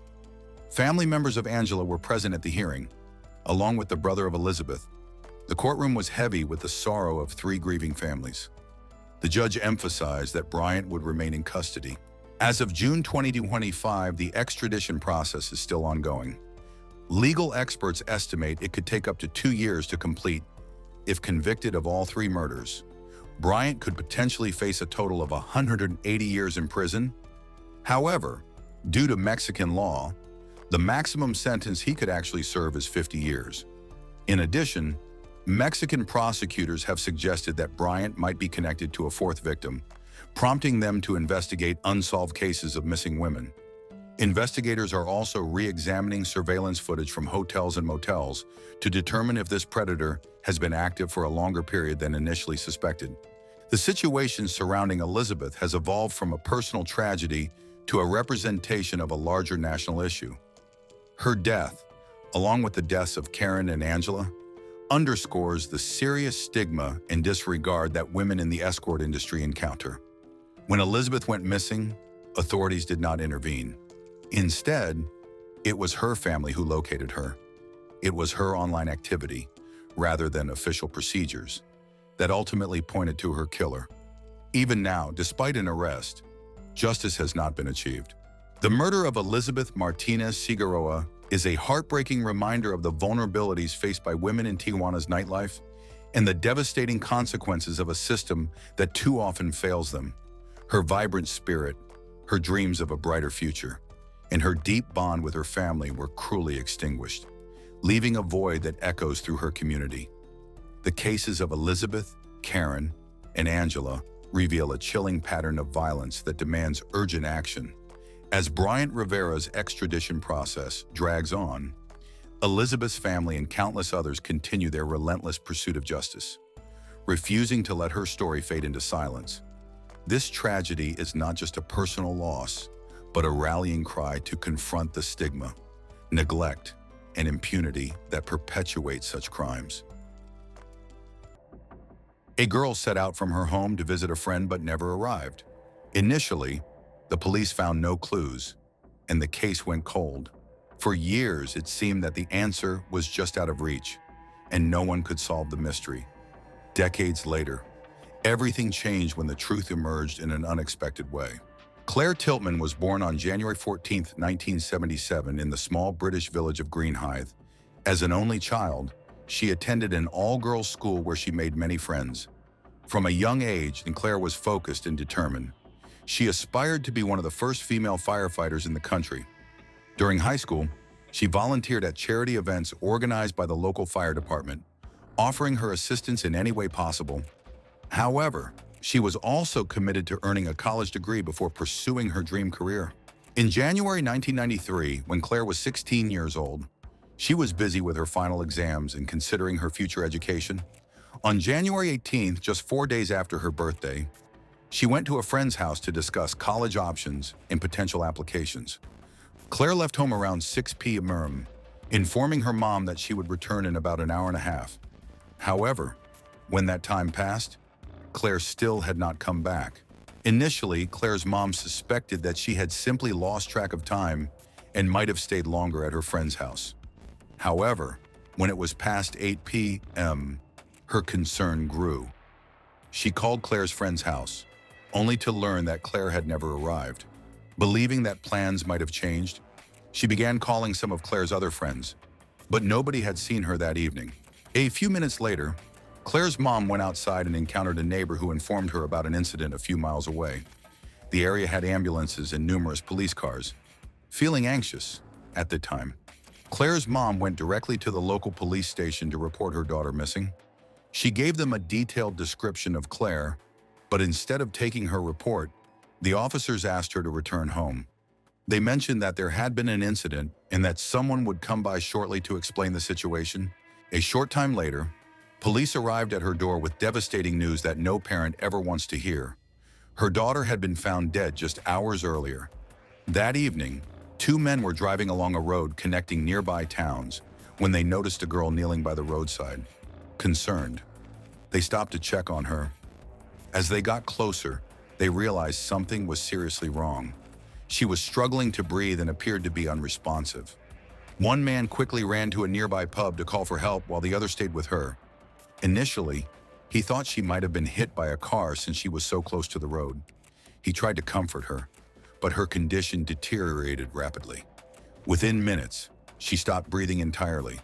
Family members of Angela were present at the hearing, along with the brother of Elizabeth. The courtroom was heavy with the sorrow of three grieving families. The judge emphasized that Bryant would remain in custody. As of June 2025, the extradition process is still ongoing. Legal experts estimate it could take up to 2 years to complete. If convicted of all three murders, Bryant could potentially face a total of 180 years in prison. However, due to Mexican law, the maximum sentence he could actually serve is 50 years. In addition, Mexican prosecutors have suggested that Bryant might be connected to a fourth victim, prompting them to investigate unsolved cases of missing women. Investigators are also re-examining surveillance footage from hotels and motels to determine if this predator has been active for a longer period than initially suspected. The situation surrounding Elizabeth has evolved from a personal tragedy to a representation of a larger national issue. Her death, along with the deaths of Karen and Angela, underscores the serious stigma and disregard that women in the escort industry encounter. When Elizabeth went missing, authorities did not intervene. Instead, it was her family who located her. It was her online activity, rather than official procedures, that ultimately pointed to her killer. Even now, despite an arrest, justice has not been achieved. The murder of Elizabeth Martinez Figueroa is a heartbreaking reminder of the vulnerabilities faced by women in Tijuana's nightlife and the devastating consequences of a system that too often fails them. Her vibrant spirit, her dreams of a brighter future, and her deep bond with her family were cruelly extinguished, leaving a void that echoes through her community. The cases of Elizabeth, Karen, and Angela reveal a chilling pattern of violence that demands urgent action. As Bryant Rivera's extradition process drags on, Elizabeth's family and countless others continue their relentless pursuit of justice, refusing to let her story fade into silence. This tragedy is not just a personal loss, but a rallying cry to confront the stigma, neglect, and impunity that perpetuate such crimes. A girl set out from her home to visit a friend but never arrived. Initially, the police found no clues, and the case went cold. For years, it seemed that the answer was just out of reach, and no one could solve the mystery. Decades later, everything changed when the truth emerged in an unexpected way. Claire Tiltman was born on January 14, 1977, in the small British village of Greenhithe. As an only child, she attended an all-girls school where she made many friends. From a young age, Claire was focused and determined. She aspired to be one of the first female firefighters in the country. During high school, she volunteered at charity events organized by the local fire department, offering her assistance in any way possible. However, she was also committed to earning a college degree before pursuing her dream career. In January 1993, when Claire was 16 years old, she was busy with her final exams and considering her future education. On January 18th, just 4 days after her birthday, she went to a friend's house to discuss college options and potential applications. Claire left home around 6 p.m., informing her mom that she would return in about an hour and a half. However, when that time passed, Claire still had not come back. Initially, Claire's mom suspected that she had simply lost track of time and might have stayed longer at her friend's house. However, when it was past 8 p.m., her concern grew. She called Claire's friend's house, only to learn that Claire had never arrived. Believing that plans might have changed, she began calling some of Claire's other friends, but nobody had seen her that evening. A few minutes later, Claire's mom went outside and encountered a neighbor who informed her about an incident a few miles away. The area had ambulances and numerous police cars. Feeling anxious at the time, Claire's mom went directly to the local police station to report her daughter missing. She gave them a detailed description of Claire, but instead of taking her report, the officers asked her to return home. They mentioned that there had been an incident and that someone would come by shortly to explain the situation. A short time later, police arrived at her door with devastating news that no parent ever wants to hear. Her daughter had been found dead just hours earlier. That evening, 2 men were driving along a road connecting nearby towns when they noticed a girl kneeling by the roadside. Concerned, they stopped to check on her. As they got closer, they realized something was seriously wrong. She was struggling to breathe and appeared to be unresponsive. One man quickly ran to a nearby pub to call for help while the other stayed with her. Initially, he thought she might have been hit by a car since she was so close to the road. He tried to comfort her, but her condition deteriorated rapidly. Within minutes, she stopped breathing entirely,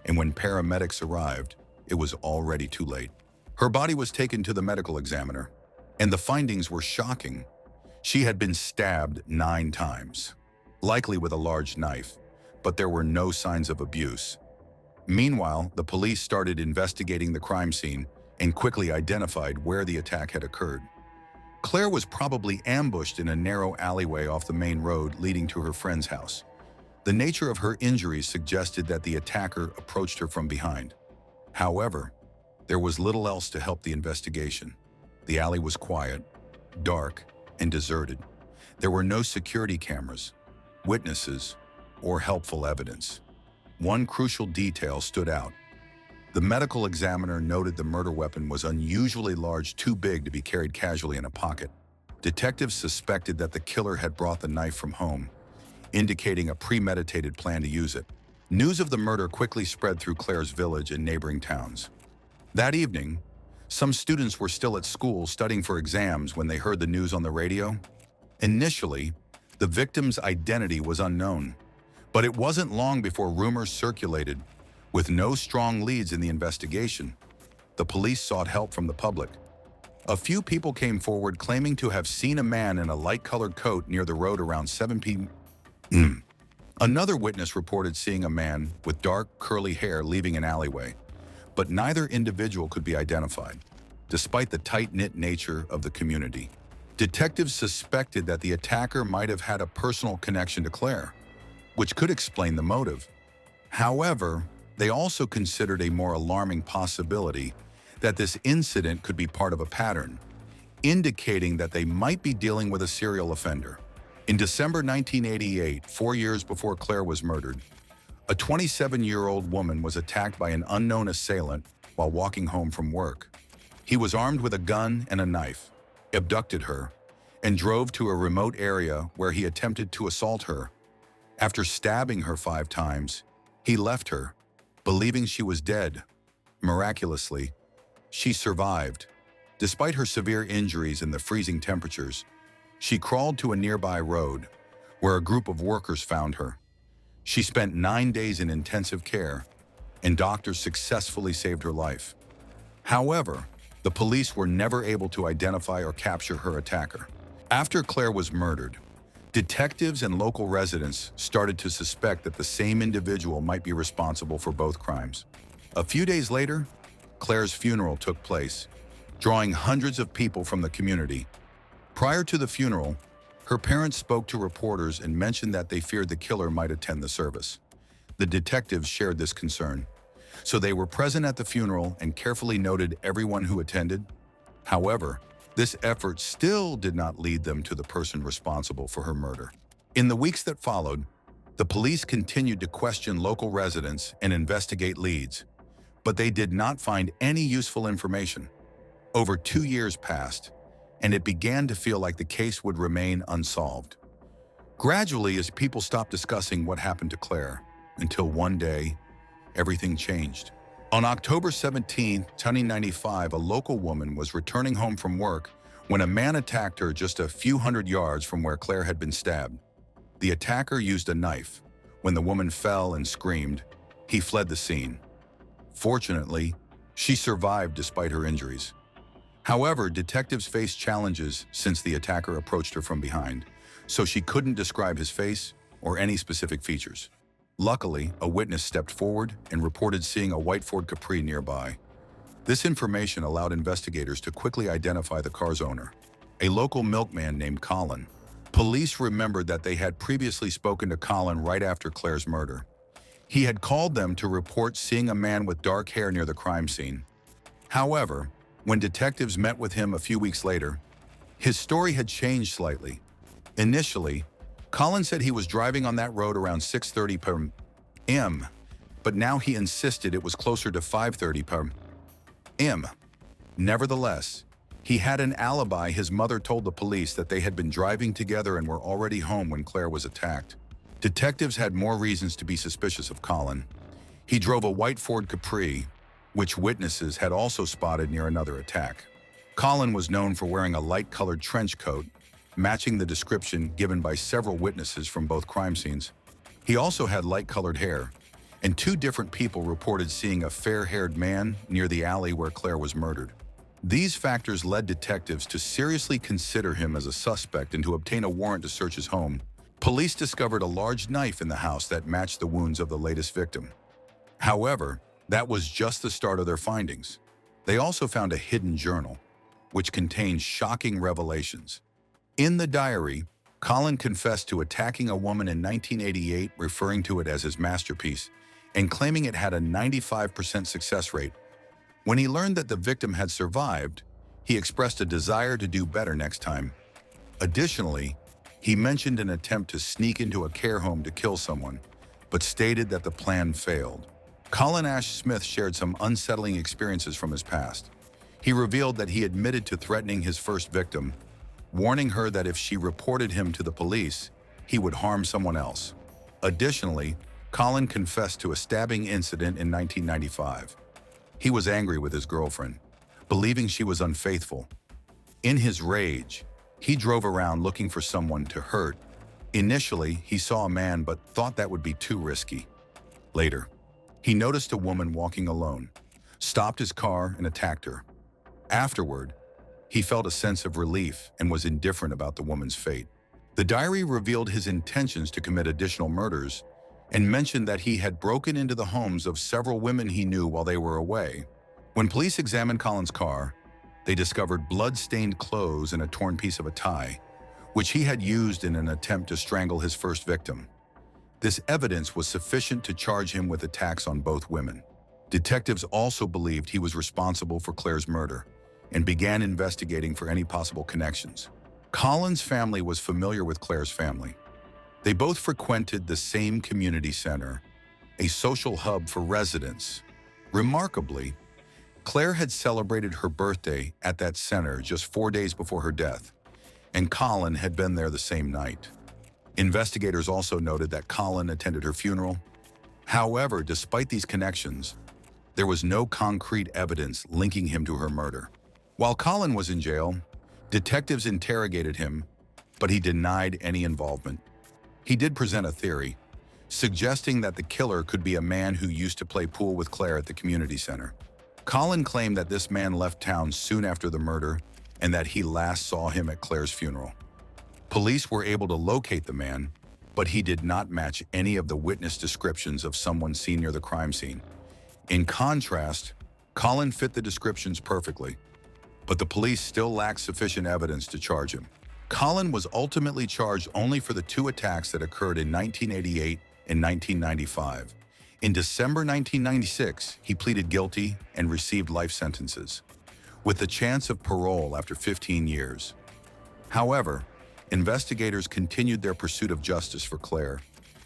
and when paramedics arrived, it was already too late. Her body was taken to the medical examiner, and the findings were shocking. She had been stabbed 9 times, likely with a large knife, but there were no signs of abuse. Meanwhile, the police started investigating the crime scene and quickly identified where the attack had occurred. Claire was probably ambushed in a narrow alleyway off the main road leading to her friend's house. The nature of her injuries suggested that the attacker approached her from behind. However, there was little else to help the investigation. The alley was quiet, dark, and deserted. There were no security cameras, witnesses, or helpful evidence. One crucial detail stood out. The medical examiner noted the murder weapon was unusually large, too big to be carried casually in a pocket. Detectives suspected that the killer had brought the knife from home, indicating a premeditated plan to use it. News of the murder quickly spread through Claire's village and neighboring towns. That evening, some students were still at school studying for exams when they heard the news on the radio. Initially, the victim's identity was unknown, but it wasn't long before rumors circulated. With no strong leads in the investigation, the police sought help from the public. A few people came forward claiming to have seen a man in a light-colored coat near the road around 7 p.m. Another witness reported seeing a man with dark, curly hair leaving an alleyway, but neither individual could be identified, despite the tight-knit nature of the community. Detectives suspected that the attacker might have had a personal connection to Claire, which could explain the motive. However, they also considered a more alarming possibility that this incident could be part of a pattern, indicating that they might be dealing with a serial offender. In December 1988, 4 years before Claire was murdered, a 27-year-old woman was attacked by an unknown assailant while walking home from work. He was armed with a gun and a knife, abducted her, and drove to a remote area where he attempted to assault her. After stabbing her 5 times, he left her, believing she was dead. Miraculously, she survived. Despite her severe injuries and the freezing temperatures, she crawled to a nearby road, where a group of workers found her. She spent 9 days in intensive care, and doctors successfully saved her life. However, the police were never able to identify or capture her attacker. After Claire was murdered, detectives and local residents started to suspect that the same individual might be responsible for both crimes. A few days later, Claire's funeral took place, drawing hundreds of people from the community. Prior to the funeral, her parents spoke to reporters and mentioned that they feared the killer might attend the service. The detectives shared this concern, so they were present at the funeral and carefully noted everyone who attended. However, this effort still did not lead them to the person responsible for her murder. In the weeks that followed, the police continued to question local residents and investigate leads, but they did not find any useful information. Over 2 years passed, and it began to feel like the case would remain unsolved. Gradually, as people stopped discussing what happened to Claire, until one day, everything changed. On October 17, 1995, a local woman was returning home from work when a man attacked her just a few hundred yards from where Claire had been stabbed. The attacker used a knife. When the woman fell and screamed, he fled the scene. Fortunately, she survived despite her injuries. However, detectives faced challenges since the attacker approached her from behind, so she couldn't describe his face or any specific features. Luckily, a witness stepped forward and reported seeing a white Ford Capri nearby. This information allowed investigators to quickly identify the car's owner, a local milkman named Colin. Police remembered that they had previously spoken to Colin right after Claire's murder. He had called them to report seeing a man with dark hair near the crime scene. However, when detectives met with him a few weeks later, his story had changed slightly. Initially, Colin said he was driving on that road around 6:30 p.m., but now he insisted it was closer to 5:30 p.m. Nevertheless, he had an alibi. His mother told the police that they had been driving together and were already home when Claire was attacked. Detectives had more reasons to be suspicious of Colin. He drove a white Ford Capri, which witnesses had also spotted near another attack. Colin was known for wearing a light-colored trench coat, matching the description given by several witnesses from both crime scenes. He also had light-colored hair, and 2 different people reported seeing a fair-haired man near the alley where Claire was murdered. These factors led detectives to seriously consider him as a suspect and to obtain a warrant to search his home. Police discovered a large knife in the house that matched the wounds of the latest victim. However, that was just the start of their findings. They also found a hidden journal, which contained shocking revelations. In the diary, Colin confessed to attacking a woman in 1988, referring to it as his masterpiece, and claiming it had a 95% success rate. When he learned that the victim had survived, he expressed a desire to do better next time. Additionally, he mentioned an attempt to sneak into a care home to kill someone, but stated that the plan failed. Colin Ash Smith shared some unsettling experiences from his past. He revealed that he admitted to threatening his first victim, warning her that if she reported him to the police, he would harm someone else. Additionally, Colin confessed to a stabbing incident in 1995. He was angry with his girlfriend, believing she was unfaithful. In his rage, he drove around looking for someone to hurt. Initially, he saw a man but thought that would be too risky. Later, he noticed a woman walking alone, stopped his car and attacked her. Afterward, he felt a sense of relief and was indifferent about the woman's fate. The diary revealed his intentions to commit additional murders and mentioned that he had broken into the homes of several women he knew while they were away. When police examined Colin's car, they discovered blood-stained clothes and a torn piece of a tie, which he had used in an attempt to strangle his first victim. This evidence was sufficient to charge him with attacks on both women. Detectives also believed he was responsible for Claire's murder and began investigating for any possible connections. Colin's family was familiar with Claire's family. They both frequented the same community center, a social hub for residents. Remarkably, Claire had celebrated her birthday at that center just 4 days before her death, and Colin had been there the same night. Investigators also noted that Colin attended her funeral. However, despite these connections, there was no concrete evidence linking him to her murder. While Colin was in jail, detectives interrogated him, but he denied any involvement. He did present a theory, suggesting that the killer could be a man who used to play pool with Claire at the community center. Colin claimed that this man left town soon after the murder and that he last saw him at Claire's funeral. Police were able to locate the man, but he did not match any of the witness descriptions of someone seen near the crime scene. In contrast, Colin fit the descriptions perfectly, but the police still lacked sufficient evidence to charge him. Colin was ultimately charged only for the two attacks that occurred in 1988 and 1995. In December 1996, he pleaded guilty and received life sentences, with the chance of parole after 15 years. However, investigators continued their pursuit of justice for Claire,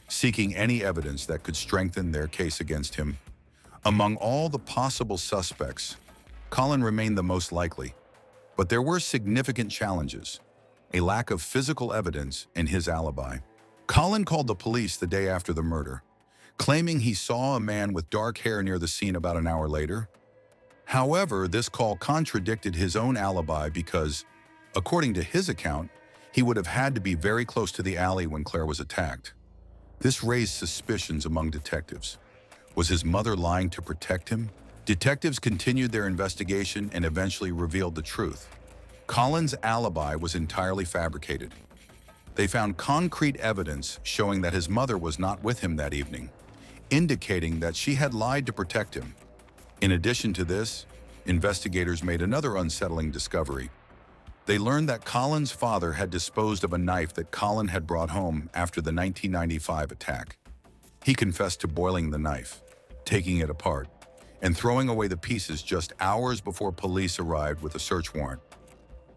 seeking any evidence that could strengthen their case against him. Among all the possible suspects, Colin remained the most likely, but there were significant challenges: a lack of physical evidence and his alibi. Colin called the police the day after the murder, claiming he saw a man with dark hair near the scene about an hour later. However, this call contradicted his own alibi because, according to his account, he would have had to be very close to the alley when Claire was attacked. This raised suspicions among detectives. Was his mother lying to protect him? Detectives continued their investigation and eventually revealed the truth. Colin's alibi was entirely fabricated. They found concrete evidence showing that his mother was not with him that evening, indicating that she had lied to protect him. In addition to this, investigators made another unsettling discovery. They learned that Colin's father had disposed of a knife that Colin had brought home after the 1995 attack. He confessed to boiling the knife, taking it apart, and throwing away the pieces just hours before police arrived with a search warrant.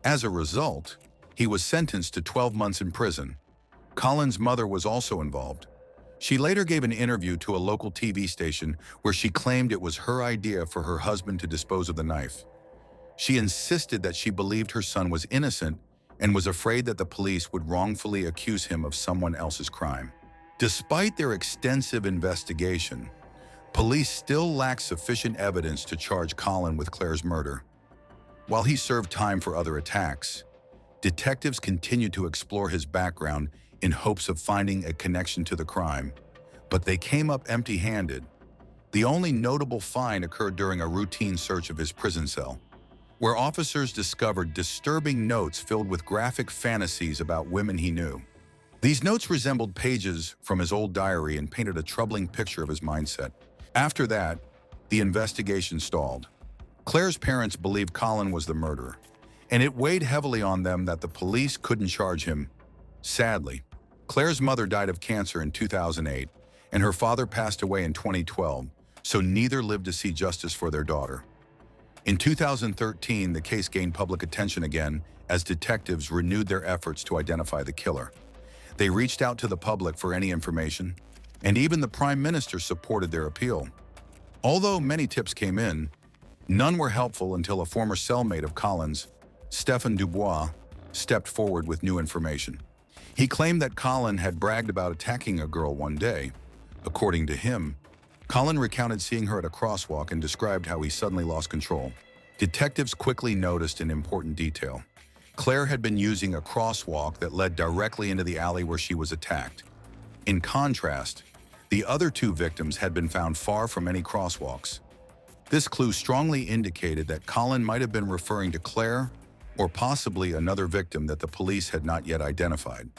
As a result, he was sentenced to 12 months in prison. Colin's mother was also involved. She later gave an interview to a local TV station where she claimed it was her idea for her husband to dispose of the knife. She insisted that she believed her son was innocent and was afraid that the police would wrongfully accuse him of someone else's crime. Despite their extensive investigation, police still lacked sufficient evidence to charge Colin with Claire's murder. While he served time for other attacks, detectives continued to explore his background in hopes of finding a connection to the crime, but they came up empty-handed. The only notable find occurred during a routine search of his prison cell, where officers discovered disturbing notes filled with graphic fantasies about women he knew. These notes resembled pages from his old diary and painted a troubling picture of his mindset. After that, the investigation stalled. Claire's parents believed Colin was the murderer, and it weighed heavily on them that the police couldn't charge him. Sadly, Claire's mother died of cancer in 2008, and her father passed away in 2012, so neither lived to see justice for their daughter. In 2013, the case gained public attention again as detectives renewed their efforts to identify the killer. They reached out to the public for any information, and even the Prime Minister supported their appeal. Although many tips came in, none were helpful until a former cellmate of Colin's, Stéphane Dubois, stepped forward with new information. He claimed that Colin had bragged about attacking a girl one day. According to him, Colin recounted seeing her at a crosswalk and described how he suddenly lost control. Detectives quickly noticed an important detail. Claire had been using a crosswalk that led directly into the alley where she was attacked. In contrast, the other two victims had been found far from any crosswalks. This clue strongly indicated that Colin might have been referring to Claire or possibly another victim that the police had not yet identified.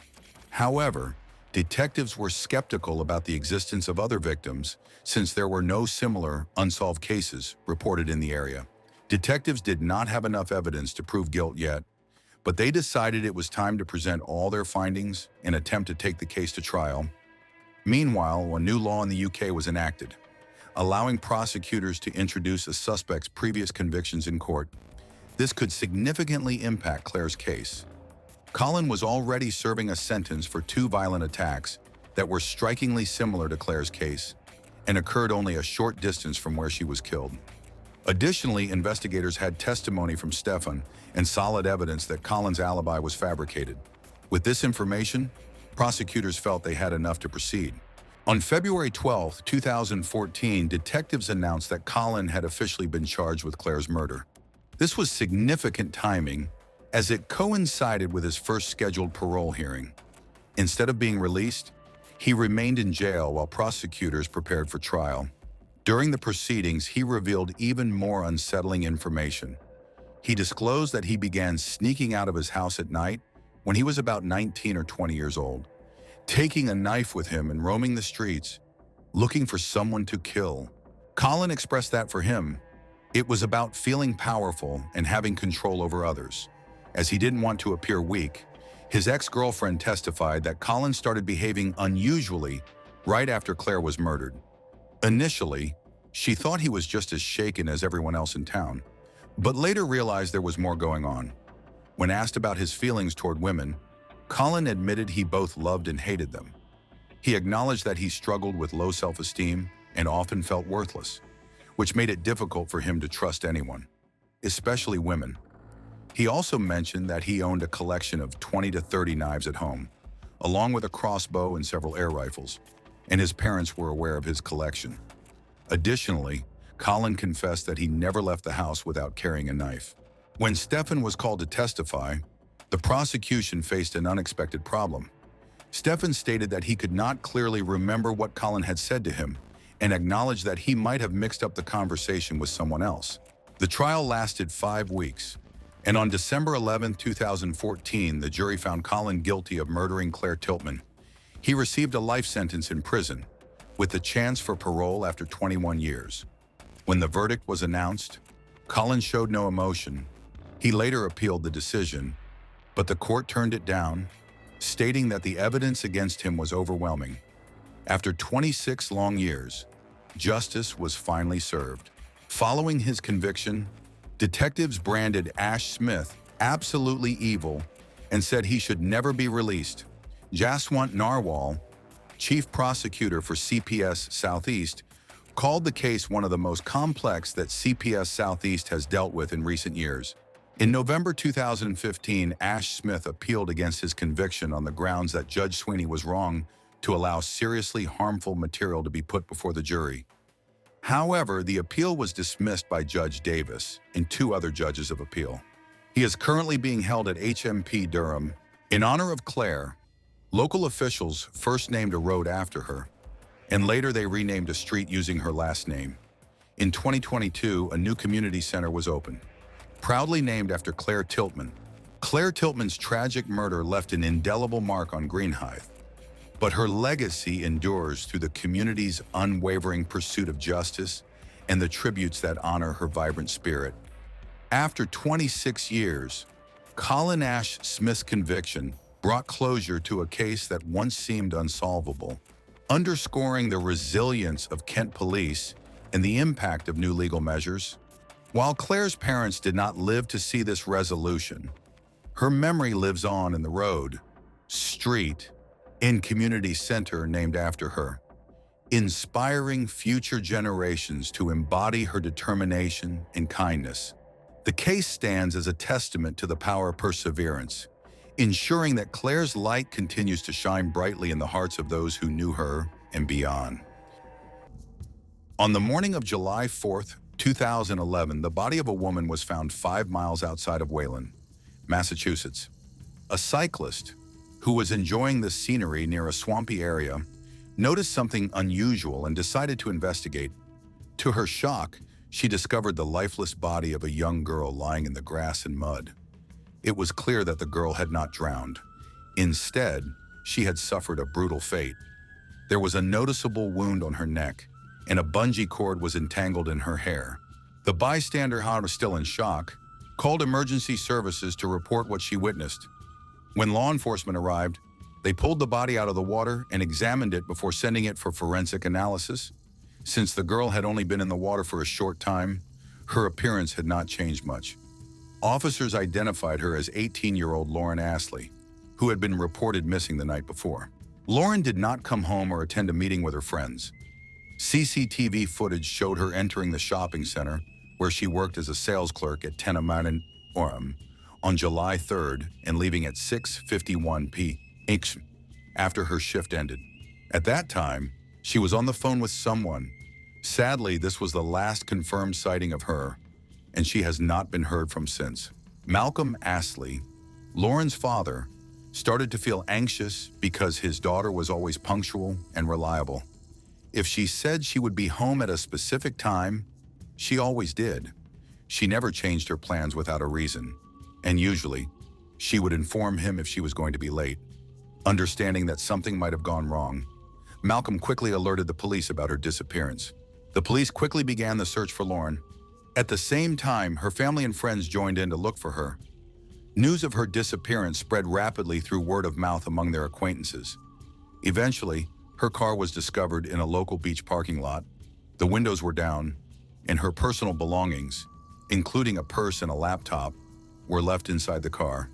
However, detectives were skeptical about the existence of other victims since there were no similar unsolved cases reported in the area. Detectives did not have enough evidence to prove guilt yet, but they decided it was time to present all their findings and attempt to take the case to trial. Meanwhile, a new law in the UK was enacted, allowing prosecutors to introduce a suspect's previous convictions in court. This could significantly impact Claire's case. Colin was already serving a sentence for two violent attacks that were strikingly similar to Claire's case and occurred only a short distance from where she was killed. Additionally, investigators had testimony from Stéphane and solid evidence that Colin's alibi was fabricated. With this information, prosecutors felt they had enough to proceed. On February 12, 2014, detectives announced that Colin had officially been charged with Claire's murder. This was significant timing, as it coincided with his first scheduled parole hearing. Instead of being released, he remained in jail while prosecutors prepared for trial. During the proceedings, he revealed even more unsettling information. He disclosed that he began sneaking out of his house at night when he was about 19 or 20 years old, taking a knife with him and roaming the streets, looking for someone to kill. Colin expressed that for him, it was about feeling powerful and having control over others. As he didn't want to appear weak, his ex-girlfriend testified that Colin started behaving unusually right after Claire was murdered. Initially, she thought he was just as shaken as everyone else in town, but later realized there was more going on. When asked about his feelings toward women, Colin admitted he both loved and hated them. He acknowledged that he struggled with low self-esteem and often felt worthless, which made it difficult for him to trust anyone, especially women. He also mentioned that he owned a collection of 20 to 30 knives at home, along with a crossbow and several air rifles, and his parents were aware of his collection. Additionally, Colin confessed that he never left the house without carrying a knife. When Stefan was called to testify, the prosecution faced an unexpected problem. Stefan stated that he could not clearly remember what Colin had said to him and acknowledged that he might have mixed up the conversation with someone else. The trial lasted 5 weeks, and on December 11, 2014, the jury found Colin guilty of murdering Claire Tiltman. He received a life sentence in prison, with the chance for parole after 21 years. When the verdict was announced, Colin showed no emotion. He later appealed the decision, but the court turned it down, stating that the evidence against him was overwhelming. After 26 long years, justice was finally served. Following his conviction, detectives branded Ash Smith absolutely evil and said he should never be released. Jaswant Narwal, chief prosecutor for CPS Southeast, called the case one of the most complex that CPS Southeast has dealt with in recent years. In November 2015, Ash Smith appealed against his conviction on the grounds that Judge Sweeney was wrong to allow seriously harmful material to be put before the jury. However, the appeal was dismissed by Judge Davis and 2 other judges of appeal. He is currently being held at HMP Durham. In honor of Claire, local officials first named a road after her, and later they renamed a street using her last name. In 2022, a new community center was opened, proudly named after Claire Tiltman. Claire Tiltman's tragic murder left an indelible mark on Greenhithe, but her legacy endures through the community's unwavering pursuit of justice and the tributes that honor her vibrant spirit. After 26 years, Colin Ash Smith's conviction brought closure to a case that once seemed unsolvable, underscoring the resilience of Kent police and the impact of new legal measures. While Claire's parents did not live to see this resolution, her memory lives on in the road, street, and community center named after her, inspiring future generations to embody her determination and kindness. The case stands as a testament to the power of perseverance, ensuring that Claire's light continues to shine brightly in the hearts of those who knew her and beyond. On the morning of July 4th, 2011, the body of a woman was found 5 miles outside of Wayland, Massachusetts. A cyclist, who was enjoying the scenery near a swampy area, noticed something unusual and decided to investigate. To her shock, she discovered the lifeless body of a young girl lying in the grass and mud. It was clear that the girl had not drowned. Instead, she had suffered a brutal fate. There was a noticeable wound on her neck, and a bungee cord was entangled in her hair. The bystander, who was still in shock, called emergency services to report what she witnessed. When law enforcement arrived, they pulled the body out of the water and examined it before sending it for forensic analysis. Since the girl had only been in the water for a short time, her appearance had not changed much. Officers identified her as 18-year-old Lauren Astley, who had been reported missing the night before. Lauren did not come home or attend a meeting with her friends. CCTV footage showed her entering the shopping center, where she worked as a sales clerk at Tenamanan Orem, on July 3rd and leaving at 6:51 p.m. after her shift ended. At that time, she was on the phone with someone. Sadly, this was the last confirmed sighting of her, and she has not been heard from since. Malcolm Astley, Lauren's father, started to feel anxious because his daughter was always punctual and reliable. If she said she would be home at a specific time, she always did. She never changed her plans without a reason, and usually, She would inform him if she was going to be late. Understanding that something might have gone wrong, Malcolm quickly alerted the police about her disappearance. The police quickly began the search for Lauren. At the same time, her family and friends joined in to look for her. News of her disappearance spread rapidly through word of mouth among their acquaintances. Eventually, her car was discovered in a local beach parking lot. The windows were down, and her personal belongings, including a purse and a laptop, were left inside the car.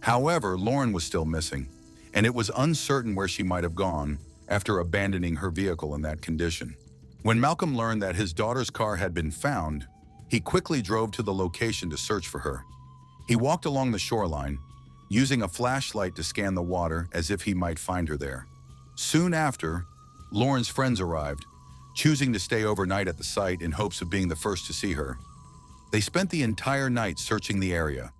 However, Lauren was still missing, and it was uncertain where she might have gone after abandoning her vehicle in that condition. When Malcolm learned that his daughter's car had been found, he quickly drove to the location to search for her. He walked along the shoreline, using a flashlight to scan the water as if he might find her there. Soon after, Lauren's friends arrived, choosing to stay overnight at the site in hopes of being the first to see her. They spent the entire night searching the area,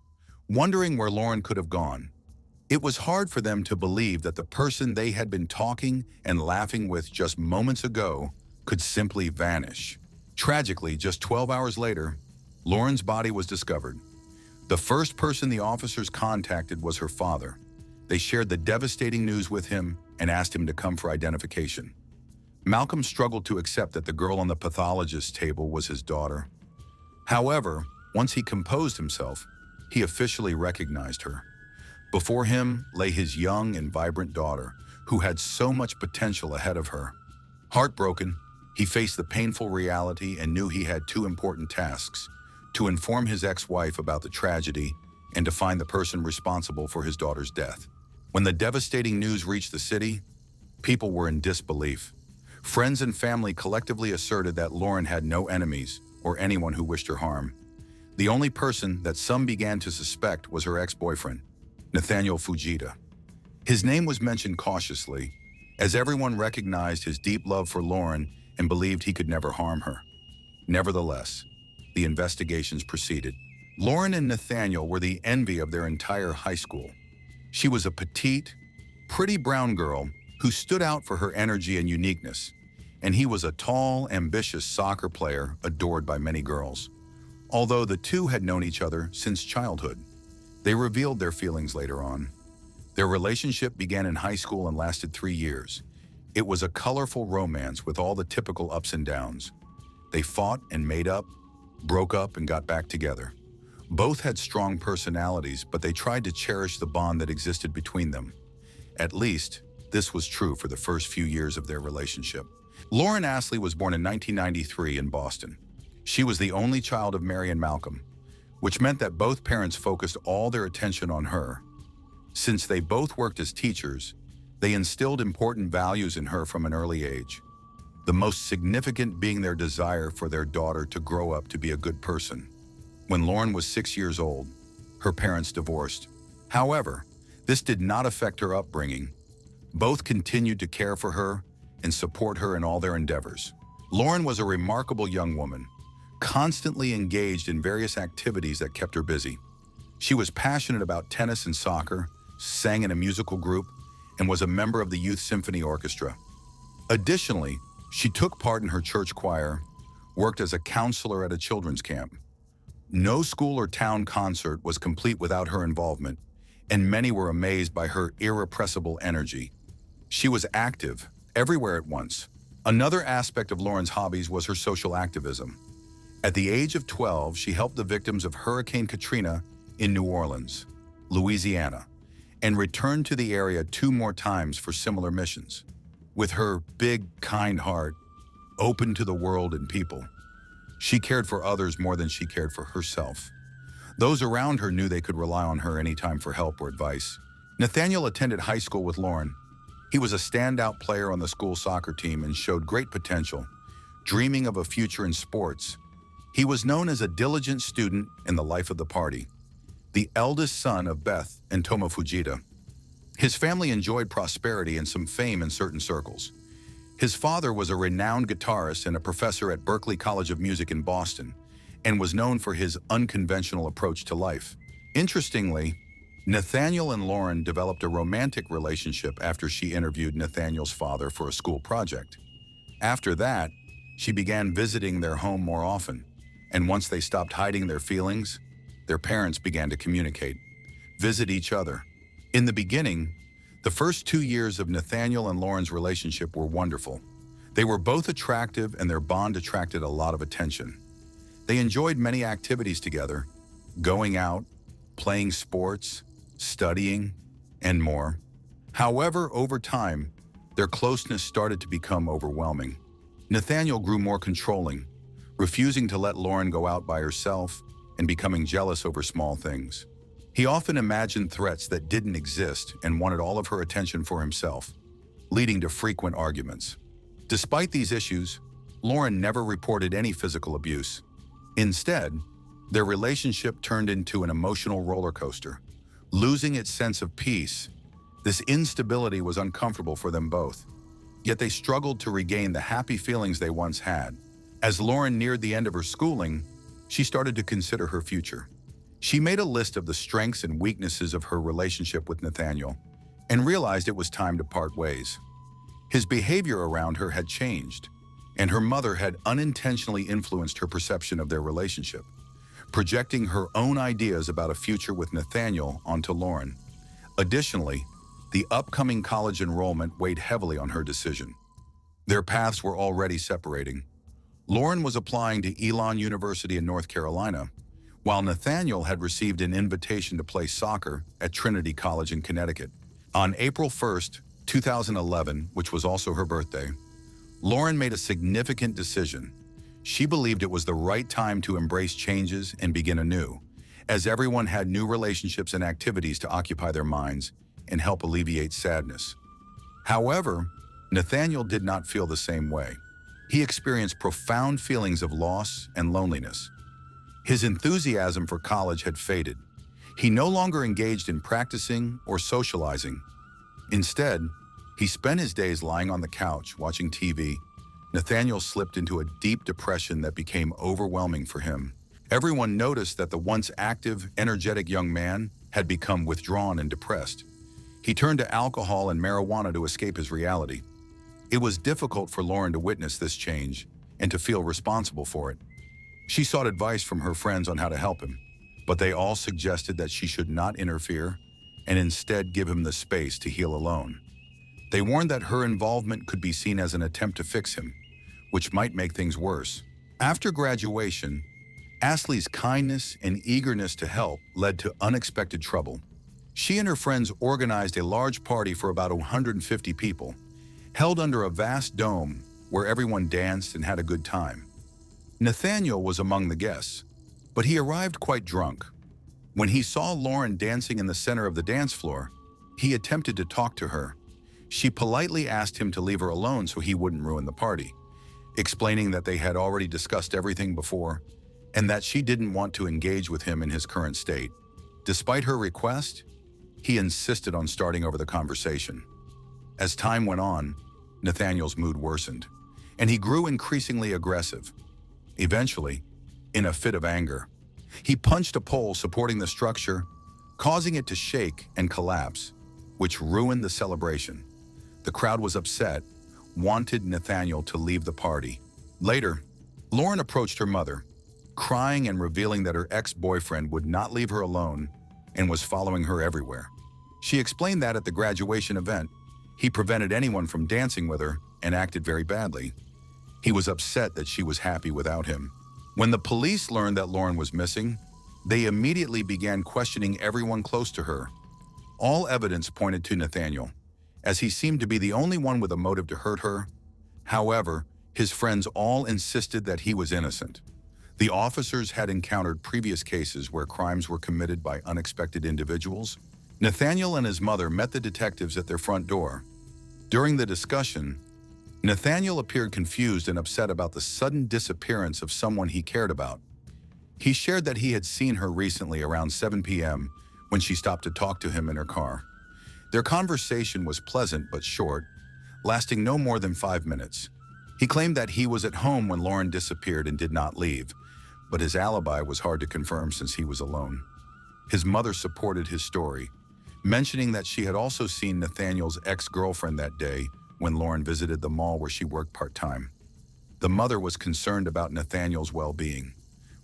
wondering where Lauren could have gone. It was hard for them to believe that the person they had been talking and laughing with just moments ago could simply vanish. Tragically, just 12 hours later, Lauren's body was discovered. The first person the officers contacted was her father. They shared the devastating news with him and asked him to come for identification. Malcolm struggled to accept that the girl on the pathologist's table was his daughter. However, once he composed himself, he officially recognized her. Before him lay his young and vibrant daughter, who had so much potential ahead of her. Heartbroken, he faced the painful reality and knew he had two important tasks: to inform his ex-wife about the tragedy and to find the person responsible for his daughter's death. When the devastating news reached the city, people were in disbelief. Friends and family collectively asserted that Lauren had no enemies or anyone who wished her harm. The only person that some began to suspect was her ex-boyfriend, Nathaniel Fujita. His name was mentioned cautiously, as everyone recognized his deep love for Lauren and believed he could never harm her. Nevertheless, the investigations proceeded. Lauren and Nathaniel were the envy of their entire high school. She was a petite, pretty brown girl who stood out for her energy and uniqueness, and he was a tall, ambitious soccer player adored by many girls. Although the two had known each other since childhood, they revealed their feelings later on. Their relationship began in high school and lasted 3 years. It was a colorful romance with all the typical ups and downs. They fought and made up, broke up and got back together. Both had strong personalities, but they tried to cherish the bond that existed between them. At least, this was true for the first few years of their relationship. Lauren Astley was born in 1993 in Boston. She was the only child of Mary and Malcolm, which meant that both parents focused all their attention on her. Since they both worked as teachers, they instilled important values in her from an early age, the most significant being their desire for their daughter to grow up to be a good person. When Lauren was 6 years old, her parents divorced. However, this did not affect her upbringing. Both continued to care for her and support her in all their endeavors. Lauren was a remarkable young woman, constantly engaged in various activities that kept her busy. She was passionate about tennis and soccer, sang in a musical group, and was a member of the Youth Symphony Orchestra. Additionally, she took part in her church choir, worked as a counselor at a children's camp. No school or town concert was complete without her involvement, and many were amazed by her irrepressible energy. She was active, everywhere at once. Another aspect of Lauren's hobbies was her social activism. At the age of 12, she helped the victims of Hurricane Katrina in New Orleans, Louisiana, and returned to the area 2 more times for similar missions. With her big, kind heart, open to the world and people, she cared for others more than she cared for herself. Those around her knew they could rely on her anytime for help or advice. Nathaniel attended high school with Lauren. He was a standout player on the school soccer team and showed great potential, dreaming of a future in sports. He was known as a diligent student in the life of the party, the eldest son of Beth and Toma Fujita. His family enjoyed prosperity and some fame in certain circles. His father was a renowned guitarist and a professor at Berklee College of Music in Boston, and was known for his unconventional approach to life. Interestingly, Nathaniel and Lauren developed a romantic relationship after she interviewed Nathaniel's father for a school project. After that, she began visiting their home more often, and once they stopped hiding their feelings, their parents began to communicate. visit each other. In the beginning, the first 2 years of Nathaniel and Lauren's relationship were wonderful. They were both attractive and their bond attracted a lot of attention. They enjoyed many activities together, going out, playing sports, studying, and more. However, over time, their closeness started to become overwhelming. Nathaniel grew more controlling, refusing to let Lauren go out by herself and becoming jealous over small things. He often imagined threats that didn't exist and wanted all of her attention for himself, leading to frequent arguments. Despite these issues, Lauren never reported any physical abuse. Instead, their relationship turned into an emotional roller coaster. Losing its sense of peace, this instability was uncomfortable for them both. Yet they struggled to regain the happy feelings they once had. As Lauren neared the end of her schooling, she started to consider her future. She made a list of the strengths and weaknesses of her relationship with Nathaniel and realized it was time to part ways. His behavior around her had changed, and her mother had unintentionally influenced her perception of their relationship, projecting her own ideas about a future with Nathaniel onto Lauren. Additionally, the upcoming college enrollment weighed heavily on her decision. Their paths were already separating. Lauren was applying to Elon University in North Carolina, while Nathaniel had received an invitation to play soccer at Trinity College in Connecticut. On April 1st, 2011, which was also her birthday, Lauren made a significant decision. She believed it was the right time to embrace changes and begin anew, as everyone had new relationships and activities to occupy their minds and help alleviate sadness. However, Nathaniel did not feel the same way. He experienced profound feelings of loss and loneliness. His enthusiasm for college had faded. He no longer engaged in practicing or socializing. Instead, he spent his days lying on the couch watching TV. Nathaniel slipped into a deep depression that became overwhelming for him. Everyone noticed that the once active, energetic young man had become withdrawn and depressed. He turned to alcohol and marijuana to escape his reality. It was difficult for Lauren to witness this change and to feel responsible for it. She sought advice from her friends on how to help him, but they all suggested that she should not interfere and instead give him the space to heal alone. They warned that her involvement could be seen as an attempt to fix him, which might make things worse. After graduation, Ashley's kindness and eagerness to help led to unexpected trouble. She and her friends organized a large party for about 150 people, held under a vast dome where everyone danced and had a good time. Nathaniel was among the guests, but he arrived quite drunk. When he saw Lauren dancing in the center of the dance floor, he attempted to talk to her. She politely asked him to leave her alone so he wouldn't ruin the party, explaining that they had already discussed everything before and that she didn't want to engage with him in his current state. Despite her request, he insisted on starting over the conversation. As time went on, Nathaniel's mood worsened, and he grew increasingly aggressive. Eventually, in a fit of anger, he punched a pole supporting the structure, causing it to shake and collapse, which ruined the celebration. The crowd was upset, wanted Nathaniel to leave the party. Later, Lauren approached her mother, crying and revealing that her ex-boyfriend would not leave her alone and was following her everywhere. She explained that at the graduation event, he prevented anyone from dancing with her and acted very badly. He was upset that she was happy without him. When the police learned that Lauren was missing, they immediately began questioning everyone close to her. All evidence pointed to Nathaniel, as he seemed to be the only one with a motive to hurt her. However, his friends all insisted that he was innocent. The officers had encountered previous cases where crimes were committed by unexpected individuals. Nathaniel and his mother met the detectives at their front door. During the discussion, Nathaniel appeared confused and upset about the sudden disappearance of someone he cared about. He shared that he had seen her recently around 7 p.m. when she stopped to talk to him in her car. Their conversation was pleasant but short, lasting no more than 5 minutes. He claimed that he was at home when Lauren disappeared and did not leave, but his alibi was hard to confirm since he was alone. His mother supported his story, mentioning that she had also seen Nathaniel's ex-girlfriend that day when Lauren visited the mall where she worked part-time. The mother was concerned about Nathaniel's well-being,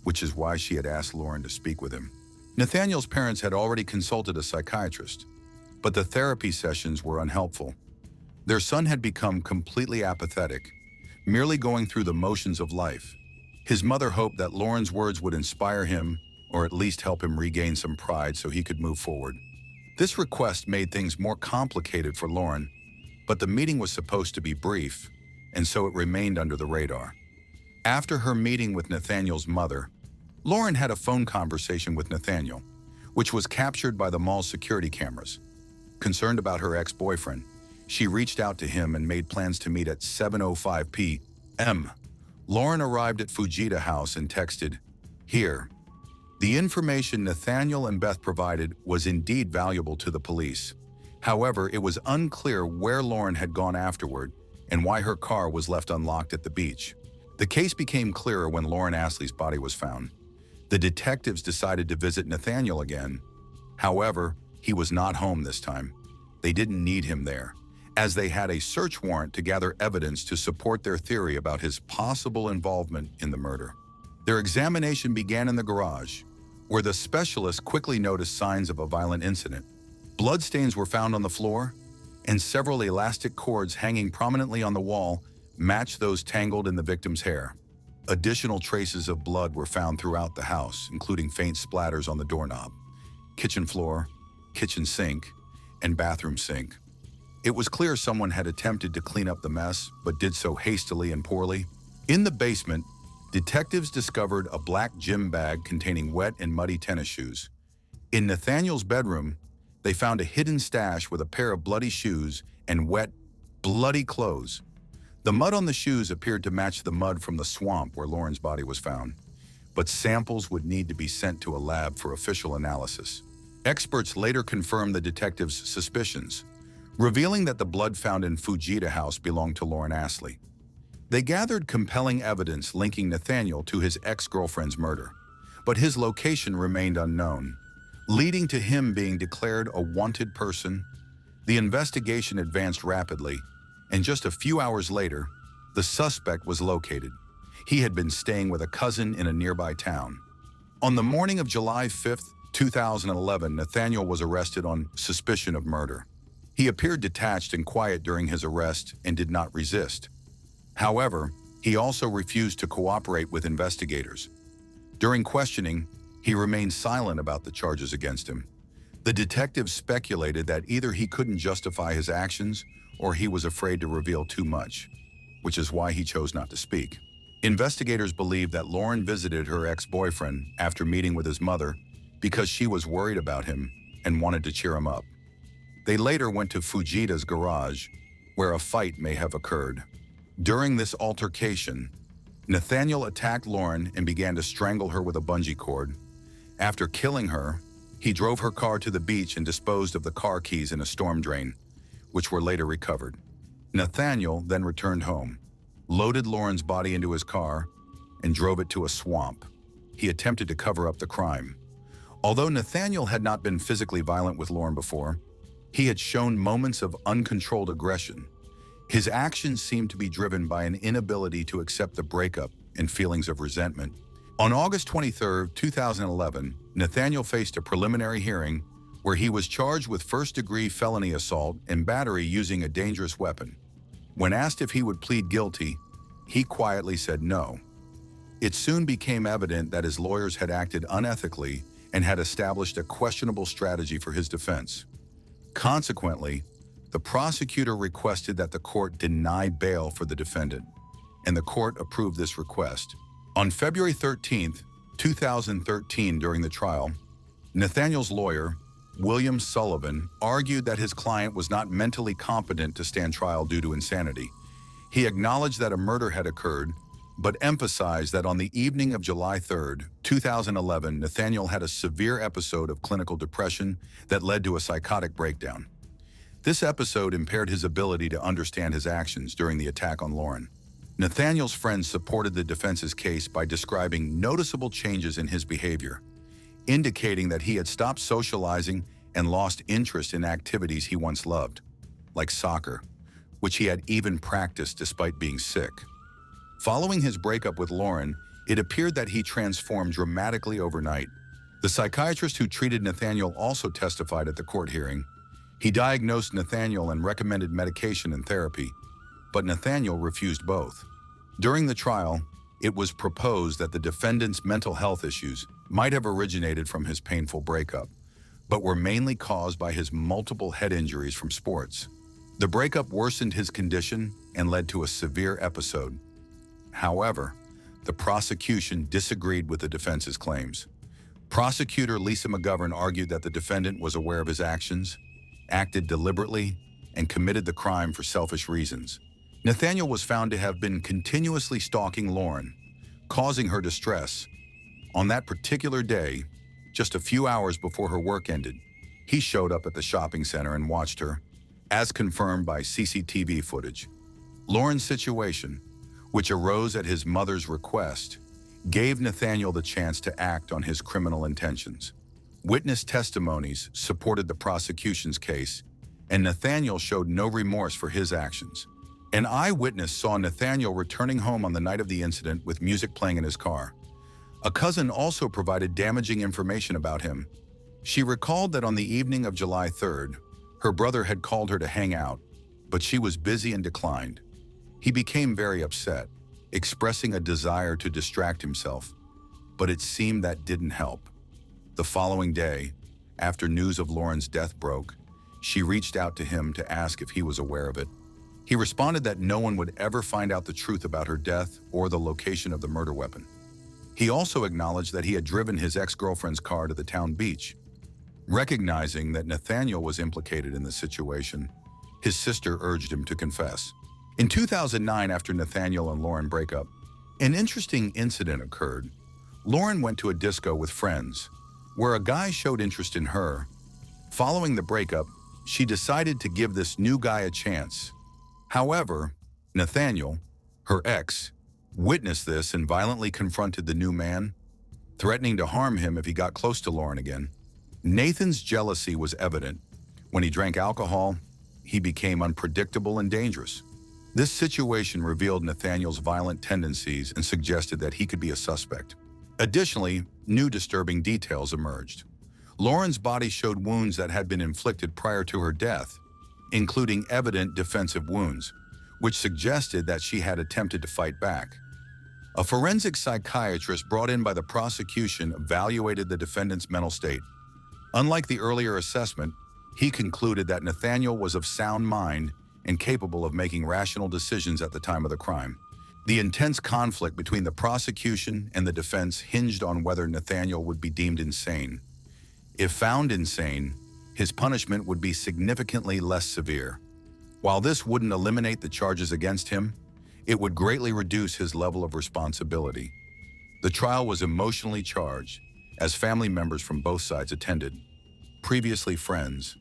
which is why she had asked Lauren to speak with him. Nathaniel's parents had already consulted a psychiatrist, but the therapy sessions were unhelpful. Their son had become completely apathetic, merely going through the motions of life. His mother hoped that Lauren's words would inspire him, or at least help him regain some pride so he could move forward. This request made things more complicated for Lauren, but the meeting was supposed to be brief, and so it remained under the radar. After her meeting with Nathaniel's mother, Lauren had a phone conversation with Nathaniel, which was captured by the mall's security cameras. Concerned about her ex-boyfriend, she reached out to him and made plans to meet at 7:05 p.m. Lauren arrived at Fujita House and texted, "Here." The information Nathaniel and Beth provided was indeed valuable to the police. However, it was unclear where Lauren had gone afterward and why her car was left unlocked at the beach. The case became clearer when Lauren Astley's body was found. The detectives decided to visit Nathaniel again. However, he was not home this time. They didn't need him there, as they had a search warrant to gather evidence to support their theory about his possible involvement in the murder. Their examination began in the garage, where the specialist quickly noticed signs of a violent incident. Bloodstains were found on the floor, and several elastic cords hanging prominently on the wall matched those tangled in the victim's hair. Additional traces of blood were found throughout the house, including faint splatters on the doorknob, kitchen floor, kitchen sink, and bathroom sink. It was clear someone had attempted to clean up the mess, but did so hastily and poorly. In the basement, detectives discovered a black gym bag containing wet and muddy tennis shoes. In Nathaniel's bedroom, they found a hidden stash with a pair of bloody shoes and wet, bloody clothes. The mud on the shoes appeared to match the mud from the swamp where Lauren's body was found, but samples would need to be sent to a lab for official analysis. Experts later confirmed the detectives' suspicions, revealing that the blood found in Fujita House belonged to Lauren Astley. They gathered compelling evidence linking Nathaniel to his ex-girlfriend's murder, but his location remained unknown, leading to him being declared a wanted person. The investigation advanced rapidly, and just a few hours later, the suspect was located. He had been staying with a cousin in a nearby town. On the morning of July 5, 2011, Nathaniel was arrested on suspicion of murder. He appeared detached and quiet during his arrest and did not resist. However, he also refused to cooperate with investigators. During questioning, he remained silent about the charges against him. The detectives speculated that either he couldn't justify his actions or he was afraid to reveal too much, which is why he chose not to speak. Investigators believe that Lauren visited her ex-boyfriend after meeting with his mother because she was worried about him and wanted to cheer him up. They later went to Fujita's garage, where a fight may have occurred. During this altercation, Nathaniel attacked Lauren and began to strangle her with a bungee cord. After killing her, he drove her car to the beach and disposed of the car keys in a storm drain, which were later recovered. Nathaniel then returned home, loaded Lauren's body into his car, and drove it to a swamp. He attempted to cover up the crime. Although Nathaniel had not been physically violent with Lauren before, he had shown moments of uncontrolled aggression. His actions seemed to be driven by an inability to accept the breakup and feelings of resentment. On August 23, 2011, Nathaniel faced a preliminary hearing where he was charged with first-degree felony assault and battery using a dangerous weapon. When asked if he would plead guilty, he quietly said no. It soon became evident that his lawyers had acted unethically and had established a questionable strategy for his defense. Consequently, the prosecutor requested that the court deny bail for the defendant, and the court approved this request. On February 13, 2013, during the trial, Nathaniel's lawyer, William Sullivan, argued that his client was not mentally competent to stand trial due to insanity. He acknowledged that a murder had occurred, but emphasized that on the evening of July 3, 2011, Nathaniel had a severe episode of clinical depression that led to a psychotic breakdown. This episode impaired his ability to understand his actions during the attack on Lauren. Nathaniel's friends supported the defense's case by describing noticeable changes in his behavior, indicating that he had stopped socializing and lost interest in activities he once loved, like soccer, which he had even practiced despite being sick. Following his breakup with Lauren, it appeared that he transformed dramatically overnight. The psychiatrist who treated Nathaniel also testified at the court hearing. He diagnosed Nathaniel and recommended medication and therapy, but Nathaniel refused both. During the trial, it was proposed that the defendant's mental health issues might have originated from his painful breakup, but were mainly caused by his multiple head injuries from sports. The breakup worsened his condition and led to a severe episode. However, the prosecution disagreed with the defense's claims. Prosecutor Lisa McGovern argued that the defendant was aware of his actions, acted deliberately, and committed the crime for selfish reasons. Nathaniel was found to have been continuously stalking Lauren, causing her distress. On that particular day, just a few hours before her work ended, he showed up at the shopping center and watched her, as confirmed by CCTV footage. Lauren's situation, which arose at his mother's request, gave Nathaniel the chance to act on his criminal intentions. Witness testimonies supported the prosecution's case, and Nathaniel showed no remorse for his actions. An eyewitness saw Nathaniel returning home on the night of the incident with music playing in his car. A cousin also provided damaging information about him. She recalled that on the evening of July 3rd, her brother had called her to hang out, but she was busy and declined. He became very upset, expressing a desire to distract himself, but it seemed that didn't help. The following day, after news of Lauren's death broke, she reached out to him to ask if he was aware of it. He responded that no one would ever find out the truth about her death or the location of the murder weapon. He also acknowledged that he had driven his ex-girlfriend's car to the town beach. Recognizing that Nathaniel was implicated in the situation, his sister urged him to confess. In 2009, after Nathaniel and Lauren break up, an interesting incident occurred. Lauren went to a disco with friends, where a guy showed interest in her. Following the breakup, she decided to give this new guy a chance. However, Nathaniel, her ex, witnessed this and violently confronted the new man, threatening to harm him if he got close to Lauren again. Nathan's jealousy was evident. When he drank alcohol, he became unpredictable and dangerous. This situation revealed Nathaniel's violent tendencies and suggested that he could be a suspect. Additionally, new disturbing details emerged. Lauren's body showed wounds that had been inflicted prior to her death, including evident defensive wounds, which suggested that she had attempted to fight back. A forensic psychiatrist brought in by the prosecution evaluated the defendant's mental state. Unlike the earlier assessment, he concluded that Nathaniel was of sound mind and capable of making rational decisions at the time of the crime. The intense conflict between the prosecution and the defense hinged on whether Nathaniel would be deemed insane. If found insane, his punishment would be significantly less severe. While this wouldn't eliminate the charges against him, it would greatly reduce his level of responsibility. The trial was emotionally charged, as family members from both sides attended. Previously friends,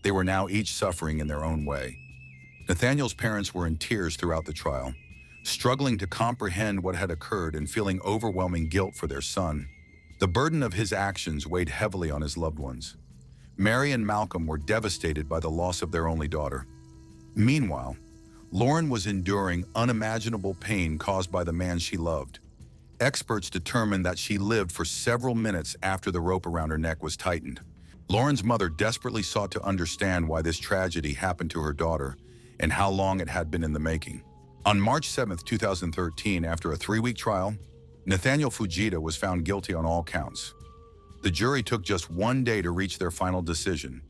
they were now each suffering in their own way. Nathaniel's parents were in tears throughout the trial, struggling to comprehend what had occurred and feeling overwhelming guilt for their son. The burden of his actions weighed heavily on his loved ones. Mary and Malcolm were devastated by the loss of their only daughter. Meanwhile, Lauren was enduring unimaginable pain caused by the man she loved. Experts determined that she lived for several minutes after the rope around her neck was tightened. Lauren's mother desperately sought to understand why this tragedy happened to her daughter and how long it had been in the making. On March 7, 2013, after a 3-week trial, Nathaniel Fujita was found guilty on all counts. The jury took just 1 day to reach their final decision.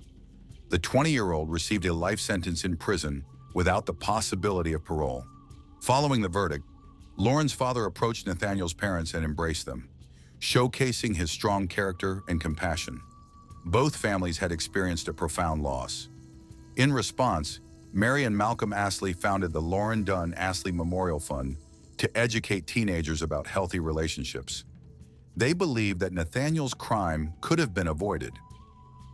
The 20-year-old received a life sentence in prison without the possibility of parole. Following the verdict, Lauren's father approached Nathaniel's parents and embraced them, showcasing his strong character and compassion. Both families had experienced a profound loss. In response, Mary and Malcolm Astley founded the Lauren Dunn Astley Memorial Fund to educate teenagers about healthy relationships. They believe that Nathaniel's crime could have been avoided.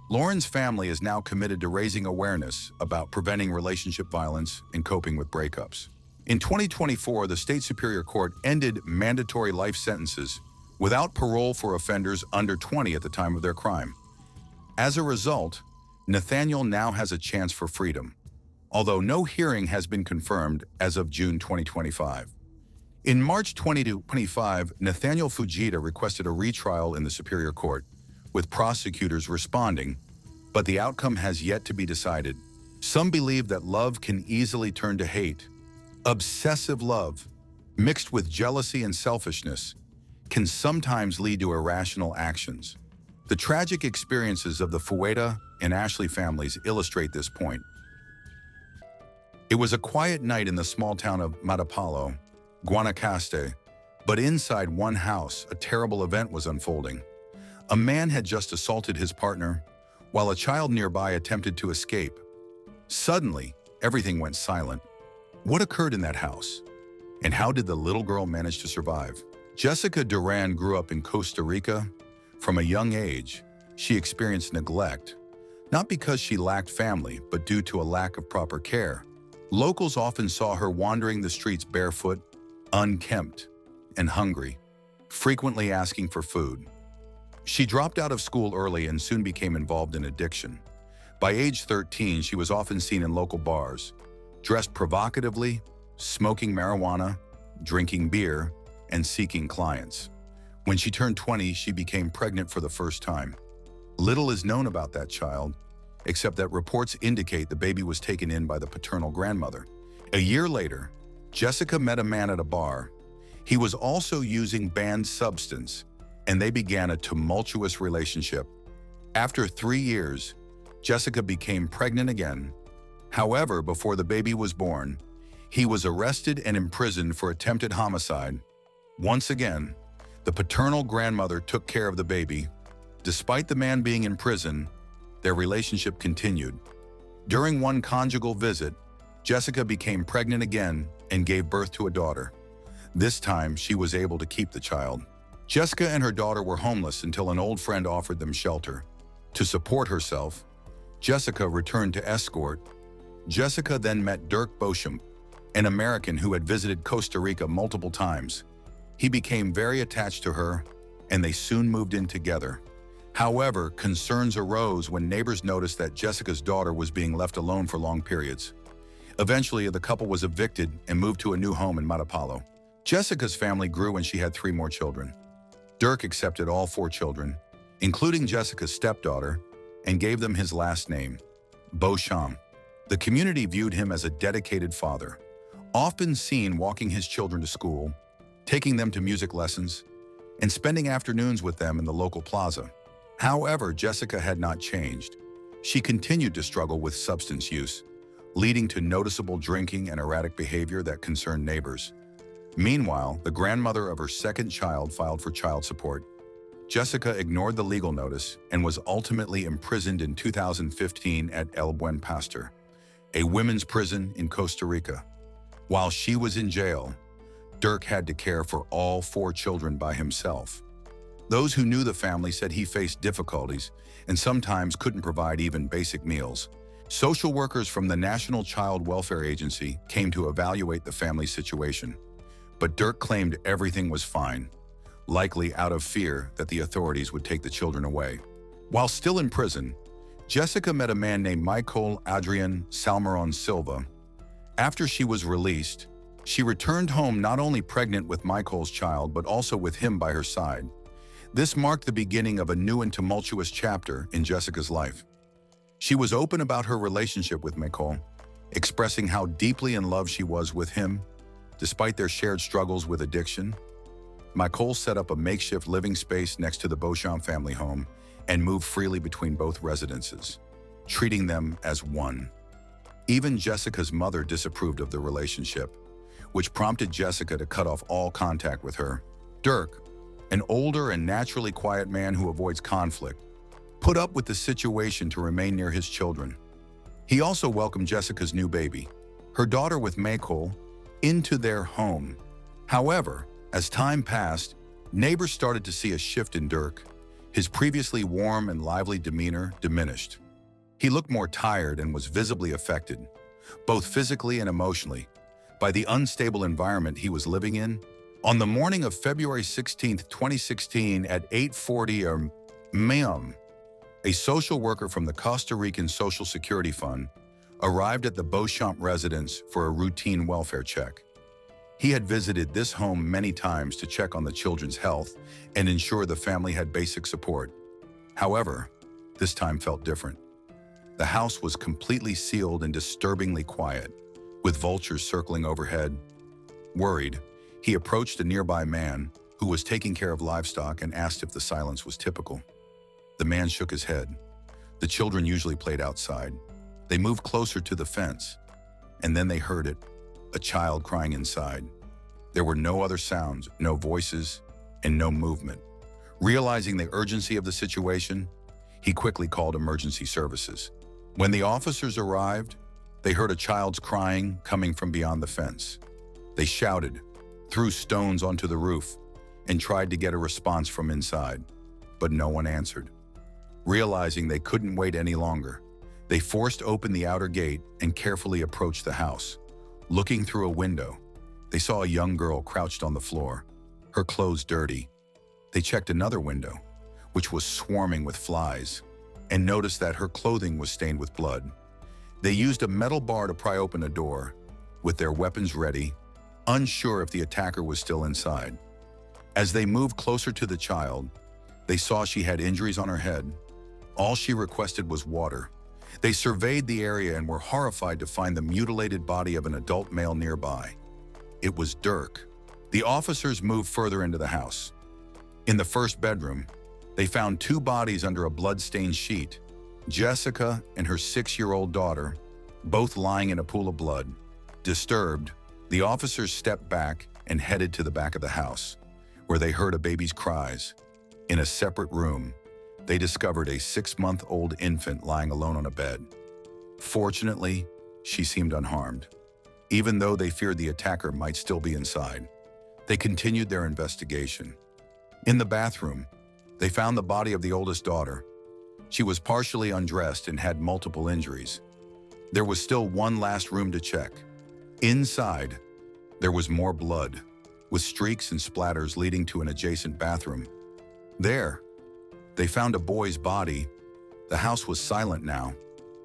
Lauren's family is now committed to raising awareness about preventing relationship violence and coping with breakups. In 2024, the State Superior Court ended mandatory life sentences without parole for offenders under 20 at the time of their crime. As a result, Nathaniel now has a chance for freedom, although no hearing has been confirmed as of June 2025. In March 2025, Nathaniel Fujita requested a retrial in the Superior Court, with prosecutors responding, but the outcome has yet to be decided. Some believe that love can easily turn to hate. Obsessive love, mixed with jealousy and selfishness, can sometimes lead to irrational actions. The tragic experiences of the Fueta and Ashley families illustrate this point. It was a quiet night in the small town of Matapalo, Guanacaste, but inside one house, a terrible event was unfolding. A man had just assaulted his partner, while a child nearby attempted to escape. Suddenly, everything went silent. What occurred in that house? And how did the little girl manage to survive? Jessica Duran grew up in Costa Rica. From a young age, she experienced neglect, not because she lacked family, but due to a lack of proper care. Locals often saw her wandering the streets barefoot, unkempt, and hungry, frequently asking for food. She dropped out of school early and soon became involved in addiction. By age 13, she was often seen in local bars, dressed provocatively, smoking marijuana, drinking beer, and seeking clients. When she turned 20, she became pregnant for the first time. Little is known about that child, except that reports indicate the baby was taken in by the paternal grandmother. A year later, Jessica met a man at a bar. He was also using banned substance, and they began a tumultuous relationship. After 3 years, Jessica became pregnant again. However, before the baby was born, he was arrested and imprisoned for attempted homicide. Once again, the paternal grandmother took care of the baby. Despite the man being in prison, their relationship continued. During one conjugal visit, Jessica became pregnant again and gave birth to a daughter. This time, she was able to keep the child. Jessica and her daughter were homeless until an old friend offered them shelter. To support herself, Jessica returned to escort. Jessica then met Dirk Beauchamp, an American who had visited Costa Rica multiple times. He became very attached to her, and they soon moved in together. However, concerns arose when neighbors noticed that Jessica's daughter was being left alone for long periods. Eventually, the couple was evicted and moved to a new home in Matapalo. Jessica's family grew and she had 3 more children. Dirk accepted all 4 children, including Jessica's stepdaughter, and gave them his last name, Beauchamp. The community viewed him as a dedicated father, often seen walking his children to school, taking them to music lessons, and spending afternoons with them in the local plaza. However, Jessica had not changed. She continued to struggle with substance use, leading to noticeable drinking and erratic behavior that concerned neighbors. Meanwhile, the grandmother of her second child filed for child support. Jessica ignored the legal notice and was ultimately imprisoned in 2015 at El Buen Pastor, a women's prison in Costa Rica. While she was in jail, Dirk had to care for all 4 children by himself. Those who knew the family said he faced difficulties and sometimes couldn't provide even basic meals. Social workers from the National Child Welfare Agency came to evaluate the family's situation, but Dirk claimed everything was fine, likely out of fear that the authorities would take the children away. While still in prison, Jessica met a man named Michael Adrian Salmeron Silva. After she was released, she returned home not only pregnant with Michael's child, but also with him by her side. This marked the beginning of a new and tumultuous chapter in Jessica's life. She was open about her relationship with Michael, expressing how deeply in love she was with him, despite their shared struggles with addiction. Michael set up a makeshift living space next to the Beauchamp family home and moved freely between both residences, treating them as one. Even Jessica's mother disapproved of the relationship, which prompted Jessica to cut off all contact with her. Dirk, an older and naturally quiet man who avoids conflict, put up with the situation to remain near his children. He also welcomed Jessica's new baby, her daughter with Michael, into their home. However, as time passed, neighbors started to see a shift in Dirk. His previously warm and lively demeanor diminished. He looked more tired and was visibly affected, both physically and emotionally, by the unstable environment he was living in. On the morning of February 16, 2016 at 8:40 a.m., a social worker from the Costa Rican Social Security Fund arrived at the Beauchamp residence for a routine welfare check. He had visited this home many times to check on the children's health and ensure the family had basic support. However, this time felt different. The house was completely sealed and disturbingly quiet, with vultures circling overhead. Worried, he approached a nearby man who was taking care of livestock and asked if the silence was typical. The man shook his head. The children usually played outside. They moved closer to the fence, and then they heard it, a child crying inside. There were no other sounds, no voices, and no movement. Realizing the urgency of the situation, he quickly called emergency services. When the officers arrived, they heard a child's crying coming from beyond the fence. They shouted, threw stones onto the roof, and tried to get a response from inside, but no one answered. Realizing they couldn't wait any longer, they forced open the outer gate and carefully approached the house. Looking through a window, they saw a young girl crouched on the floor, her clothes dirty. They checked another window, which was swarming with flies, and noticed that her clothing was stained with blood. They used a metal bar to pry open a door, with their weapons ready, unsure if the attacker was still inside. As they moved closer to the child, they saw she had injuries on her head. All she requested was water. They surveyed the area and were horrified to find the mutilated body of an adult male nearby. It was Dirk. The officers moved further into the house. In the first bedroom, they found two bodies under a blood-stained sheet, Jessica and her 6-year-old daughter, both lying in a pool of blood. Disturbed, the officers stepped back and headed to the back of the house, where they heard a baby's cries. In a separate room, they discovered a 6-month-old infant lying alone on a bed. Fortunately, she seemed unharmed. Even though they feared the attacker might still be inside, they continued their investigation. In the bathroom, they found the body of the oldest daughter. She was partially undressed and had multiple injuries. There was still one last room to check. Inside, there was more blood, with streaks and splatters leading to an adjacent bathroom. There, they found a boy's body. The house was silent now.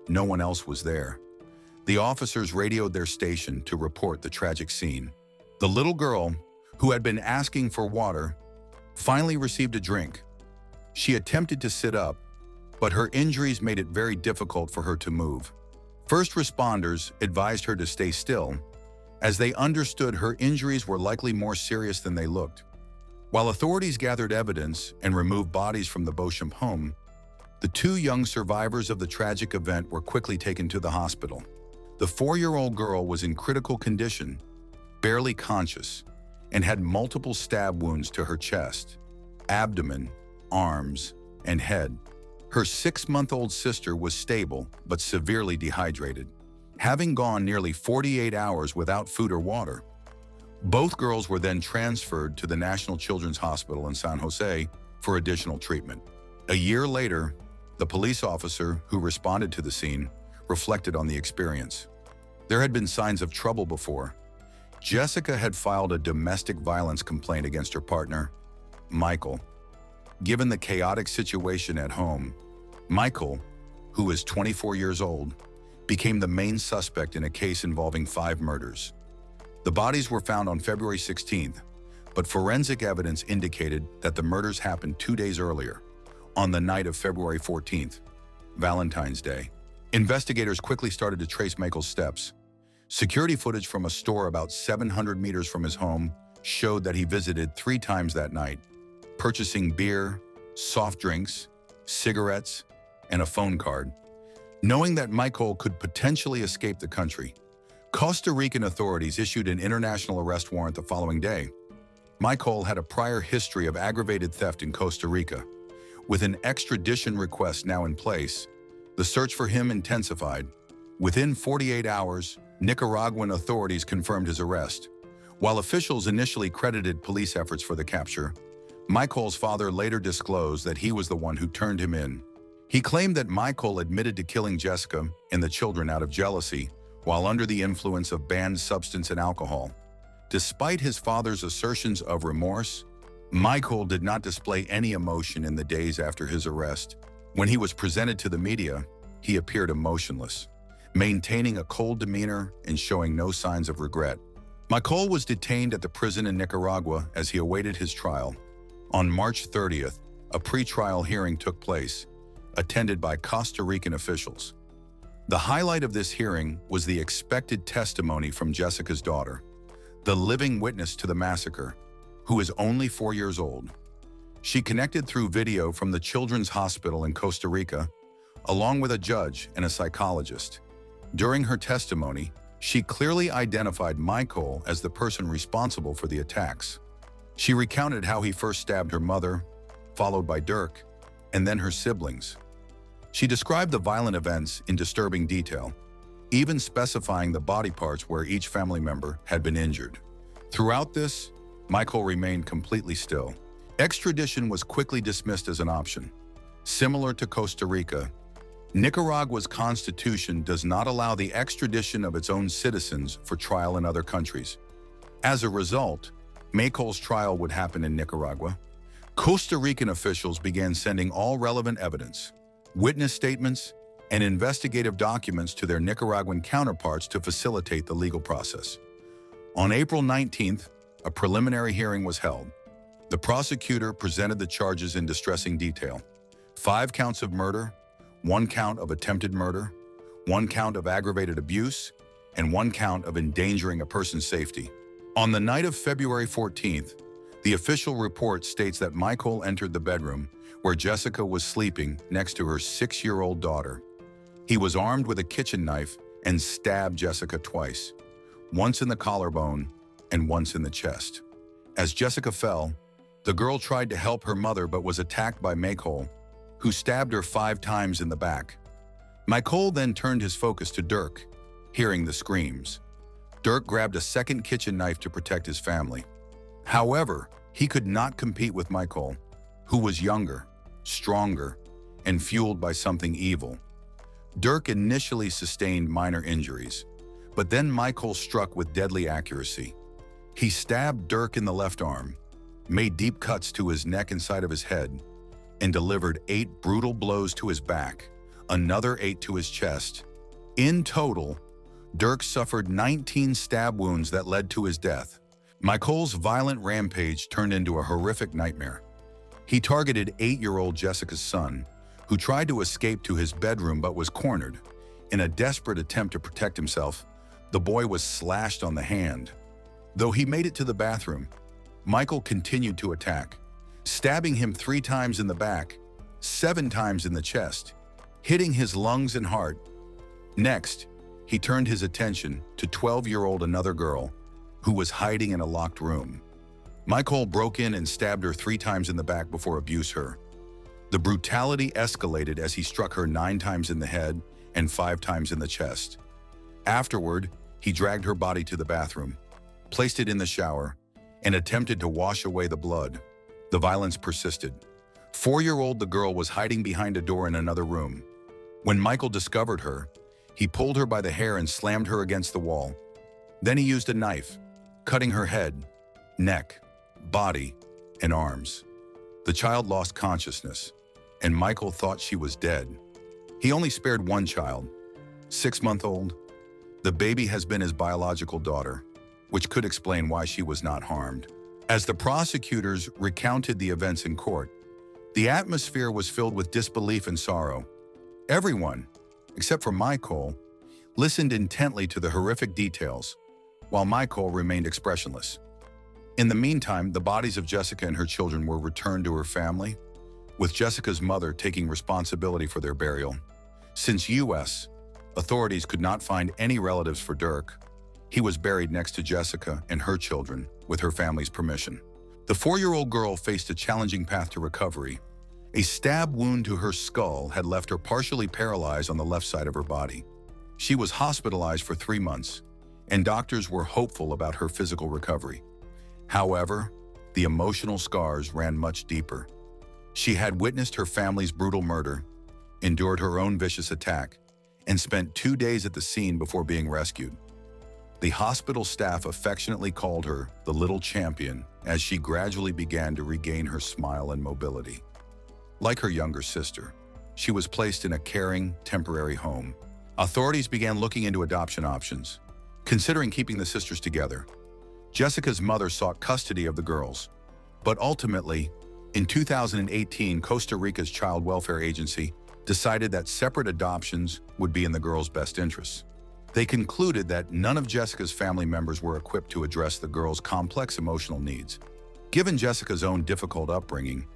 No one else was there. The officers radioed their station to report the tragic scene. The little girl, who had been asking for water, finally received a drink. She attempted to sit up, but her injuries made it very difficult for her to move. First responders advised her to stay still, as they understood her injuries were likely more serious than they looked. While authorities gathered evidence and removed bodies from the Beauchamp home, the two young survivors of the tragic event were quickly taken to the hospital. The 4-year-old girl was in critical condition, barely conscious, and had multiple stab wounds to her chest, abdomen, arms, and head. Her 6-month-old sister was stable but severely dehydrated, having gone nearly 48 hours without food or water. Both girls were then transferred to the National Children's Hospital in San Jose for additional treatment. A year later, the police officer who responded to the scene reflected on the experience. There had been signs of trouble before. Jessica had filed a domestic violence complaint against her partner, Michael. Given the chaotic situation at home, Michael, who is 24 years old, became the main suspect in a case involving 5 murders. The bodies were found on February 16th, but forensic evidence indicated that the murders happened 2 days earlier, on the night of February 14th, Valentine's Day. Investigators quickly started to trace Michael's steps. Security footage from a store about 700 meters from his home showed that he visited 3 times that night, purchasing beer, soft drinks, cigarettes, and a phone card. Knowing that Michael could potentially escape the country, Costa Rican authorities issued an international arrest warrant the following day. Michael had a prior history of aggravated theft in Costa Rica. With an extradition request now in place, the search for him intensified. Within 48 hours, Nicaraguan authorities confirmed his arrest. While officials initially credited police efforts for the capture, Michael's father later disclosed that he was the one who turned him in. He claimed that Michael admitted to killing Jessica and the children out of jealousy, while under the influence of banned substance and alcohol. Despite his father's assertions of remorse, Michael did not display any emotion in the days after his arrest. When he was presented to the media, he appeared emotionless, maintaining a cold demeanor and showing no signs of regret. Michael was detained at the prison in Nicaragua as he awaited his trial. On March 30th, a pretrial hearing took place, attended by Costa Rican officials. The highlight of this hearing was the expected testimony from Jessica's daughter, the living witness to the massacre, who is only 4 years old. She connected through video from the Children's Hospital in Costa Rica, along with a judge and a psychologist. During her testimony, she clearly identified Michael as the person responsible for the attacks. She recounted how he first stabbed her mother, followed by Dirk, and then her siblings. She described the violent events in disturbing detail, even specifying the body parts where each family member had been injured. Throughout this, Michael remained completely still. Extradition was quickly dismissed as an option. Similar to Costa Rica, Nicaragua's constitution does not allow the extradition of its own citizens for trial in other countries. As a result, Michael's trial would happen in Nicaragua. Costa Rican officials began sending all relevant evidence, witness statements, and investigative documents to their Nicaraguan counterparts to facilitate the legal process. On April 19th, a preliminary hearing was held. The prosecutor presented the charges in distressing detail: 5 counts of murder, 1 count of attempted murder, 1 count of aggravated abuse, and 1 count of endangering a person's safety. On the night of February 14th, the official report states that Michael entered the bedroom where Jessica was sleeping next to her 6-year-old daughter. He was armed with a kitchen knife and stabbed Jessica twice, once in the collarbone and once in the chest. As Jessica fell, the girl tried to help her mother but was attacked by Michael, who stabbed her 5 times in the back. Michael then turned his focus to Dirk, hearing the screams. Dirk grabbed a second kitchen knife to protect his family. However, he could not compete with Michael, who was younger, stronger, and fueled by something evil. Dirk initially sustained minor injuries, but then Michael struck with deadly accuracy. He stabbed Dirk in the left arm, made deep cuts to his neck and side of his head, and delivered 8 brutal blows to his back, another 8 to his chest. In total, Dirk suffered 19 stab wounds that led to his death. Michael's violent rampage turned into a horrific nightmare. He targeted 8-year-old Jessica's son, who tried to escape to his bedroom but was cornered. In a desperate attempt to protect himself, the boy was slashed on the hand. Though he made it to the bathroom, Michael continued to attack, stabbing him 3 times in the back, 7 times in the chest, hitting his lungs and heart. Next, he turned his attention to 12-year-old another girl, who was hiding in a locked room. Michael broke in and stabbed her 3 times in the back before abusing her. The brutality escalated as he struck her 9 times in the head and 5 times in the chest. Afterward, he dragged her body to the bathroom, placed it in the shower, and attempted to wash away the blood. The violence persisted. 4-year-old the girl was hiding behind a door in another room. When Michael discovered her, he pulled her by the hair and slammed her against the wall. Then he used a knife, cutting her head, neck, body, and arms. The child lost consciousness, and Michael thought she was dead. He only spared 1 child, 6-month-old. The baby has been his biological daughter, which could explain why she was not harmed. As the prosecutors recounted the events in court, the atmosphere was filled with disbelief and sorrow. Everyone, except for Michael, listened intently to the horrific details, while Michael remained expressionless. In the meantime, the bodies of Jessica and her children were returned to her family, with Jessica's mother taking responsibility for their burial. Since U.S. authorities could not find any relatives for Dirk, he was buried next to Jessica and her children with her family's permission. The 4-year-old girl faced a challenging path to recovery. A stab wound to her skull had left her partially paralyzed on the left side of her body. She was hospitalized for 3 months, and doctors were hopeful about her physical recovery. However, the emotional scars ran much deeper. She had witnessed her family's brutal murder, endured her own vicious attack, and spent 2 days at the scene before being rescued. The hospital staff affectionately called her the little champion as she gradually began to regain her smile and mobility. Like her younger sister, she was placed in a caring, temporary home. Authorities began looking into adoption options, considering keeping the sisters together. Jessica's mother sought custody of the girls, but ultimately, In 2018, Costa Rica's Child Welfare Agency decided that separate adoptions would be in the girl's best interests. They concluded that none of Jessica's family members were equipped to address the girl's complex emotional needs. Given Jessica's own difficult upbringing,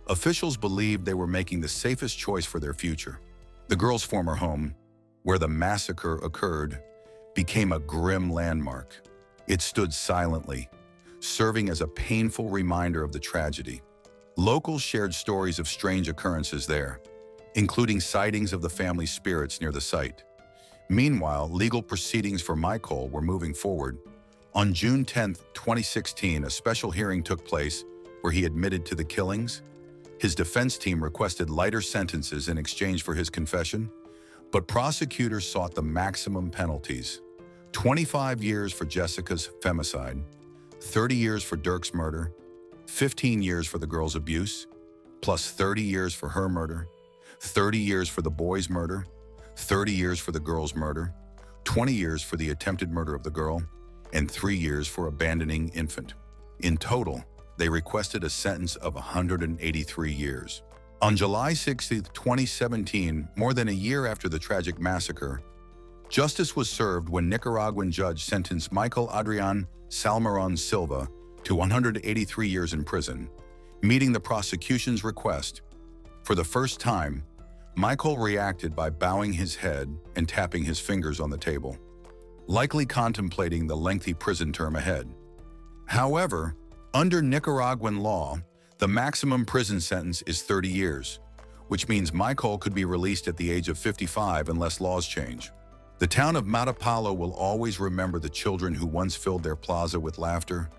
officials believed they were making the safest choice for their future. The girl's former home, where the massacre occurred, became a grim landmark. It stood silently, serving as a painful reminder of the tragedy. Locals shared stories of strange occurrences there, including sightings of the family's spirits near the site. Meanwhile, legal proceedings for Michael were moving forward. On June 10, 2016, a special hearing took place where he admitted to the killings. His defense team requested lighter sentences in exchange for his confession, but prosecutors sought the maximum penalties: 25 years for Jessica's femicide, 30 years for Dirk's murder, 15 years for the girl's abuse, plus 30 years for her murder, 30 years for the boy's murder, 30 years for the girl's murder, 20 years for the attempted murder of the girl, and 3 years for abandoning infant. In total, they requested a sentence of 183 years. On July 16, 2017, more than a year after the tragic massacre, justice was served when Nicaraguan judge sentenced Michael Adrian Salmeron Silva to 183 years in prison, meeting the prosecution's request. For the first time, Michael reacted by bowing his head and tapping his fingers on the table, likely contemplating the lengthy prison term ahead. However, under Nicaraguan law, the maximum prison sentence is 30 years, which means Michael could be released at the age of 55 unless laws change. The town of Matapalo will always remember the children who once filled their plaza with laughter,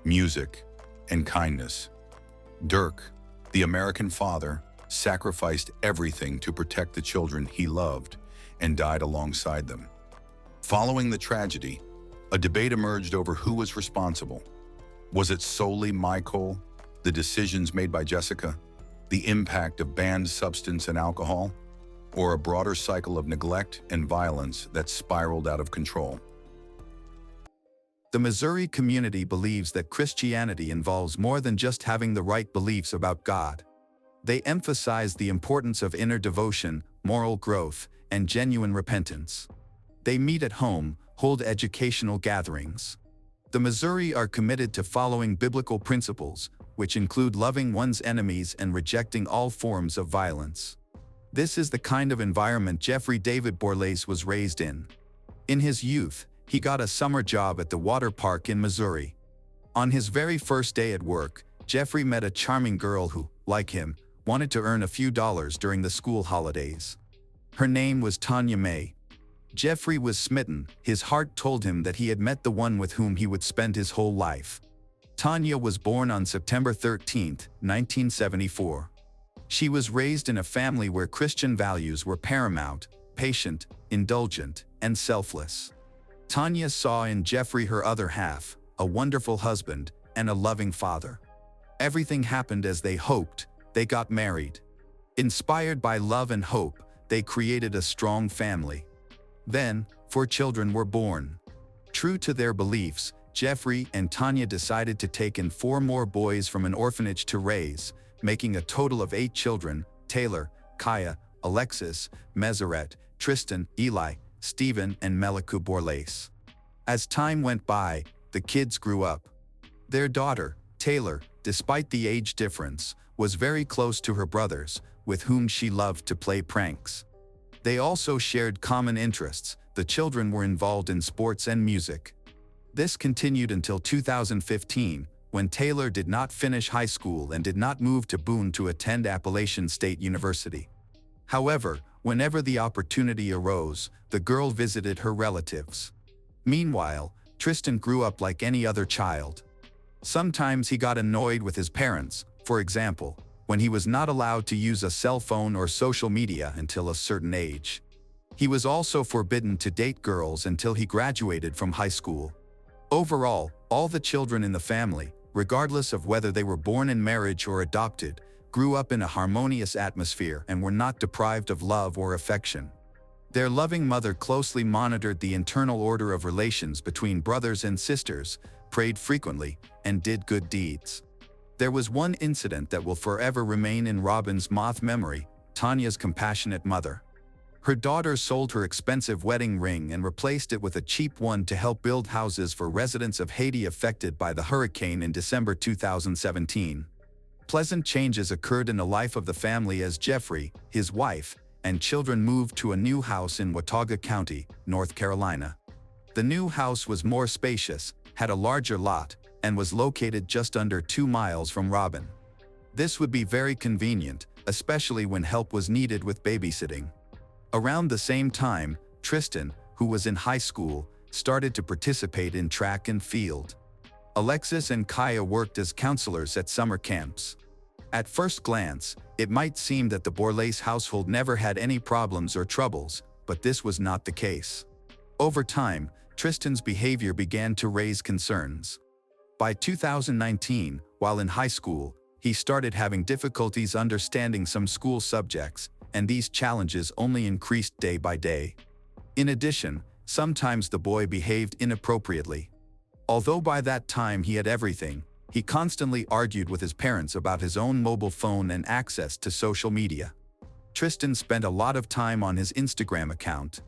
music, and kindness. Dirk, the American father, sacrificed everything to protect the children he loved and died alongside them. Following the tragedy, a debate emerged over who was responsible. Was it solely Michael, the decisions made by Jessica, the impact of banned substance and alcohol, or a broader cycle of neglect and violence that spiraled out of control? The Missouri community believes that Christianity involves more than just having the right beliefs about God. They emphasize the importance of inner devotion, moral growth, and genuine repentance. They meet at home, hold educational gatherings. The Missouri are committed to following biblical principles, which include loving one's enemies and rejecting all forms of violence. This is the kind of environment Jeffrey David Borlase was raised in. In his youth, he got a summer job at the water park in Missouri. On his very first day at work, Jeffrey met a charming girl who, like him, wanted to earn a few dollars during the school holidays. Her name was Tanya May. Jeffrey was smitten. His heart told him that he had met the one with whom he would spend his whole life. Tanya was born on September 13, 1974. She was raised in a family where Christian values were paramount, patient, indulgent, and selfless. Tanya saw in Jeffrey her other half, a wonderful husband, and a loving father. Everything happened as they hoped. They got married. Inspired by love and hope, they created a strong family. Then, 4 children were born. True to their beliefs, Jeffrey and Tanya decided to take in 4 more boys from an orphanage to raise, making a total of 8 children: Taylor, Kaya, Alexis, Meseret, Tristan, Eli, Stephen, and Meliku Borlase. As time went by, the kids grew up. Their daughter, Taylor, despite the age difference, was very close to her brothers, with whom she loved to play pranks. They also shared common interests. The children were involved in sports and music. This continued until 2015, when Taylor did not finish high school and did not move to Boone to attend Appalachian State University. However, whenever the opportunity arose, the girl visited her relatives. Meanwhile, Tristan grew up like any other child. Sometimes he got annoyed with his parents, for example, when he was not allowed to use a cell phone or social media until a certain age. He was also forbidden to date girls until he graduated from high school. Overall, all the children in the family, regardless of whether they were born in marriage or adopted, grew up in a harmonious atmosphere and were not deprived of love or affection. Their loving mother closely monitored the internal order of relations between brothers and sisters, prayed frequently, and did good deeds. There was one incident that will forever remain in Robin's moth memory: Tanya's compassionate mother. Her daughter sold her expensive wedding ring and replaced it with a cheap one to help build houses for residents of Haiti affected by the hurricane in December 2017. Pleasant changes occurred in the life of the family as Jeffrey, his wife, and children moved to a new house in Watauga County, North Carolina. The new house was more spacious, had a larger lot, and was located just under 2 miles from Robin. This would be very convenient, especially when help was needed with babysitting. Around the same time, Tristan, who was in high school, started to participate in track and field. Alexis and Kaya worked as counselors at summer camps. At first glance, it might seem that the Borlase household never had any problems or troubles, but this was not the case. Over time, Tristan's behavior began to raise concerns. By 2019, while in high school, he started having difficulties understanding some school subjects, and these challenges only increased day by day. In addition, sometimes the boy behaved inappropriately. Although by that time he had everything, he constantly argued with his parents about his own mobile phone and access to social media. Tristan spent a lot of time on his Instagram account.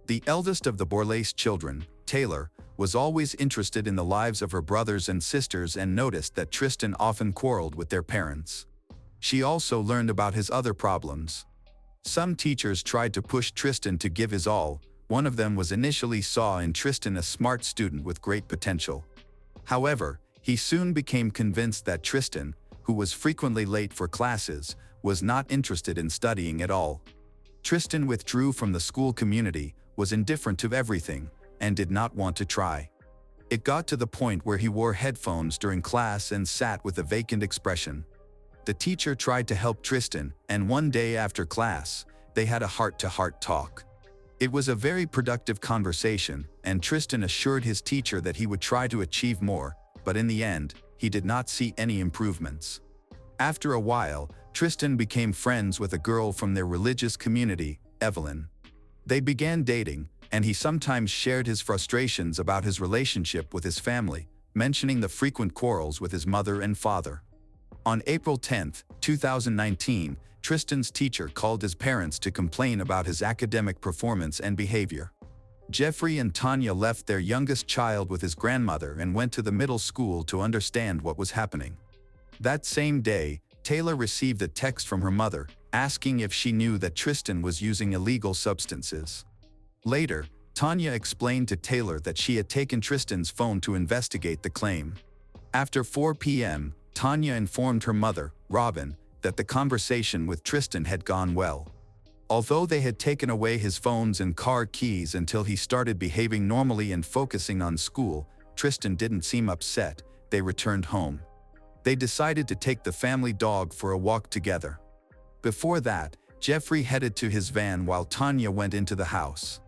The eldest of the Borlase children, Taylor, was always interested in the lives of her brothers and sisters and noticed that Tristan often quarreled with their parents. She also learned about his other problems. Some teachers tried to push Tristan to give his all. One of them was initially saw in Tristan a smart student with great potential. However, he soon became convinced that Tristan, who was frequently late for classes, was not interested in studying at all. Tristan withdrew from the school community, was indifferent to everything, and did not want to try. It got to the point where he wore headphones during class and sat with a vacant expression. The teacher tried to help Tristan, and one day after class, they had a heart-to-heart talk. It was a very productive conversation, and Tristan assured his teacher that he would try to achieve more, but in the end, he did not see any improvements. After a while, Tristan became friends with a girl from their religious community, Evelyn. They began dating, and he sometimes shared his frustrations about his relationship with his family, mentioning the frequent quarrels with his mother and father. On April 10, 2019, Tristan's teacher called his parents to complain about his academic performance and behavior. Jeffrey and Tanya left their youngest child with his grandmother and went to the middle school to understand what was happening. That same day, Taylor received a text from her mother, asking if she knew that Tristan was using illegal substances. Later, Tanya explained to Taylor that she had taken Tristan's phone to investigate the claim. After 4 p.m., Tanya informed her mother, Robin, that the conversation with Tristan had gone well. Although they had taken away his phones and car keys until he started behaving normally and focusing on school, Tristan didn't seem upset. They returned home. They decided to take the family dog for a walk together. Before that, Jeffrey headed to his van while Tanya went into the house.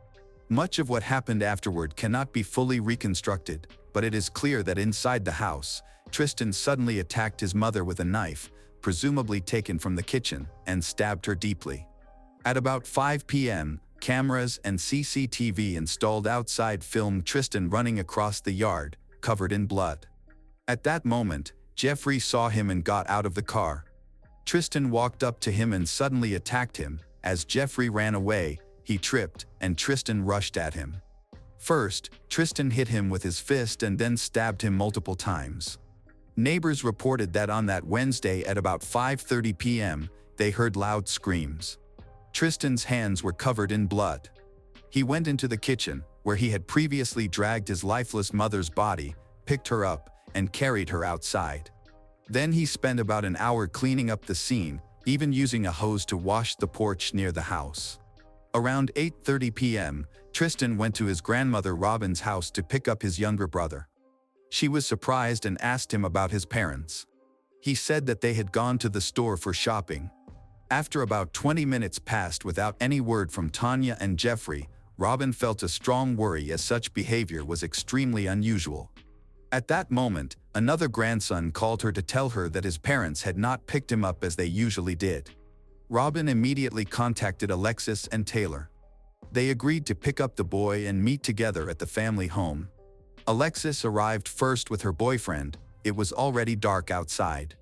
Much of what happened afterward cannot be fully reconstructed, but it is clear that inside the house, Tristan suddenly attacked his mother with a knife, presumably taken from the kitchen, and stabbed her deeply. At about 5 p.m., cameras and CCTV installed outside filmed Tristan running across the yard, covered in blood. At that moment, Jeffrey saw him and got out of the car. Tristan walked up to him and suddenly attacked him. As Jeffrey ran away, he tripped, and Tristan rushed at him. First, Tristan hit him with his fist and then stabbed him multiple times. Neighbors reported that on that Wednesday at about 5:30 p.m., they heard loud screams. Tristan's hands were covered in blood. He went into the kitchen, where he had previously dragged his lifeless mother's body, picked her up, and carried her outside. Then he spent about an hour cleaning up the scene, even using a hose to wash the porch near the house. Around 8:30 p.m., Tristan went to his grandmother Robin's house to pick up his younger brother. She was surprised and asked him about his parents. He said that they had gone to the store for shopping. After about 20 minutes passed without any word from Tanya and Jeffrey, Robin felt a strong worry as such behavior was extremely unusual. At that moment, another grandson called her to tell her that his parents had not picked him up as they usually did. Robin immediately contacted Alexis and Taylor. They agreed to pick up the boy and meet together at the family home. Alexis arrived first with her boyfriend. It was already dark outside.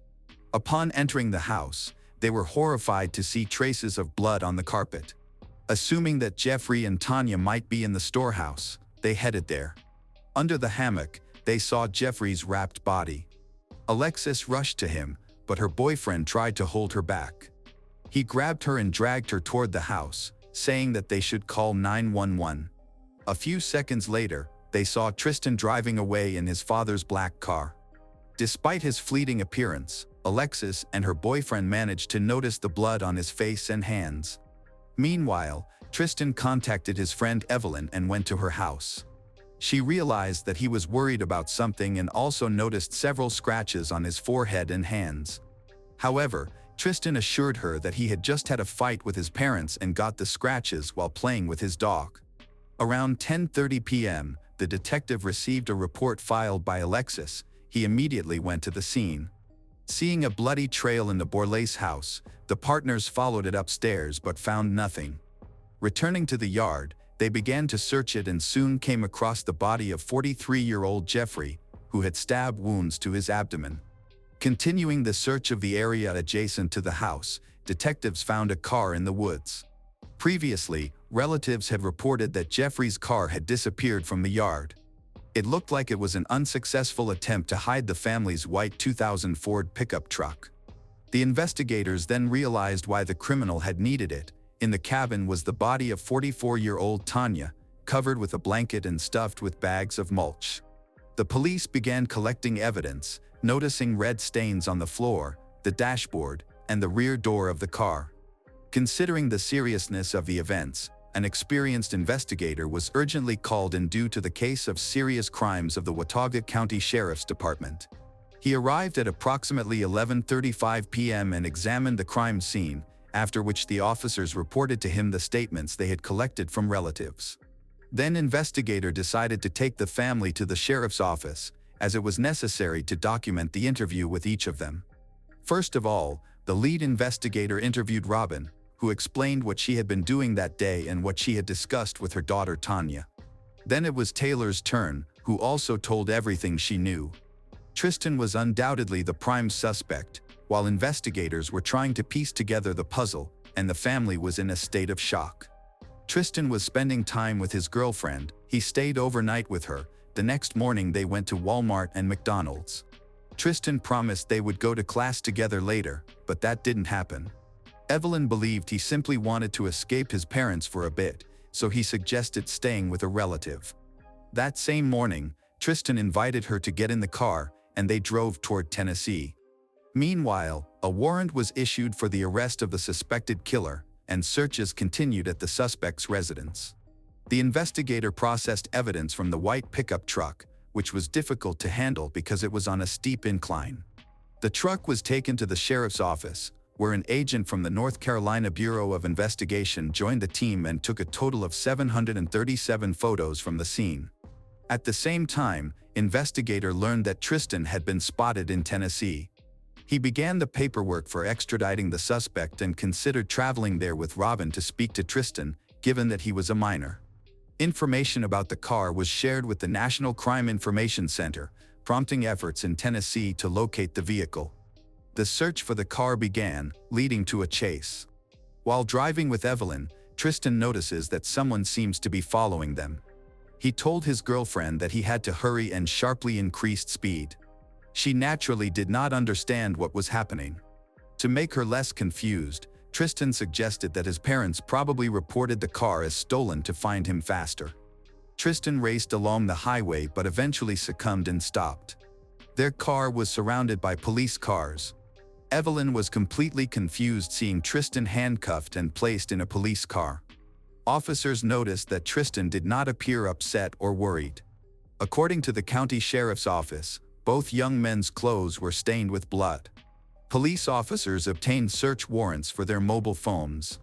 Upon entering the house, they were horrified to see traces of blood on the carpet. Assuming that Jeffrey and Tanya might be in the storehouse, they headed there. Under the hammock, they saw Jeffrey's wrapped body. Alexis rushed to him, but her boyfriend tried to hold her back. He grabbed her and dragged her toward the house, saying that they should call 911. A few seconds later, they saw Tristan driving away in his father's black car. Despite his fleeting appearance, Alexis and her boyfriend managed to notice the blood on his face and hands. Meanwhile, Tristan contacted his friend Evelyn and went to her house. She realized that he was worried about something and also noticed several scratches on his forehead and hands. However, Tristan assured her that he had just had a fight with his parents and got the scratches while playing with his dog. Around 10:30 p.m., the detective received a report filed by Alexis. He immediately went to the scene. Seeing a bloody trail in the Borlase house, the partners followed it upstairs but found nothing. Returning to the yard, they began to search it and soon came across the body of 43-year-old Jeffrey, who had stab wounds to his abdomen. Continuing the search of the area adjacent to the house, detectives found a car in the woods. Previously, relatives had reported that Jeffrey's car had disappeared from the yard. It looked like it was an unsuccessful attempt to hide the family's white 2000 Ford pickup truck. The investigators then realized why the criminal had needed it. In the cabin was the body of 44-year-old Tanya, covered with a blanket and stuffed with bags of mulch. The police began collecting evidence, noticing red stains on the floor, the dashboard, and the rear door of the car. Considering the seriousness of the events, an experienced investigator was urgently called in due to the case of serious crimes of the Watauga County Sheriff's Department. He arrived at approximately 11:35 p.m. and examined the crime scene, after which the officers reported to him the statements they had collected from relatives. Then investigator decided to take the family to the sheriff's office, as it was necessary to document the interview with each of them. First of all, the lead investigator interviewed Robin, who explained what she had been doing that day and what she had discussed with her daughter Tanya. Then it was Taylor's turn, who also told everything she knew. Tristan was undoubtedly the prime suspect, while investigators were trying to piece together the puzzle, and the family was in a state of shock. Tristan was spending time with his girlfriend. He stayed overnight with her. The next morning they went to Walmart and McDonald's. Tristan promised they would go to class together later, but that didn't happen. Evelyn believed he simply wanted to escape his parents for a bit, so he suggested staying with a relative. That same morning, Tristan invited her to get in the car, and they drove toward Tennessee. Meanwhile, a warrant was issued for the arrest of the suspected killer, and searches continued at the suspect's residence. The investigator processed evidence from the white pickup truck, which was difficult to handle because it was on a steep incline. The truck was taken to the sheriff's office, where an agent from the North Carolina Bureau of Investigation joined the team and took a total of 737 photos from the scene. At the same time, investigator learned that Tristan had been spotted in Tennessee. He began the paperwork for extraditing the suspect and considered traveling there with Robin to speak to Tristan, given that he was a minor. Information about the car was shared with the National Crime Information Center, prompting efforts in Tennessee to locate the vehicle. The search for the car began, leading to a chase. While driving with Evelyn, Tristan notices that someone seems to be following them. He told his girlfriend that he had to hurry and sharply increased speed. She naturally did not understand what was happening. To make her less confused, Tristan suggested that his parents probably reported the car as stolen to find him faster. Tristan raced along the highway but eventually succumbed and stopped. Their car was surrounded by police cars. Evelyn was completely confused seeing Tristan handcuffed and placed in a police car. Officers noticed that Tristan did not appear upset or worried. According to the county sheriff's office, both young men's clothes were stained with blood. Police officers obtained search warrants for their mobile phones.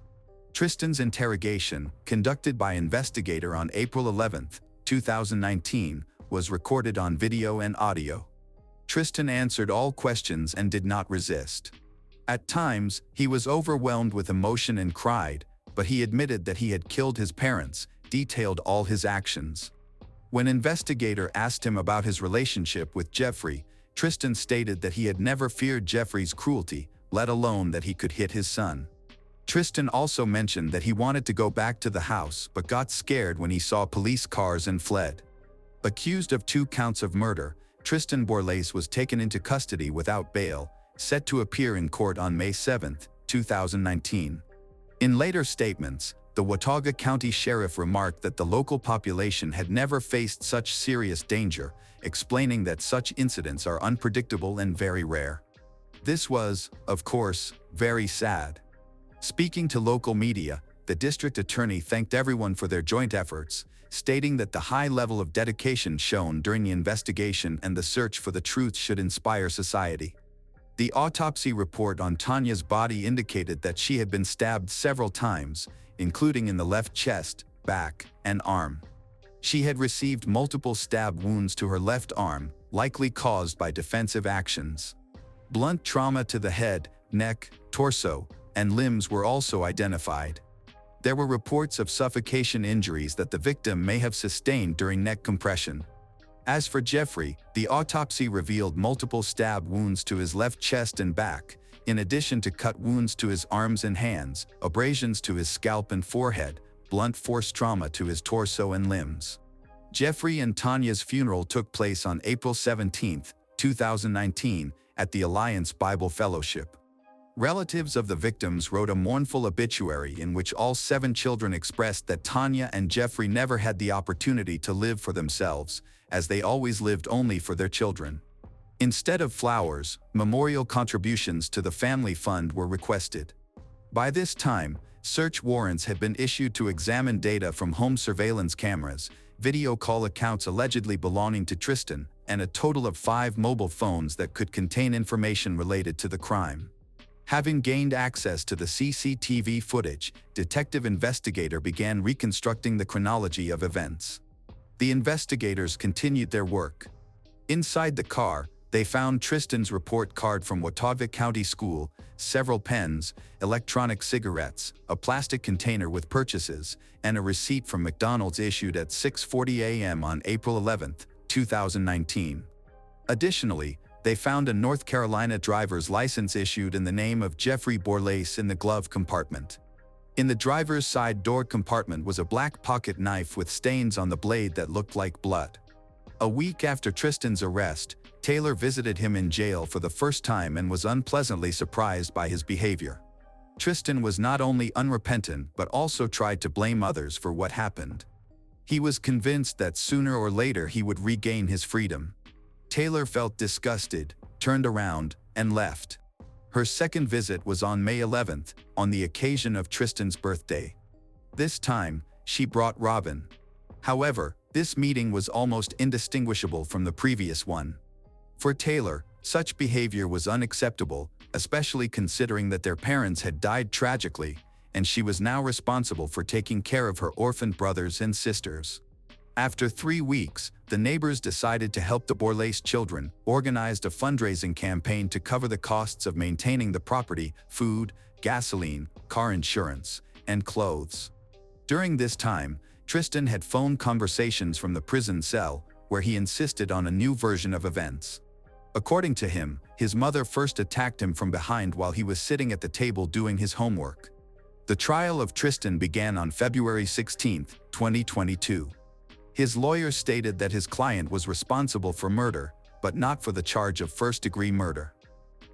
Tristan's interrogation, conducted by investigator on April 11, 2019, was recorded on video and audio. Tristan answered all questions and did not resist. At times, he was overwhelmed with emotion and cried, but he admitted that he had killed his parents, detailed all his actions. When investigator asked him about his relationship with Jeffrey, Tristan stated that he had never feared Jeffrey's cruelty, let alone that he could hit his son. Tristan also mentioned that he wanted to go back to the house but got scared when he saw police cars and fled. Accused of 2 counts of murder, Tristan Borlase was taken into custody without bail, set to appear in court on May 7, 2019. In later statements, the Watauga County Sheriff remarked that the local population had never faced such serious danger, explaining that such incidents are unpredictable and very rare. This was, of course, very sad. Speaking to local media, the district attorney thanked everyone for their joint efforts, stating that the high level of dedication shown during the investigation and the search for the truth should inspire society. The autopsy report on Tanya's body indicated that she had been stabbed several times, including in the left chest, back, and arm. She had received multiple stab wounds to her left arm, likely caused by defensive actions. Blunt trauma to the head, neck, torso, and limbs were also identified. There were reports of suffocation injuries that the victim may have sustained during neck compression. As for Jeffrey, the autopsy revealed multiple stab wounds to his left chest and back, in addition to cut wounds to his arms and hands, abrasions to his scalp and forehead, blunt force trauma to his torso and limbs. Jeffrey and Tanya's funeral took place on April 17, 2019, at the Alliance Bible Fellowship. Relatives of the victims wrote a mournful obituary in which all 7 children expressed that Tanya and Jeffrey never had the opportunity to live for themselves, as they always lived only for their children. Instead of flowers, memorial contributions to the family fund were requested. By this time, search warrants had been issued to examine data from home surveillance cameras, video call accounts allegedly belonging to Tristan, and a total of 5 mobile phones that could contain information related to the crime. Having gained access to the CCTV footage, detective investigator began reconstructing the chronology of events. The investigators continued their work. Inside the car, they found Tristan's report card from Watauga County School, several pens, electronic cigarettes, a plastic container with purchases, and a receipt from McDonald's issued at 6:40 a.m. on April 11, 2019. Additionally, they found a North Carolina driver's license issued in the name of Jeffrey Borlase in the glove compartment. In the driver's side door compartment was a black pocket knife with stains on the blade that looked like blood. A week after Tristan's arrest, Taylor visited him in jail for the first time and was unpleasantly surprised by his behavior. Tristan was not only unrepentant but also tried to blame others for what happened. He was convinced that sooner or later he would regain his freedom. Taylor felt disgusted, turned around, and left. Her second visit was on May 11th, on the occasion of Tristan's birthday. This time, she brought Robin. However, this meeting was almost indistinguishable from the previous one. For Taylor, such behavior was unacceptable, especially considering that their parents had died tragically, and she was now responsible for taking care of her orphaned brothers and sisters. After 3 weeks, the neighbors decided to help the Borlase children, organized a fundraising campaign to cover the costs of maintaining the property, food, gasoline, car insurance, and clothes. During this time, Tristan had phone conversations from the prison cell, where he insisted on a new version of events. According to him, his mother first attacked him from behind while he was sitting at the table doing his homework. The trial of Tristan began on February 16, 2022. His lawyer stated that his client was responsible for murder, but not for the charge of first-degree murder.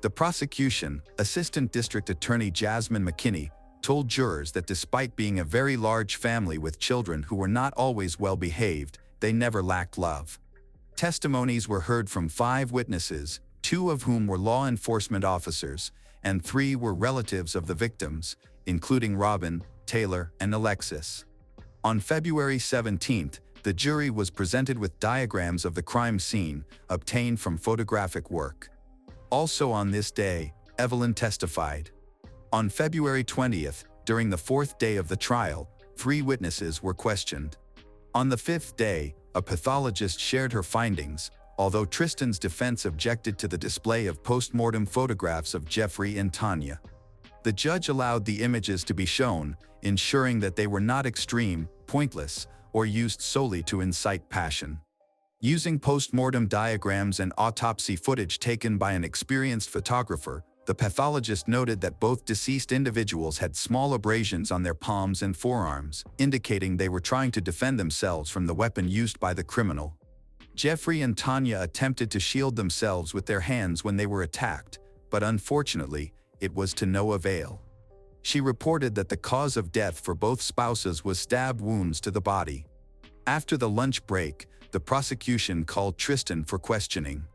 The prosecution, Assistant District Attorney Jasmine McKinney, told jurors that despite being a very large family with children who were not always well-behaved, they never lacked love. Testimonies were heard from 5 witnesses, 2 of whom were law enforcement officers, and 3 were relatives of the victims, including Robin, Taylor, and Alexis. On February 17th, the jury was presented with diagrams of the crime scene, obtained from photographic work. Also on this day, Evelyn testified. On February 20th, during the 4th day of the trial, 3 witnesses were questioned. On the 5th day, a pathologist shared her findings, although Tristan's defense objected to the display of post-mortem photographs of Jeffrey and Tanya. The judge allowed the images to be shown, ensuring that they were not extreme, pointless, or used solely to incite passion. Using post-mortem diagrams and autopsy footage taken by an experienced photographer, the pathologist noted that both deceased individuals had small abrasions on their palms and forearms, indicating they were trying to defend themselves from the weapon used by the criminal. Jeffrey and Tanya attempted to shield themselves with their hands when they were attacked, but unfortunately, it was to no avail. She reported that the cause of death for both spouses was stab wounds to the body. After the lunch break, the prosecution called Tristan for questioning.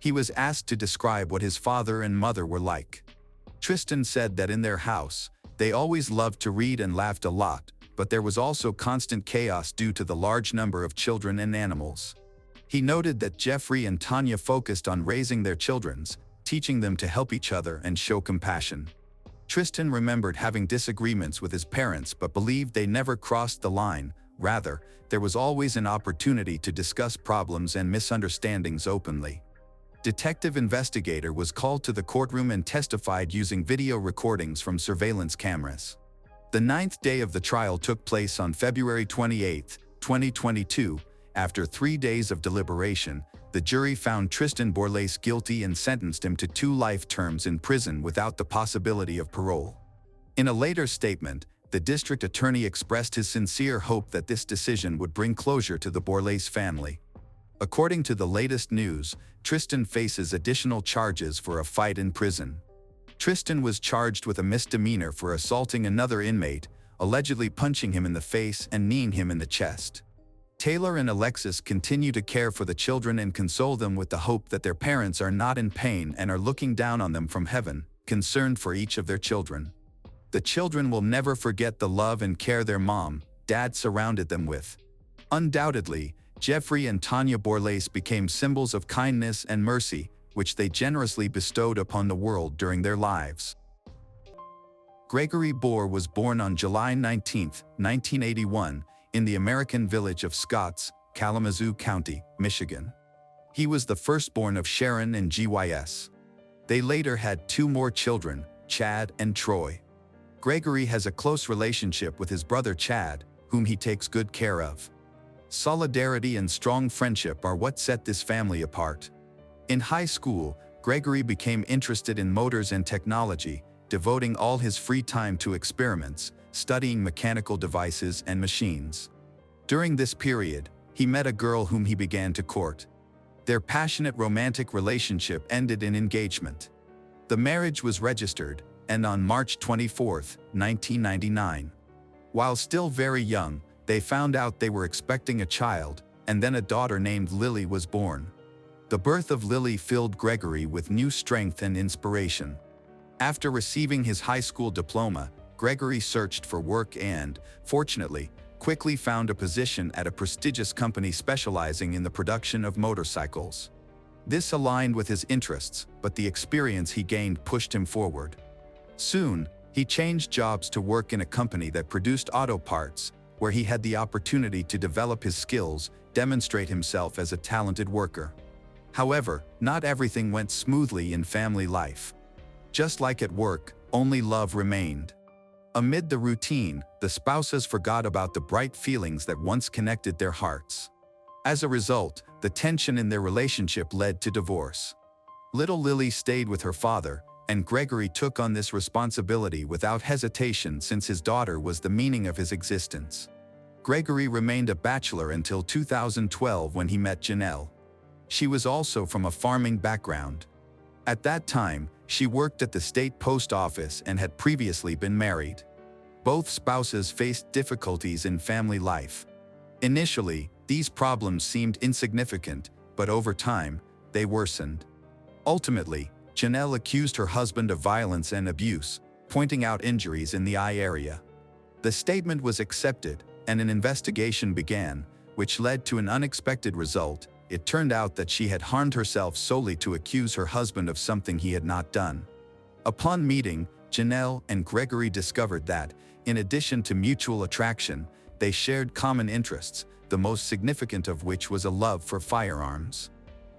He was asked to describe what his father and mother were like. Tristan said that in their house, they always loved to read and laughed a lot, but there was also constant chaos due to the large number of children and animals. He noted that Jeffrey and Tanya focused on raising their children, teaching them to help each other and show compassion. Tristan remembered having disagreements with his parents but believed they never crossed the line. Rather, there was always an opportunity to discuss problems and misunderstandings openly. Detective investigator was called to the courtroom and testified using video recordings from surveillance cameras. The 9th day of the trial took place on February 28, 2022. After 3 days of deliberation, the jury found Tristan Borlase guilty and sentenced him to 2 life terms in prison without the possibility of parole. In a later statement, the district attorney expressed his sincere hope that this decision would bring closure to the Borlase family. According to the latest news, Tristan faces additional charges for a fight in prison. Tristan was charged with a misdemeanor for assaulting another inmate, allegedly punching him in the face and kneeing him in the chest. Taylor and Alexis continue to care for the children and console them with the hope that their parents are not in pain and are looking down on them from heaven, concerned for each of their children. The children will never forget the love and care their mom, dad surrounded them with. Undoubtedly, Jeffrey and Tanya Borlase became symbols of kindness and mercy, which they generously bestowed upon the world during their lives. Gregory Bohr was born on July 19, 1981, in the American village of Scotts, Kalamazoo County, Michigan. He was the firstborn of Sharon and Gys. They later had 2 more children, Chad and Troy. Gregory has a close relationship with his brother Chad, whom he takes good care of. Solidarity and strong friendship are what set this family apart. In high school, Gregory became interested in motors and technology, devoting all his free time to experiments, studying mechanical devices and machines. During this period, he met a girl whom he began to court. Their passionate romantic relationship ended in engagement. The marriage was registered, and on March 24, 1999. While still very young, they found out they were expecting a child, and then a daughter named Lily was born. The birth of Lily filled Gregory with new strength and inspiration. After receiving his high school diploma, Gregory searched for work and, fortunately, quickly found a position at a prestigious company specializing in the production of motorcycles. This aligned with his interests, but the experience he gained pushed him forward. Soon, he changed jobs to work in a company that produced auto parts, where he had the opportunity to develop his skills, demonstrate himself as a talented worker. However, not everything went smoothly in family life. Just like at work, only love remained. Amid the routine, the spouses forgot about the bright feelings that once connected their hearts. As a result, the tension in their relationship led to divorce. Little Lily stayed with her father, and Gregory took on this responsibility without hesitation since his daughter was the meaning of his existence. Gregory remained a bachelor until 2012 when he met Janelle. She was also from a farming background. At that time, she worked at the state post office and had previously been married. Both spouses faced difficulties in family life. Initially, these problems seemed insignificant, but over time, they worsened. Ultimately, Janelle accused her husband of violence and abuse, pointing out injuries in the eye area. The statement was accepted, and an investigation began, which led to an unexpected result. It turned out that she had harmed herself solely to accuse her husband of something he had not done. Upon meeting, Janelle and Gregory discovered that, in addition to mutual attraction, they shared common interests, the most significant of which was a love for firearms.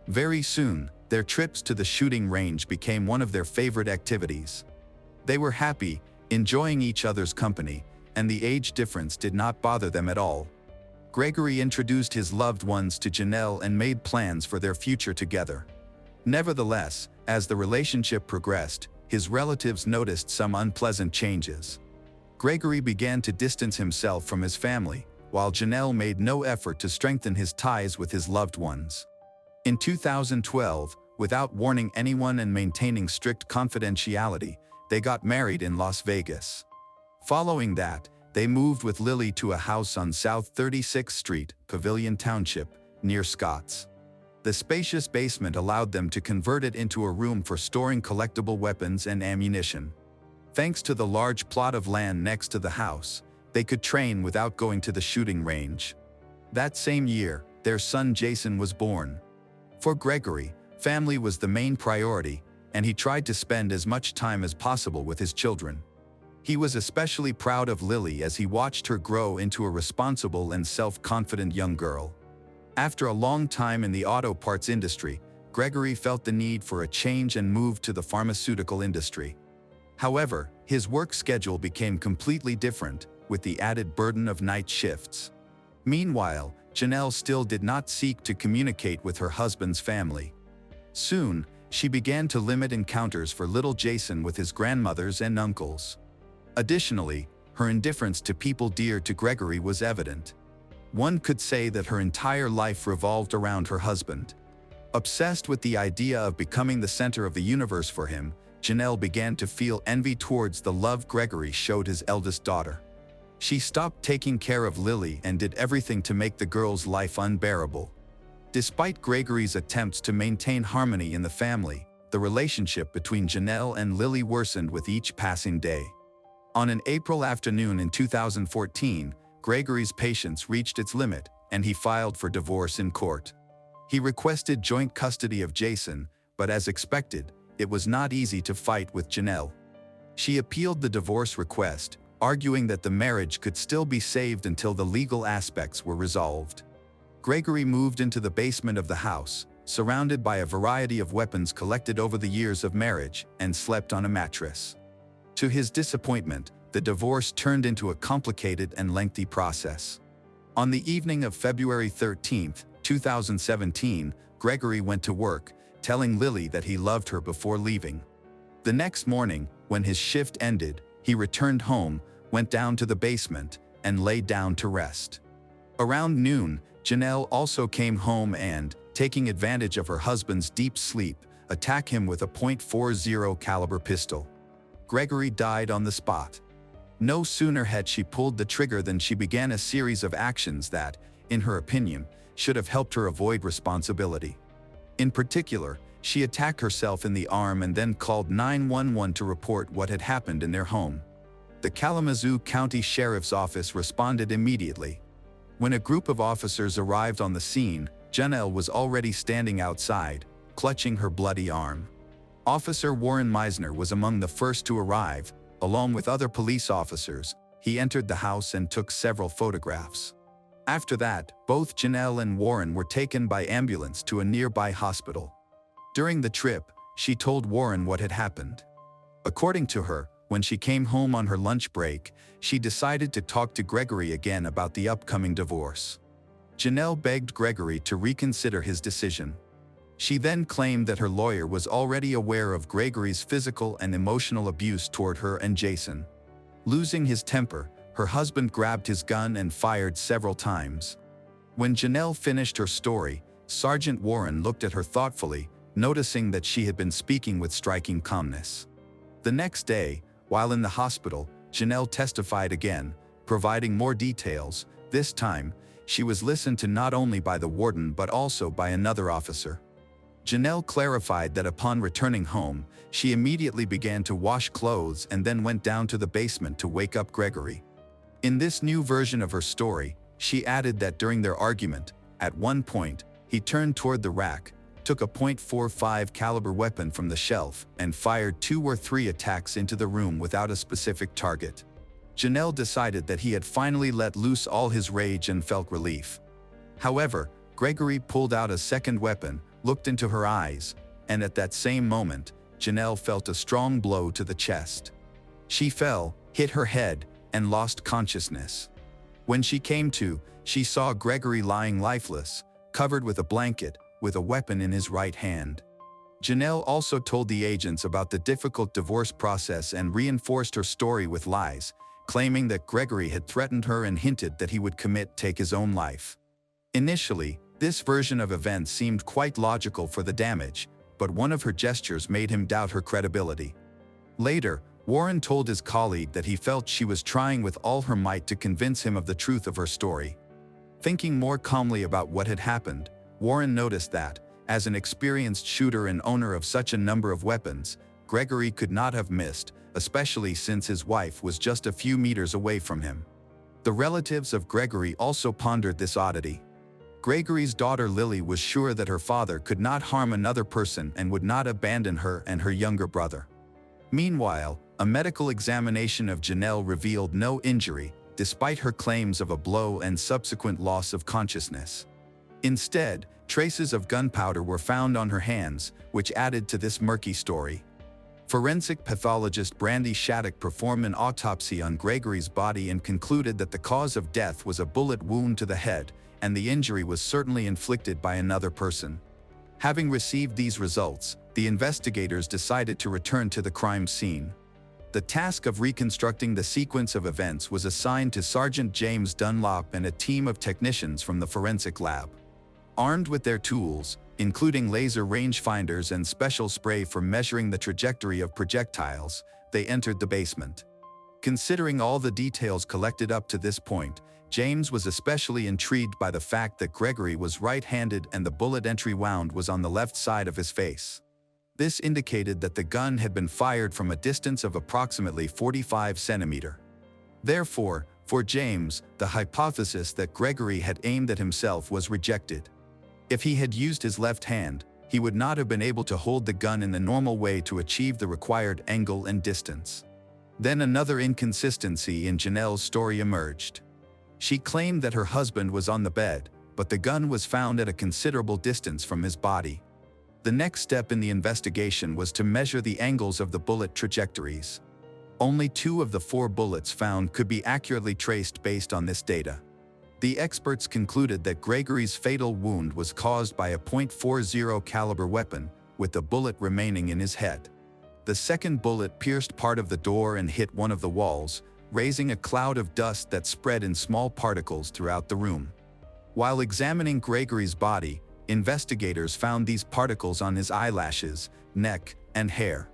Very soon, their trips to the shooting range became one of their favorite activities. They were happy, enjoying each other's company, and the age difference did not bother them at all. Gregory introduced his loved ones to Janelle and made plans for their future together. Nevertheless, as the relationship progressed, his relatives noticed some unpleasant changes. Gregory began to distance himself from his family, while Janelle made no effort to strengthen his ties with his loved ones. In 2012, without warning anyone and maintaining strict confidentiality, they got married in Las Vegas. Following that, they moved with Lily to a house on South 36th Street, Pavilion Township, near Scotts. The spacious basement allowed them to convert it into a room for storing collectible weapons and ammunition. Thanks to the large plot of land next to the house, they could train without going to the shooting range. That same year, their son Jason was born. For Gregory, family was the main priority, and he tried to spend as much time as possible with his children. He was especially proud of Lily as he watched her grow into a responsible and self-confident young girl. After a long time in the auto parts industry, Gregory felt the need for a change and moved to the pharmaceutical industry. However, his work schedule became completely different, with the added burden of night shifts. Meanwhile, Janelle still did not seek to communicate with her husband's family. Soon, she began to limit encounters for little Jason with his grandmothers and uncles. Additionally, her indifference to people dear to Gregory was evident. One could say that her entire life revolved around her husband. Obsessed with the idea of becoming the center of the universe for him, Janelle began to feel envy towards the love Gregory showed his eldest daughter. She stopped taking care of Lily and did everything to make the girl's life unbearable. Despite Gregory's attempts to maintain harmony in the family, the relationship between Janelle and Lily worsened with each passing day. On an April afternoon in 2014, Gregory's patience reached its limit, and he filed for divorce in court. He requested joint custody of Jason, but as expected, it was not easy to fight with Janelle. She appealed the divorce request, arguing that the marriage could still be saved until the legal aspects were resolved. Gregory moved into the basement of the house, surrounded by a variety of weapons collected over the years of marriage, and slept on a mattress. To his disappointment, the divorce turned into a complicated and lengthy process. On the evening of February 13, 2017, Gregory went to work, telling Lily that he loved her before leaving. The next morning, when his shift ended, he returned home, went down to the basement, and lay down to rest. Around noon, Janelle also came home and, taking advantage of her husband's deep sleep, attacked him with a .40 caliber pistol. Gregory died on the spot. No sooner had she pulled the trigger than she began a series of actions that, in her opinion, should have helped her avoid responsibility. In particular, she attacked herself in the arm and then called 911 to report what had happened in their home. The Kalamazoo County Sheriff's Office responded immediately. When a group of officers arrived on the scene, Janelle was already standing outside, clutching her bloody arm. Officer Warren Meisner was among the first to arrive. Along with other police officers, he entered the house and took several photographs. After that, both Janelle and Warren were taken by ambulance to a nearby hospital. During the trip, she told Warren what had happened. According to her, when she came home on her lunch break, she decided to talk to Gregory again about the upcoming divorce. Janelle begged Gregory to reconsider his decision. She then claimed that her lawyer was already aware of Gregory's physical and emotional abuse toward her and Jason. Losing his temper, her husband grabbed his gun and fired several times. When Janelle finished her story, Sergeant Warren looked at her thoughtfully, noticing that she had been speaking with striking calmness. The next day, while in the hospital, Janelle testified again, providing more details. This time, she was listened to not only by the warden but also by another officer. Janelle clarified that upon returning home, she immediately began to wash clothes and then went down to the basement to wake up Gregory. In this new version of her story, she added that during their argument, at one point, he turned toward the rack, took a .45 caliber weapon from the shelf, and fired 2 or 3 attacks into the room without a specific target. Janelle decided that he had finally let loose all his rage and felt relief. However, Gregory pulled out a second weapon, looked into her eyes, and at that same moment, Janelle felt a strong blow to the chest. She fell, hit her head, and lost consciousness. When she came to, she saw Gregory lying lifeless, covered with a blanket, with a weapon in his right hand. Janelle also told the agents about the difficult divorce process and reinforced her story with lies, claiming that Gregory had threatened her and hinted that he would take his own life. Initially, this version of events seemed quite logical for the damage, but one of her gestures made him doubt her credibility. Later, Warren told his colleague that he felt she was trying with all her might to convince him of the truth of her story. Thinking more calmly about what had happened, Warren noticed that, as an experienced shooter and owner of such a number of weapons, Gregory could not have missed, especially since his wife was just a few meters away from him. The relatives of Gregory also pondered this oddity. Gregory's daughter Lily was sure that her father could not harm another person and would not abandon her and her younger brother. Meanwhile, a medical examination of Janelle revealed no injury, despite her claims of a blow and subsequent loss of consciousness. Instead, traces of gunpowder were found on her hands, which added to this murky story. Forensic pathologist Brandy Shattuck performed an autopsy on Gregory's body and concluded that the cause of death was a bullet wound to the head, and the injury was certainly inflicted by another person. Having received these results, the investigators decided to return to the crime scene. The task of reconstructing the sequence of events was assigned to Sergeant James Dunlop and a team of technicians from the forensic lab. Armed with their tools, including laser rangefinders and special spray for measuring the trajectory of projectiles, they entered the basement. Considering all the details collected up to this point, James was especially intrigued by the fact that Gregory was right-handed and the bullet entry wound was on the left side of his face. This indicated that the gun had been fired from a distance of approximately 45 centimeters. Therefore, for James, the hypothesis that Gregory had aimed at himself was rejected. If he had used his left hand, he would not have been able to hold the gun in the normal way to achieve the required angle and distance. Then another inconsistency in Janelle's story emerged. She claimed that her husband was on the bed, but the gun was found at a considerable distance from his body. The next step in the investigation was to measure the angles of the bullet trajectories. Only 2 of the 4 bullets found could be accurately traced based on this data. The experts concluded that Gregory's fatal wound was caused by a .40 caliber weapon, with the bullet remaining in his head. The second bullet pierced part of the door and hit one of the walls, raising a cloud of dust that spread in small particles throughout the room. While examining Gregory's body, investigators found these particles on his eyelashes, neck, and hair.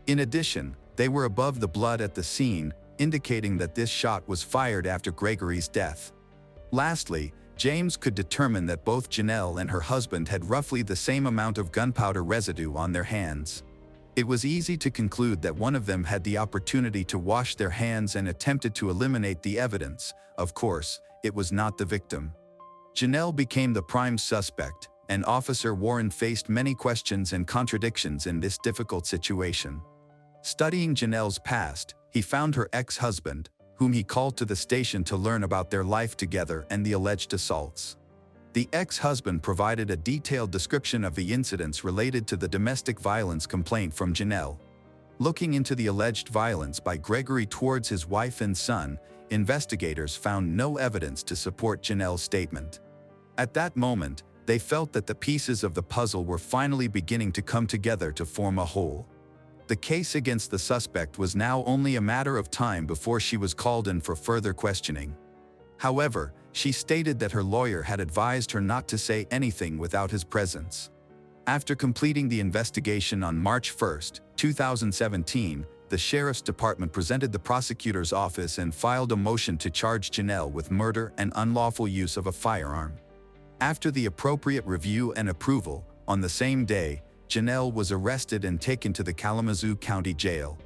In addition, they were above the blood at the scene, indicating that this shot was fired after Gregory's death. Lastly, James could determine that both Janelle and her husband had roughly the same amount of gunpowder residue on their hands. It was easy to conclude that one of them had the opportunity to wash their hands and attempted to eliminate the evidence. Of course, it was not the victim. Janelle became the prime suspect, and Officer Warren faced many questions and contradictions in this difficult situation. Studying Janelle's past, he found her ex-husband, whom he called to the station to learn about their life together and the alleged assaults. The ex-husband provided a detailed description of the incidents related to the domestic violence complaint from Janelle. Looking into the alleged violence by Gregory towards his wife and son, investigators found no evidence to support Janelle's statement. At that moment, they felt that the pieces of the puzzle were finally beginning to come together to form a whole. The case against the suspect was now only a matter of time before she was called in for further questioning. However, she stated that her lawyer had advised her not to say anything without his presence. After completing the investigation on March 1, 2017, the Sheriff's Department presented the prosecutor's office and filed a motion to charge Janelle with murder and unlawful use of a firearm. After the appropriate review and approval, on the same day, Janelle was arrested and taken to the Kalamazoo County Jail.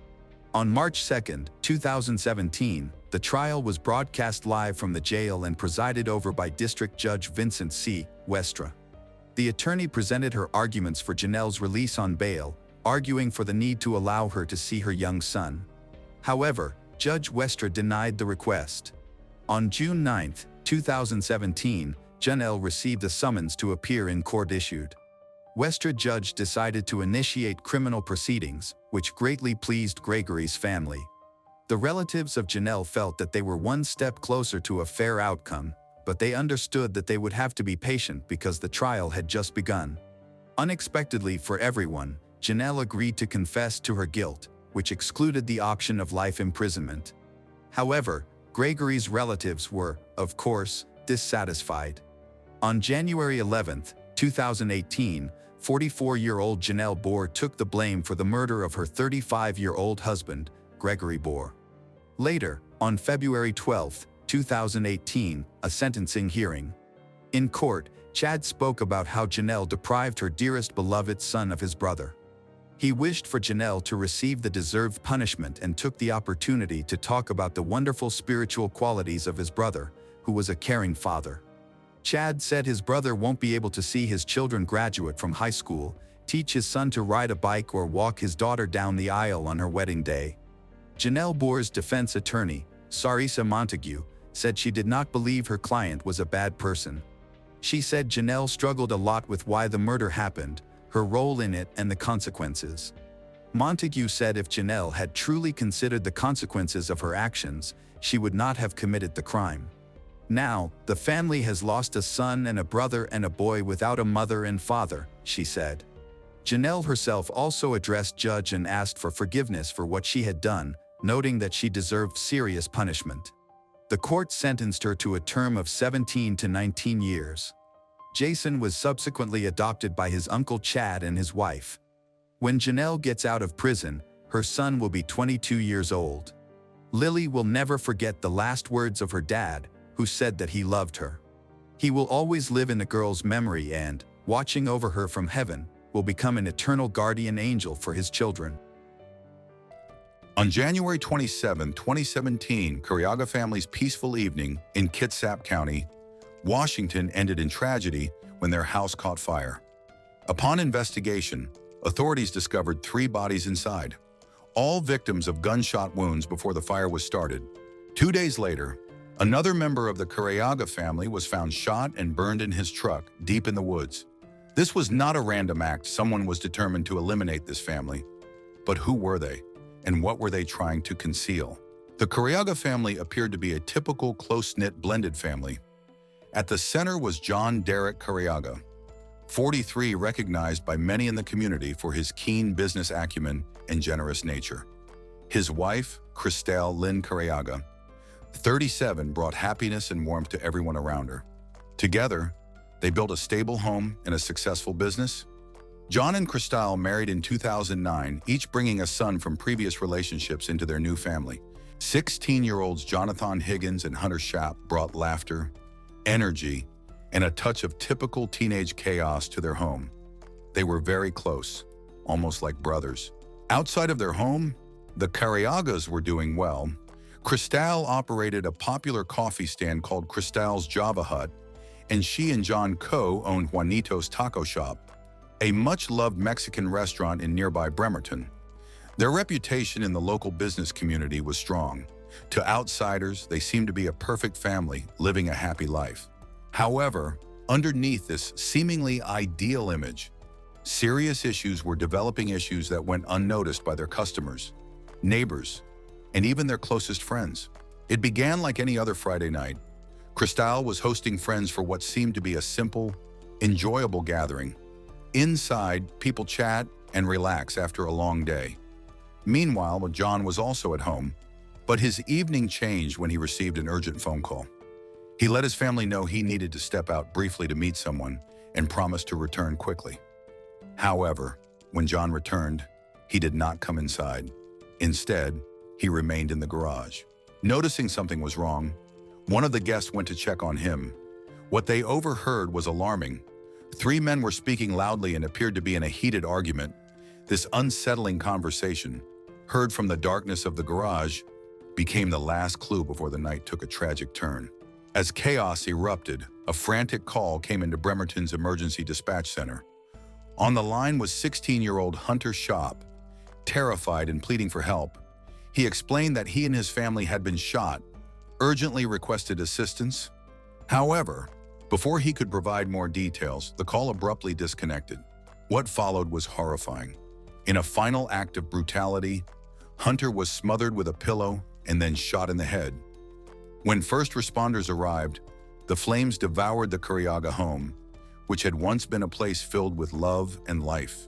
On March 2, 2017, the trial was broadcast live from the jail and presided over by District Judge Vincent C. Westra. The attorney presented her arguments for Janelle's release on bail, arguing for the need to allow her to see her young son. However, Judge Westra denied the request. On June 9, 2017, Janelle received a summons to appear in court issued. Westra judge decided to initiate criminal proceedings, which greatly pleased Gregory's family. The relatives of Janelle felt that they were one step closer to a fair outcome, but they understood that they would have to be patient because the trial had just begun. Unexpectedly for everyone, Janelle agreed to confess to her guilt, which excluded the option of life imprisonment. However, Gregory's relatives were, of course, dissatisfied. On January 11, 2018, 44-year-old Janelle Bohr took the blame for the murder of her 35-year-old husband, Gregory Bohr. Later, on February 12, 2018, a sentencing hearing. In court, Chad spoke about how Janelle deprived her dearest beloved son of his brother. He wished for Janelle to receive the deserved punishment and took the opportunity to talk about the wonderful spiritual qualities of his brother, who was a caring father. Chad said his brother won't be able to see his children graduate from high school, teach his son to ride a bike or walk his daughter down the aisle on her wedding day. Janelle Bohr's defense attorney, Sarisa Montague, said she did not believe her client was a bad person. She said Janelle struggled a lot with why the murder happened, her role in it, and the consequences. Montague said if Janelle had truly considered the consequences of her actions, she would not have committed the crime. Now, the family has lost a son and a brother and a boy without a mother and father, she said. Janelle herself also addressed Judge and asked for forgiveness for what she had done, noting that she deserved serious punishment. The court sentenced her to a term of 17 to 19 years. Jason was subsequently adopted by his uncle Chad and his wife. When Janelle gets out of prison, her son will be 22 years old. Lily will never forget the last words of her dad, who said that he loved her. He will always live in the girl's memory and, watching over her from heaven, will become an eternal guardian angel for his children. On January 27, 2017, Cariaga family's peaceful evening in Kitsap County, Washington ended in tragedy when their house caught fire. Upon investigation, authorities discovered 3 bodies inside, all victims of gunshot wounds before the fire was started. 2 days later, another member of the Cariaga family was found shot and burned in his truck deep in the woods. This was not a random act. Someone was determined to eliminate this family. But who were they? And what were they trying to conceal? The Cariaga family appeared to be a typical close-knit blended family. At the center was John Derek Cariaga, 43, recognized by many in the community for his keen business acumen and generous nature. His wife, Christelle Lynn Cariaga, 37, brought happiness and warmth to everyone around her. Together, they built a stable home and a successful business. John and Christelle married in 2009, each bringing a son from previous relationships into their new family. 16-year-olds Jonathan Higgins and Hunter Schaap brought laughter, energy, and a touch of typical teenage chaos to their home. They were very close, almost like brothers. Outside of their home, the Cariagas were doing well. Christelle operated a popular coffee stand called Christelle's Java Hut, and she and John co-owned Juanito's Taco Shop, a much-loved Mexican restaurant in nearby Bremerton. Their reputation in the local business community was strong. To outsiders, they seemed to be a perfect family, living a happy life. However, underneath this seemingly ideal image, serious issues were developing, issues that went unnoticed by their customers, neighbors, and even their closest friends. It began like any other Friday night. Christelle was hosting friends for what seemed to be a simple, enjoyable gathering. Inside, people chat and relax after a long day. Meanwhile, John was also at home, but his evening changed when he received an urgent phone call. He let his family know he needed to step out briefly to meet someone and promised to return quickly. However, when John returned, he did not come inside. Instead, he remained in the garage. Noticing something was wrong, one of the guests went to check on him. What they overheard was alarming. 3 men were speaking loudly and appeared to be in a heated argument. This unsettling conversation, heard from the darkness of the garage, became the last clue before the night took a tragic turn. As chaos erupted, a frantic call came into Bremerton's emergency dispatch center. On the line was 16-year-old Hunter Schaap. Terrified and pleading for help, he explained that he and his family had been shot, urgently requested assistance. However, before he could provide more details, the call abruptly disconnected. What followed was horrifying. In a final act of brutality, Hunter was smothered with a pillow and then shot in the head. When first responders arrived, the flames devoured the Cariaga home, which had once been a place filled with love and life.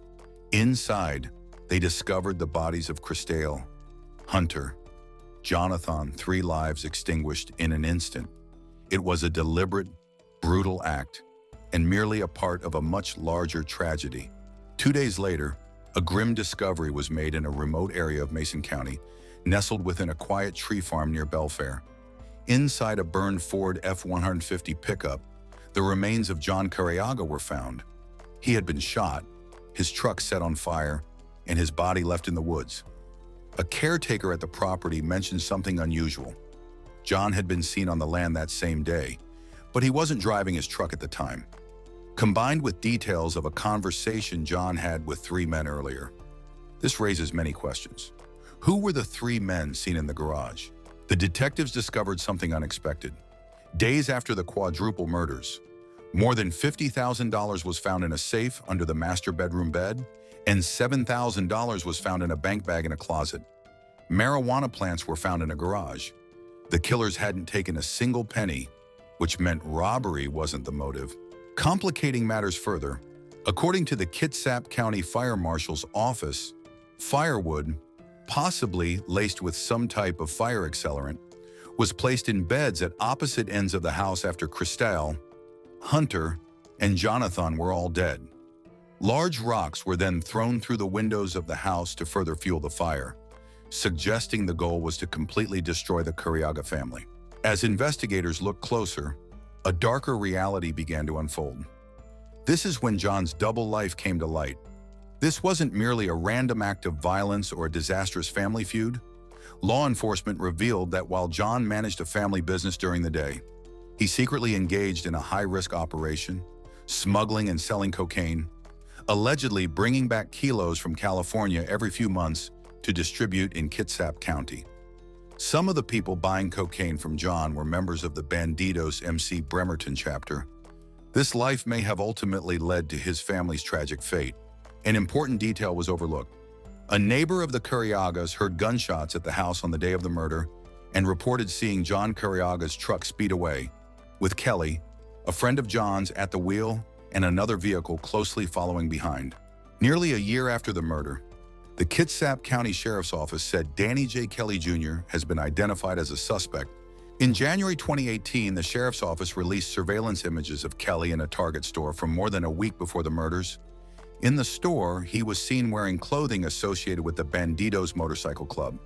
Inside, they discovered the bodies of Cristale, Hunter, Jonathan, 3 lives extinguished in an instant. It was a deliberate, brutal act, and merely a part of a much larger tragedy. 2 days later, a grim discovery was made in a remote area of Mason County, nestled within a quiet tree farm near Belfair. Inside a burned Ford F-150 pickup, the remains of John Cariaga were found. He had been shot, his truck set on fire, and his body left in the woods. A caretaker at the property mentioned something unusual. John had been seen on the land that same day, but he wasn't driving his truck at the time. Combined with details of a conversation John had with 3 men earlier, this raises many questions. Who were the 3 men seen in the garage? The detectives discovered something unexpected. Days after the quadruple murders, more than $50,000 was found in a safe under the master bedroom bed, and $7,000 was found in a bank bag in a closet. Marijuana plants were found in a garage. The killers hadn't taken a single penny, which meant robbery wasn't the motive. Complicating matters further, according to the Kitsap County Fire Marshal's office, firewood, possibly laced with some type of fire accelerant, was placed in beds at opposite ends of the house after Cristale, Hunter, and Jonathan were all dead. Large rocks were then thrown through the windows of the house to further fuel the fire, suggesting the goal was to completely destroy the Cariaga family. As investigators looked closer, a darker reality began to unfold. This is when John's double life came to light. This wasn't merely a random act of violence or a disastrous family feud. Law enforcement revealed that while John managed a family business during the day, he secretly engaged in a high-risk operation, smuggling and selling cocaine, allegedly bringing back kilos from California every few months to distribute in Kitsap County. Some of the people buying cocaine from John were members of the Bandidos MC Bremerton chapter. This life may have ultimately led to his family's tragic fate. An important detail was overlooked. A neighbor of the Cariagas heard gunshots at the house on the day of the murder and reported seeing John Cariaga's truck speed away, with Kelly, a friend of John's, at the wheel and another vehicle closely following behind. Nearly a year after the murder, the Kitsap County Sheriff's Office said Danny J. Kelly Jr. has been identified as a suspect. In January 2018, the Sheriff's Office released surveillance images of Kelly in a Target store from more than a week before the murders. In the store, he was seen wearing clothing associated with the Bandidos Motorcycle Club.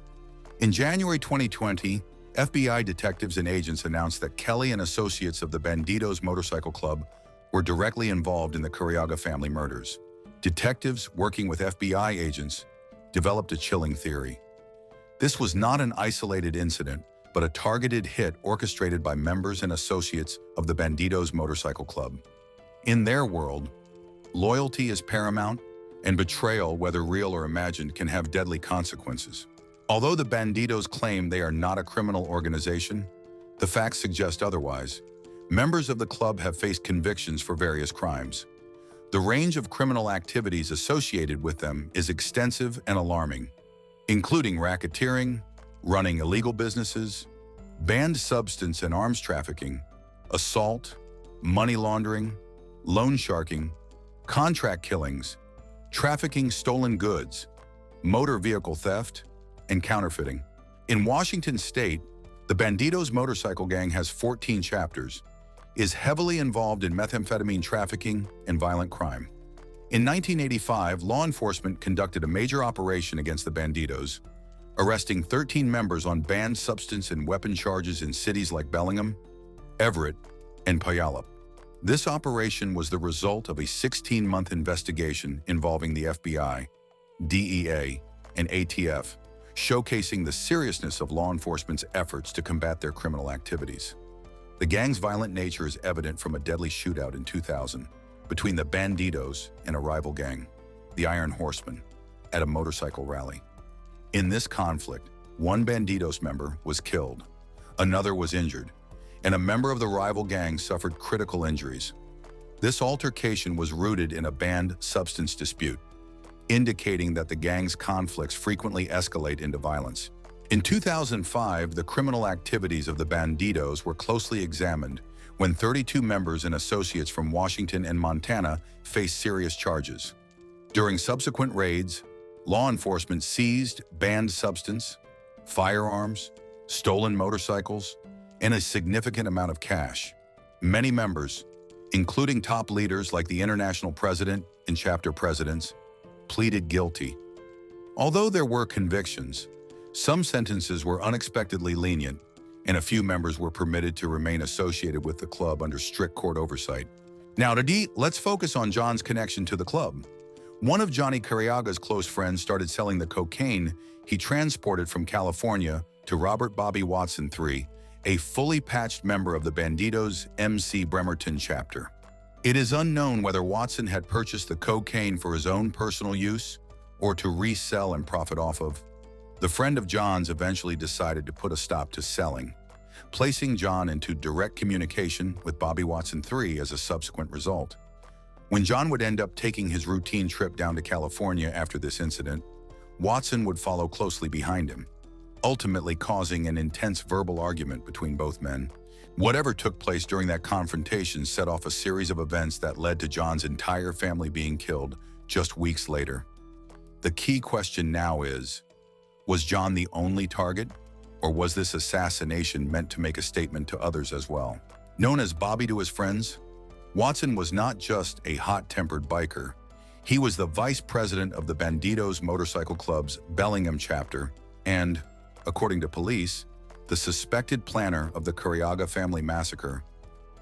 In January 2020, FBI detectives and agents announced that Kelly and associates of the Bandidos Motorcycle Club were directly involved in the Cariaga family murders. Detectives working with FBI agents developed a chilling theory. This was not an isolated incident, but a targeted hit orchestrated by members and associates of the Bandidos Motorcycle Club. In their world, loyalty is paramount, and betrayal, whether real or imagined, can have deadly consequences. Although the Bandidos claim they are not a criminal organization, the facts suggest otherwise. Members of the club have faced convictions for various crimes. The range of criminal activities associated with them is extensive and alarming, including racketeering, running illegal businesses, banned substance and arms trafficking, assault, money laundering, loan sharking, contract killings, trafficking stolen goods, motor vehicle theft, and counterfeiting. In Washington state, the Bandidos Motorcycle Gang has 14 chapters, is heavily involved in methamphetamine trafficking and violent crime. In 1985, law enforcement conducted a major operation against the Bandidos, arresting 13 members on banned substance and weapon charges in cities like Bellingham, Everett, and Puyallup. This operation was the result of a 16-month investigation involving the FBI, DEA, and ATF, showcasing the seriousness of law enforcement's efforts to combat their criminal activities. The gang's violent nature is evident from a deadly shootout in 2000 between the Bandidos and a rival gang, the Iron Horsemen, at a motorcycle rally. In this conflict, one Bandidos member was killed, another was injured, and a member of the rival gang suffered critical injuries. This altercation was rooted in a banned substance dispute, indicating that the gang's conflicts frequently escalate into violence. In 2005, the criminal activities of the Bandidos were closely examined when 32 members and associates from Washington and Montana faced serious charges. During subsequent raids, law enforcement seized banned substance, firearms, stolen motorcycles, and a significant amount of cash. Many members, including top leaders like the international president and chapter presidents, pleaded guilty. Although there were convictions, some sentences were unexpectedly lenient, and a few members were permitted to remain associated with the club under strict court oversight. Now today, let's focus on John's connection to the club. One of Johnny Carriaga's close friends started selling the cocaine he transported from California to Robert Bobby Watson III, a fully patched member of the Bandidos MC Bremerton chapter. It is unknown whether Watson had purchased the cocaine for his own personal use or to resell and profit off of. The friend of John's eventually decided to put a stop to selling, placing John into direct communication with Bobby Watson III as a subsequent result. When John would end up taking his routine trip down to California after this incident, Watson would follow closely behind him, ultimately causing an intense verbal argument between both men. Whatever took place during that confrontation set off a series of events that led to John's entire family being killed just weeks later. The key question now is, was John the only target, or was this assassination meant to make a statement to others as well? Known as Bobby to his friends, Watson was not just a hot-tempered biker. He was the vice president of the Bandidos Motorcycle Club's Bellingham chapter and, according to police, the suspected planner of the Carriaga family massacre.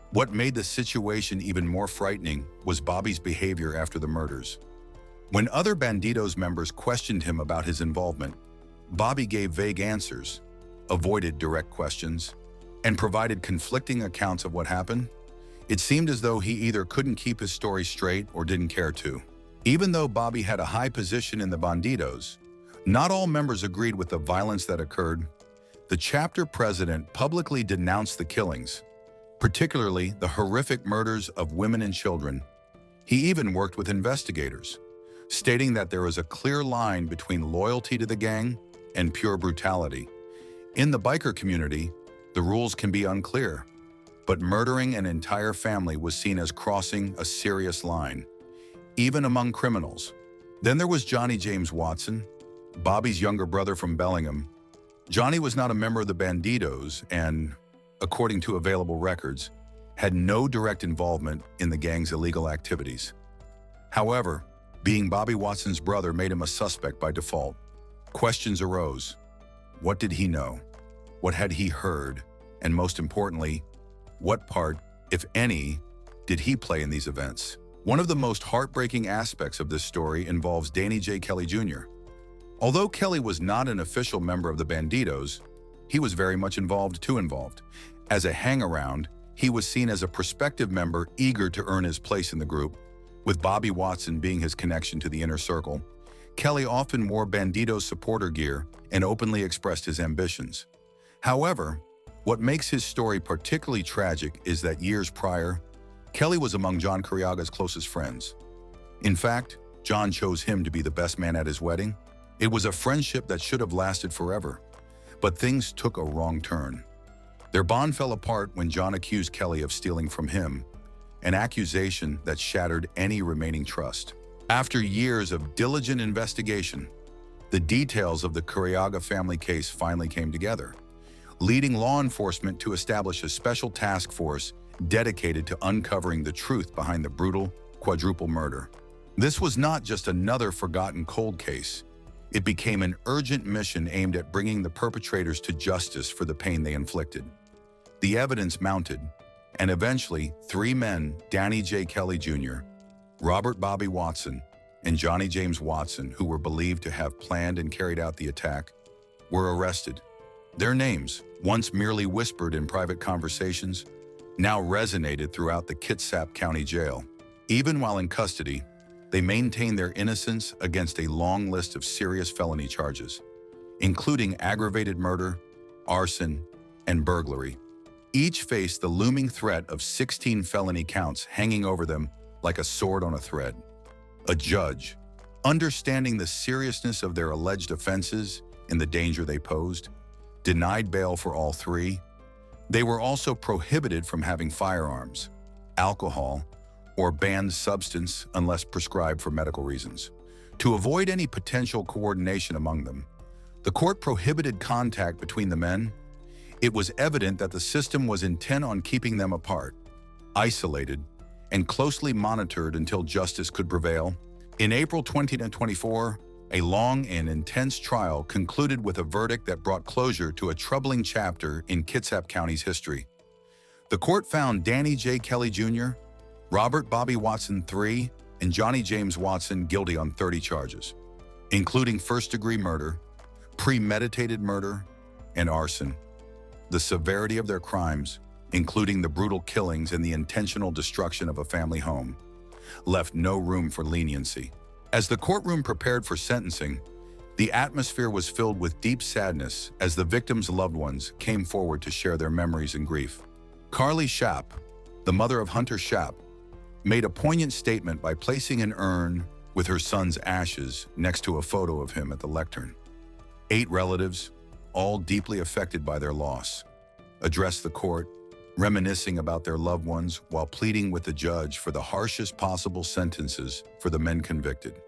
What made the situation even more frightening was Bobby's behavior after the murders. When other Bandidos members questioned him about his involvement, Bobby gave vague answers, avoided direct questions, and provided conflicting accounts of what happened. It seemed as though he either couldn't keep his story straight or didn't care to. Even though Bobby had a high position in the Bandidos, not all members agreed with the violence that occurred. The chapter president publicly denounced the killings, particularly the horrific murders of women and children. He even worked with investigators, stating that there is a clear line between loyalty to the gang and pure brutality. In the biker community, the rules can be unclear, but murdering an entire family was seen as crossing a serious line, even among criminals. Then there was Johnny James Watson, Bobby's younger brother from Bellingham. Johnny was not a member of the Bandidos and, according to available records, had no direct involvement in the gang's illegal activities. However, being Bobby Watson's brother made him a suspect by default. Questions arose. What did he know? What had he heard? And most importantly, what part, if any, did he play in these events? One of the most heartbreaking aspects of this story involves Danny J. Kelly Jr. Although Kelly was not an official member of the Bandidos, he was very much involved. As a hang-around, he was seen as a prospective member eager to earn his place in the group, with Bobby Watson being his connection to the inner circle. Kelly often wore Bandidos supporter gear and openly expressed his ambitions. However, what makes his story particularly tragic is that years prior, Kelly was among John Carriaga's closest friends. In fact, John chose him to be the best man at his wedding. It was a friendship that should have lasted forever, but things took a wrong turn. Their bond fell apart when John accused Kelly of stealing from him, an accusation that shattered any remaining trust. After years of diligent investigation, the details of the Carriaga family case finally came together, leading law enforcement to establish a special task force dedicated to uncovering the truth behind the brutal quadruple murder. This was not just another forgotten cold case. It became an urgent mission aimed at bringing the perpetrators to justice for the pain they inflicted. The evidence mounted, and eventually 3 men, Danny J. Kelly Jr., Robert Bobby Watson, and Johnny James Watson, who were believed to have planned and carried out the attack, were arrested. Their names, once merely whispered in private conversations, now resonated throughout the Kitsap County Jail. Even while in custody, they maintained their innocence against a long list of serious felony charges, including aggravated murder, arson, and burglary. Each faced the looming threat of 16 felony counts hanging over them like a sword on a thread. A judge, understanding the seriousness of their alleged offenses and the danger they posed, denied bail for all three. They were also prohibited from having firearms, alcohol, or banned substance unless prescribed for medical reasons. To avoid any potential coordination among them, the court prohibited contact between the men. It was evident that the system was intent on keeping them apart, isolated, and closely monitored until justice could prevail. In April 2024, a long and intense trial concluded with a verdict that brought closure to a troubling chapter in Kitsap County's history. The court found Danny J. Kelly Jr., Robert Bobby Watson III, and Johnny James Watson guilty on 30 charges, including first-degree murder, premeditated murder, and arson. The severity of their crimes, including the brutal killings and the intentional destruction of a family home, left no room for leniency. As the courtroom prepared for sentencing, the atmosphere was filled with deep sadness as the victims' loved ones came forward to share their memories and grief. Carly Schaap, the mother of Hunter Schaap, made a poignant statement by placing an urn with her son's ashes next to a photo of him at the lectern. 8 relatives, all deeply affected by their loss, addressed the court, reminiscing about their loved ones while pleading with the judge for the harshest possible sentences for the men convicted.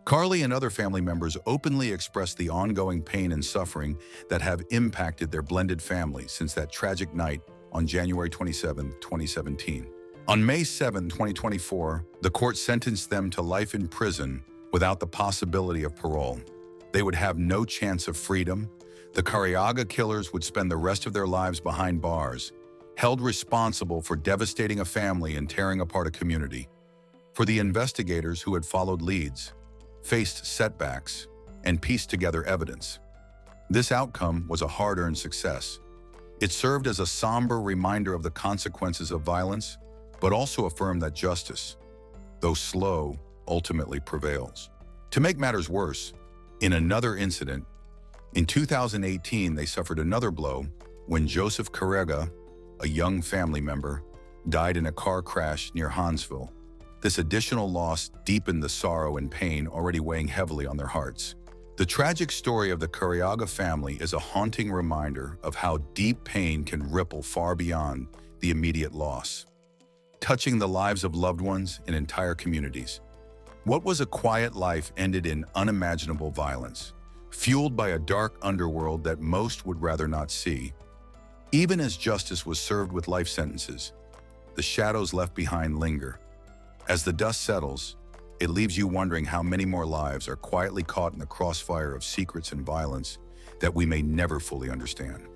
Carly and other family members openly expressed the ongoing pain and suffering that have impacted their blended family since that tragic night on January 27, 2017. On May 7, 2024, the court sentenced them to life in prison without the possibility of parole. They would have no chance of freedom. The Cariaga killers would spend the rest of their lives behind bars, held responsible for devastating a family and tearing apart a community. For the investigators who had followed leads, faced setbacks, and pieced together evidence, this outcome was a hard-earned success. It served as a somber reminder of the consequences of violence, but also affirmed that justice, though slow, ultimately prevails. To make matters worse, in another incident, in 2018, they suffered another blow when Joseph Carrega, a young family member, died in a car crash near Hansville. This additional loss deepened the sorrow and pain already weighing heavily on their hearts. The tragic story of the Cariaga family is a haunting reminder of how deep pain can ripple far beyond the immediate loss, touching the lives of loved ones and entire communities. What was a quiet life ended in unimaginable violence, fueled by a dark underworld that most would rather not see. Even as justice was served with life sentences, the shadows left behind linger. As the dust settles, it leaves you wondering how many more lives are quietly caught in the crossfire of secrets and violence that we may never fully understand.